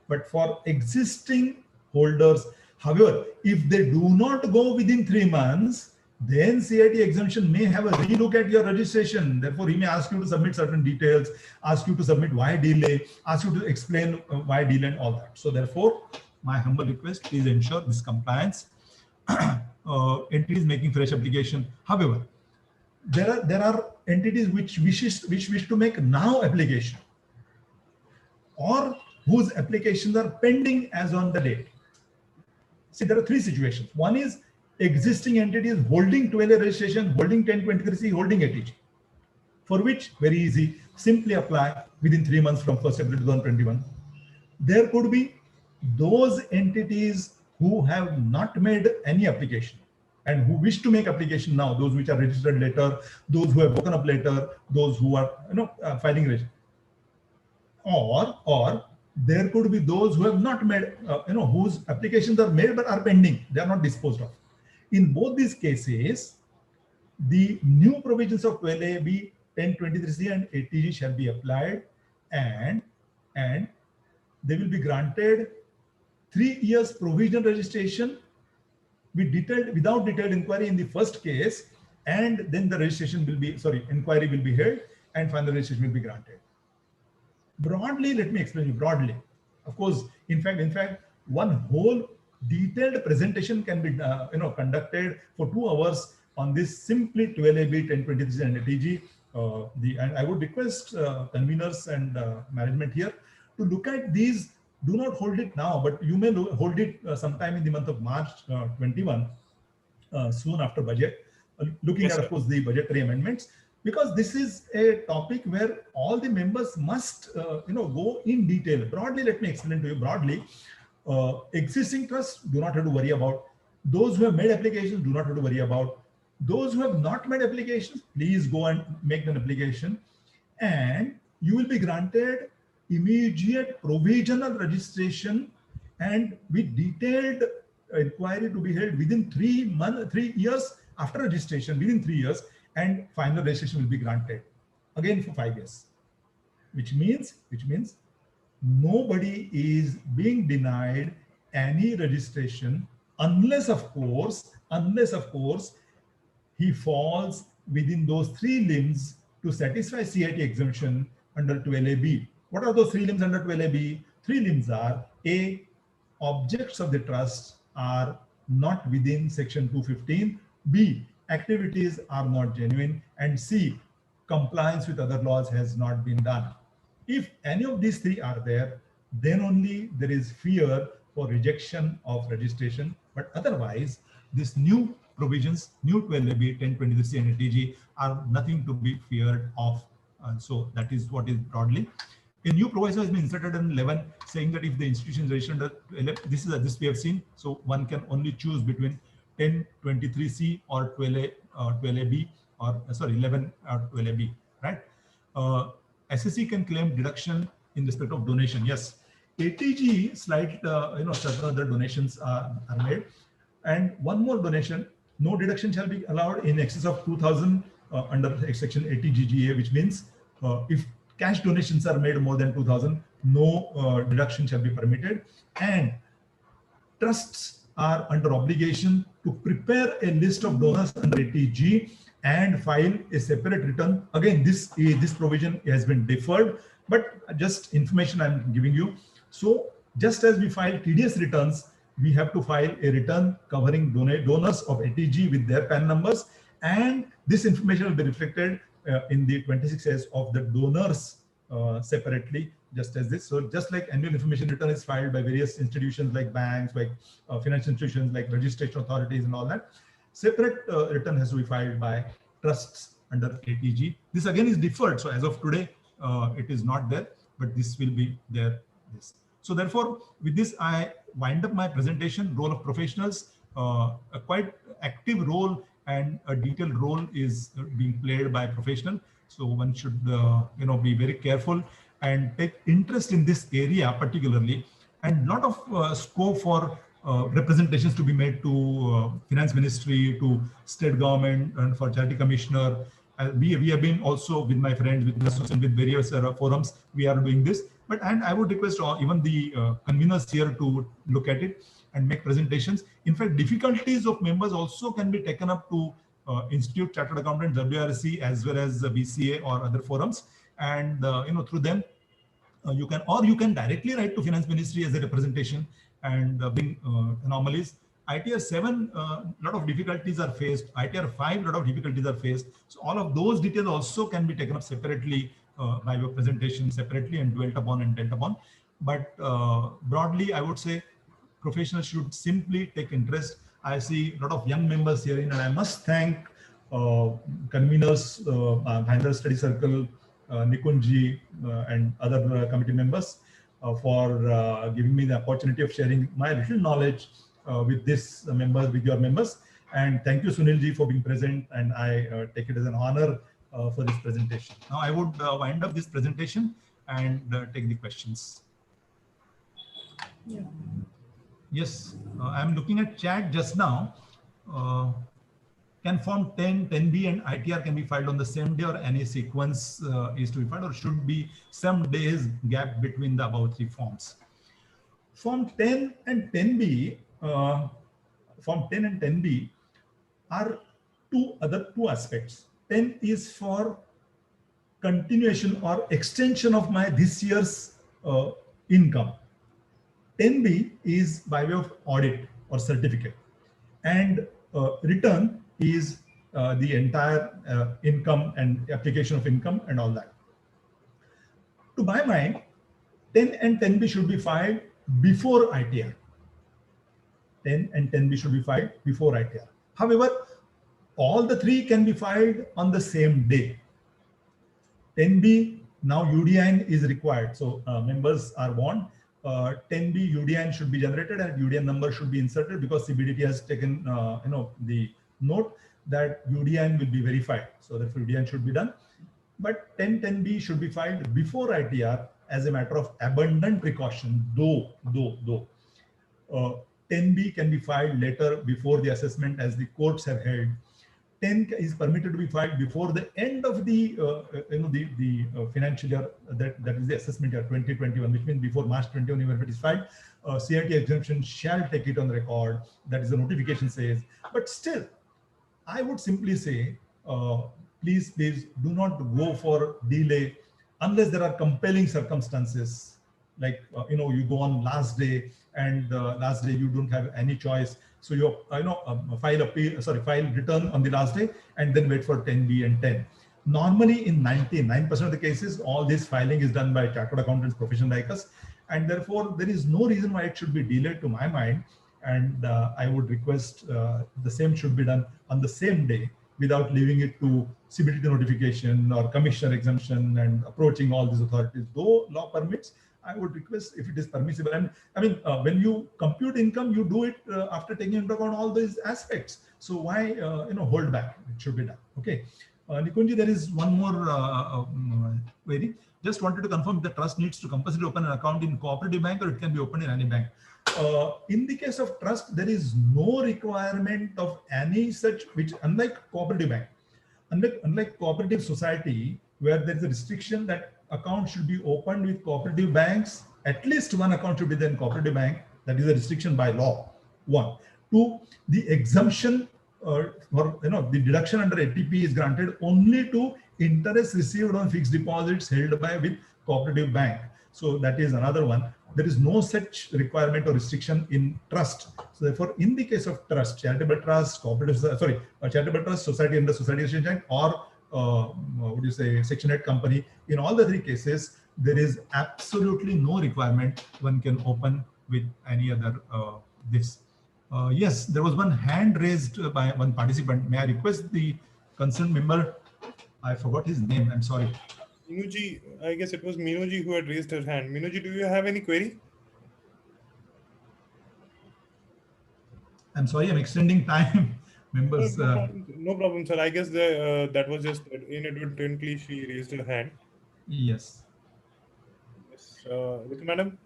But for existing holders, however, if they do not go within 3 months, then CIT exemption may have a relook at your registration. Therefore, he may ask you to submit certain details, ask you to submit why delay, ask you to explain why delay and all that. So therefore, my humble request, please ensure this compliance. Entities making fresh application. However, there are entities which wish to make now application, or whose applications are pending as on the date. See, there are 3 situations. One is existing entities holding 12A registration, holding 1023C, holding ATG, for which very easy, simply apply within 3 months from 1st April 2021. There could be those entities who have not made any application and who wish to make application now, those which are registered later, those who have woken up later, those who are filing registration. Or there could be those who have not made, whose applications are made but are pending, they are not disposed of. In both these cases, the new provisions of 12AB, 1023C and ATG shall be applied, and they will be granted 3 years provisional registration without detailed inquiry in the first case, and then the registration will be, inquiry will be held and final registration will be granted. Broadly, let me explain you broadly. Of course, in fact, one whole detailed presentation can be conducted for 2 hours on this simply 12AB, 1023 and ATG. And I would request conveners and management here to look at these. Do not hold it now, but you may hold it sometime in the month of March 21, soon after budget, looking at, of course, the budgetary amendments, because this is a topic where all the members must go in detail. Broadly, let me explain to you broadly. Existing trusts do not have to worry about. Those who have made applications do not have to worry about. Those who have not made applications, please go and make an application, and you will be granted immediate provisional registration and with detailed inquiry to be held within 3 years after registration, within 3 years, and final registration will be granted again for 5 years, which means nobody is being denied any registration unless of course he falls within those 3 limbs to satisfy CIT exemption under 12AB. What are those 3 limbs under 12AB? 3 limbs are: A, objects of the trust are not within section 215, B, activities are not genuine, and C, compliance with other laws has not been done. If any of these 3 are there, then only there is fear for rejection of registration. But otherwise, these new provisions, new 12AB, 1023 and ATG are nothing to be feared of. And so that is what is broadly. A new proviso has been inserted in 11, saying that if the institution is registered under 11, this we have seen. So one can only choose between 1023C or 12AB, or 11 or 12AB, right? SSC can claim deduction in respect of donation. Yes, ATG slight, certain other donations are made, and one more donation. No deduction shall be allowed in excess of 2,000 under section 80 GGA, which means if cash donations are made more than 2,000, no deduction shall be permitted. And trusts are under obligation to prepare a list of donors under ATG and file a separate return. Again, this provision has been deferred, but just information I'm giving you. So just as we file TDS returns, we have to file a return covering donors of ATG with their PAN numbers, and this information will be reflected in the 26S of the donors separately, just as this. So just like annual information return is filed by various institutions like banks, like financial institutions, like registration authorities and all that, separate return has to be filed by trusts under ATG. This again is deferred. So as of today, it is not there, but this will be there. So therefore, with this, I wind up my presentation. Role of professionals, a quite active role and a detailed role is being played by professional. So one should, be very careful and take interest in this area particularly, and lot of scope for representations to be made to finance ministry, to state government, and for charity commissioner, we have been also with my friends, with association, with various forums, we are doing this. And I would request even the conveners here to look at it and make presentations. In fact, difficulties of members also can be taken up to Institute Chartered Accountants, WIRC, as well as VCA or other forums, and through them you can directly write to Finance Ministry as a representation and bring anomalies. ITR 7, lot of difficulties are faced. ITR 5, lot of difficulties are faced. So all of those details also can be taken up separately by your presentation separately and dwelt upon and dealt upon. But broadly, I would say professionals should simply take interest. I see a lot of young members here, and I must thank conveners, Bhayander Study Circle, Nikunj and other committee members for giving me the opportunity of sharing my little knowledge with this members, with your members. And thank you, Sunil ji, for being present. And I take it as an honor for this presentation. Now I would wind up this presentation and take the questions. Yeah. Yes, I'm looking at chat just now. Can Form 10, 10B and ITR can be filed on the same day, or any sequence is to be filed, or should be some days gap between the above three forms? Form 10 and 10B, Form 10 and 10B are two aspects. 10 is for continuation or extension of my this year's income. 10B is by way of audit or certificate, and return is the entire income and application of income and all that. To my mind, 10 and 10B should be filed before ITR. 10 and 10B should be filed before ITR. However, all the three can be filed on the same day. 10B, now UDIN is required. So members are warned. 10B UDIN should be generated and UDIN number should be inserted, because CBDT has taken the note that UDIN will be verified. So therefore UDIN should be done. But 1010B should be filed before ITR as a matter of abundant precaution, though 10B can be filed later before the assessment, as the courts have held. 10 is permitted to be filed before the end of the financial year, that is the assessment year 2021, which means before March 21, even if it is filed, CIT exemption shall take it on record. That is the notification says. But still, I would simply say, please do not go for delay unless there are compelling circumstances, like you go on last day, and last day you don't have any choice, so you file return on the last day and then wait for 10B and 10. Normally in 99% of the cases, all this filing is done by chartered accountants professional like us, and therefore there is no reason why it should be delayed, to my mind. And I would request the same should be done on the same day, without leaving it to CBDT notification or commissioner exemption and approaching all these authorities. Though law permits, I would request, if it is permissible. And I mean, when you compute income, you do it after taking into account all these aspects. So why hold back? It should be done. Okay. Nikunj, there is one more query. Just wanted to confirm if the trust needs to compulsory open an account in cooperative bank, or it can be opened in any bank. In the case of trust, there is no requirement of any such, which unlike cooperative bank, unlike cooperative society, where there is a restriction that account should be opened with cooperative banks, at least one account should be there in cooperative bank. That is a restriction by law. 1. 2, the exemption or the deduction under ATP is granted only to interest received on fixed deposits held by with cooperative bank. So that is another one. There is no such requirement or restriction in trust. So therefore, in the case of trust, charitable trust, charitable trust, society under society association, or Section 8 company, in all the three cases, there is absolutely no requirement. One can open with any other this. Yes, there was one hand raised by one participant. May I request the concerned member? I forgot his name. I'm sorry. Minuji, I guess it was Minuji who had raised her hand. Minuji, do you have any query? I'm sorry, I'm extending time. Members. No problem, sir. I guess that was just inadvertently she raised her hand. Yes. Yes, Ritu madam.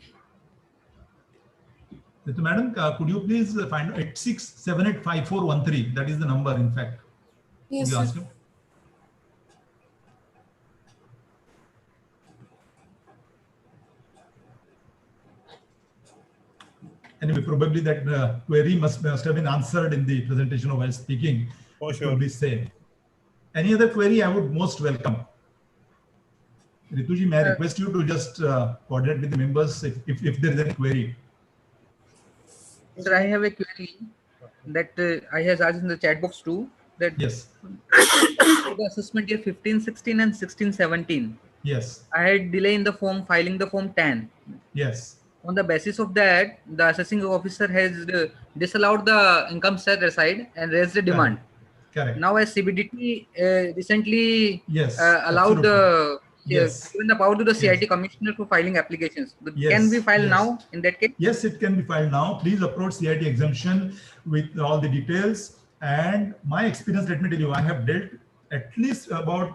Ritu madam, could you please find 86785413? That is the number, in fact. Yes, you sir. ask him? Anyway, probably that query must have been answered in the presentation or while speaking. For It sure. could be same. Any other query, I would most welcome. Rituji, may I request you to just coordinate with the members if there is any query. Sir, I have a query that I have asked in the chat box too. That Yes. the assessment year 15-16 and 16-17. Yes. I had delay in the form filing the form 10. Yes. On the basis of that, the assessing officer has disallowed the income tax side and raised the demand. Correct. Now, as CBDT recently Yes, allowed the yes. given the power to the CIT Yes. commissioner for filing applications. Yes. Can we file Yes. now in that case? Yes, it can be filed now. Please approach CIT exemption with all the details. And my experience, let me tell you, I have dealt at least about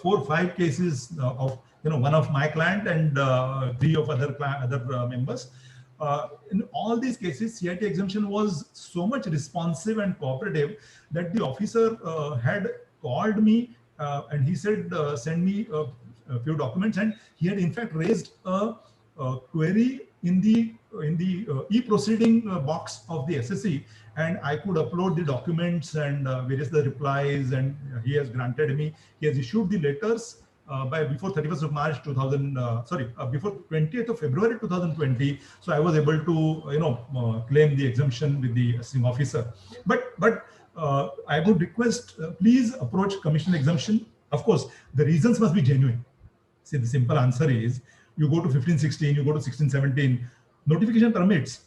4 or 5 cases of one of my client and 3 of other members. In all these cases, CIT exemption was so much responsive and cooperative that the officer had called me and he said, send me a few documents, and he had in fact raised a query in the e-proceeding box of the SSC, and I could upload the documents and various the replies, and he has granted me. He has issued the letters before 31st of March 2000. Before 20th of February 2020. So I was able to claim the exemption with the assessing officer. But I would request please approach commission exemption. Of course, the reasons must be genuine. See, the simple answer is you go to 15-16, you go to 16-17, notification permits.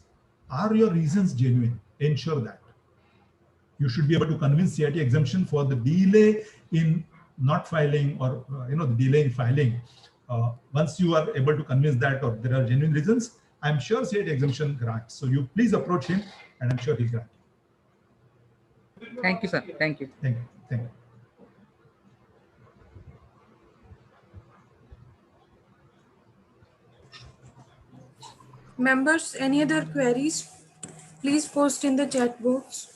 Are your reasons genuine? Ensure that. You should be able to convince CIT exemption for the delay in not filing or the delay in filing. Once you are able to convince that or there are genuine reasons, I'm sure CIT exemption grants. So you please approach him and I'm sure he'll grant. Thank you, sir. Thank you. Thank you. Thank you. Members, any other queries? Please post in the chat box.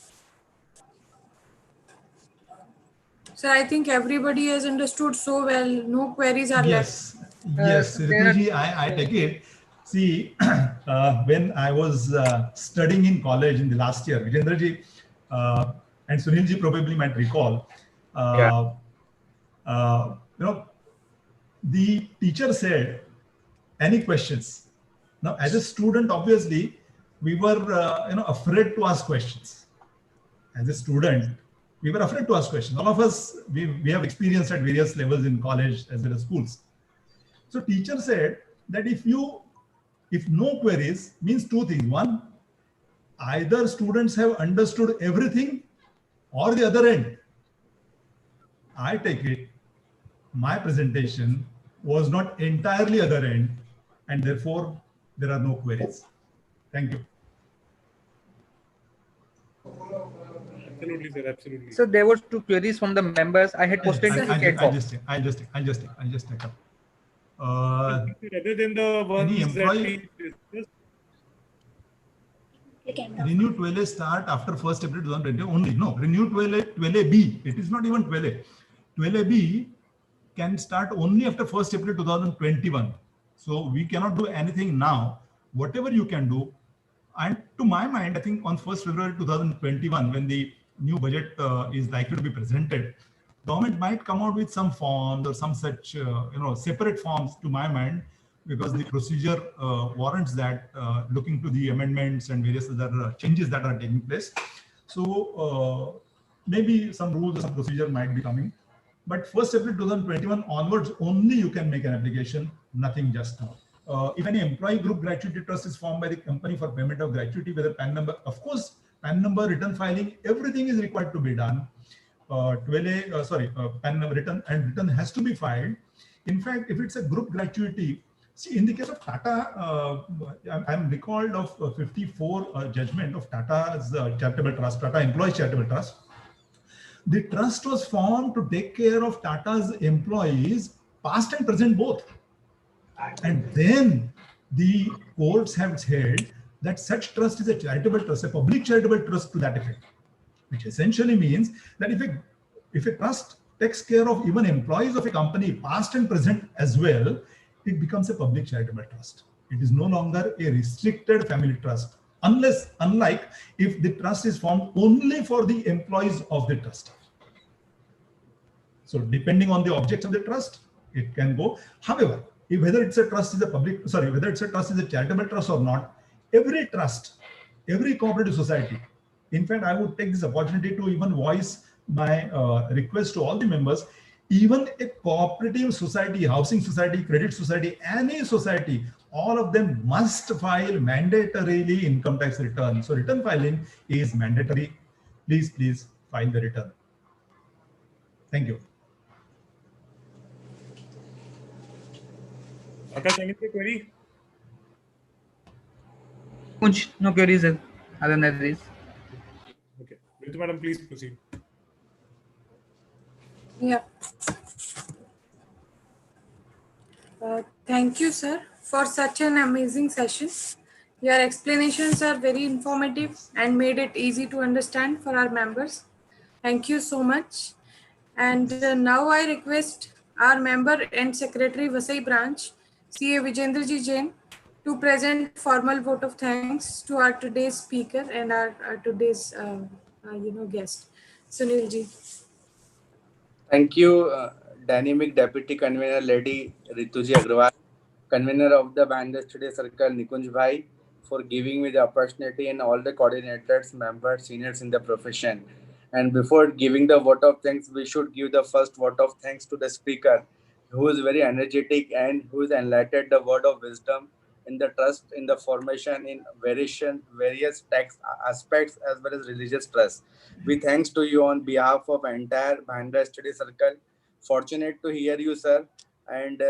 Sir, I think everybody has understood so well. No queries are left. Yes, Rituji, I take it. See, when I was studying in college in the last year, Vijendraji and Sunilji probably might recall, the teacher said, any questions? Now, as a student, obviously, we were afraid to ask questions. As a student, we were afraid to ask questions. All of us, we have experienced at various levels in college as well as schools. So teacher said that if no queries means 2 things. One, either students have understood everything or the other end. I take it, my presentation was not entirely other end and therefore there are no queries. Thank you. Absolutely, sir. Absolutely. So there were 2 queries from the members. I had posted in the chat box. I'll just take up. Rather than the ones that we discussed, Renew 12A start after 1st April 2020 only. No, Renew 12A B. It is not even 12A. 12A B can start only after 1st April 2021. So we cannot do anything now. Whatever you can do, and to my mind, I think on 1st February 2021, when the new budget is likely to be presented, government might come out with some forms or some such separate forms to my mind, because the procedure warrants that, looking to the amendments and various other changes that are taking place. So maybe some rules or some procedure might be coming. But 1st April 2021 onwards, only you can make an application, nothing just now. If any employee group gratuity trust is formed by the company for payment of gratuity, whether PAN number, of course, PAN number, return filing, everything is required to be done. PAN number return has to be filed. In fact, if it's a group gratuity, see, in the case of Tata, I'm recalled of 54 judgment of Tata's charitable trust, Tata Employees Charitable Trust. The trust was formed to take care of Tata's employees, past and present both. And then the courts have said that such trust is a charitable trust, a public charitable trust to that effect, which essentially means that if a trust takes care of even employees of a company, past and present as well, it becomes a public charitable trust. It is no longer a restricted family trust. unlike if the trust is formed only for the employees of the trust. So depending on the objects of the trust, it can go. However, whether it's a trust is a whether it's a trust is a charitable trust or not, every trust, every cooperative society. In fact, I would take this opportunity to even voice my request to all the members. Even a cooperative society, housing society, credit society, any society, all of them must file mandatorily income tax return. So return filing is mandatory. Please file the return. Thank you. Akash, any query? Nikunj, no queries other than this. Okay. Ritu madam, please proceed. Yeah. Thank you, sir, for such an amazing session. Your explanations are very informative and made it easy to understand for our members. Thank you so much. And now I request our member and secretary Vasai branch, CA Vijendraji Jain, to present formal vote of thanks to our today's speaker and our today's guest, Sunil ji. Thank you, Dynamic Deputy Convener Lady Ritu Agarwal, Convener of the Bhayander Study Circle Nikunj Bhai, for giving me the opportunity, and all the coordinators, members, seniors in the profession. And before giving the vote of thanks, we should give the first vote of thanks to the speaker, who is very energetic and who has enlightened the word of wisdom in the trust, in the formation, in various tax aspects as well as religious trust. We thanks to you on behalf of entire Bhayander Study Circle. Fortunate to hear you, sir, and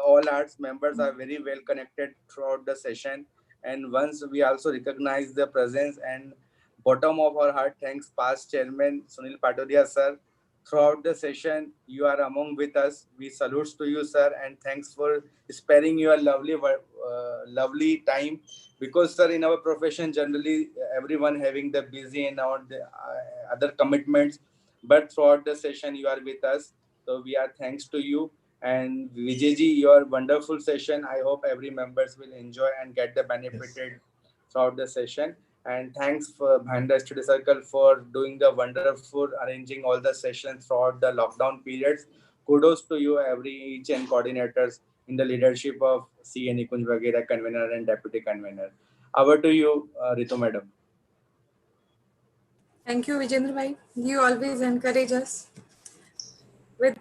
all arts members are very well connected throughout the session. And once we also recognize the presence and bottom of our heart thanks past chairman Sunil Patodia, sir. Throughout the session, you are among with us. We salute to you, sir, and thanks for sparing your lovely time. Because, sir, in our profession, generally everyone having the busy and all the other commitments. But throughout the session, you are with us. So we are thanks to you. And Vijayji, your wonderful session. I hope every members will enjoy and get the benefited throughout the session. And thanks for Bhayander Study Circle for doing the wonderful arranging all the sessions throughout the lockdown periods. Kudos to you, each and coordinators in the leadership of CA Nikunj Vagera, Convener and Deputy Convener. Over to you, Ritu Madam. Thank you, Vijendra bhai. You always encourage us with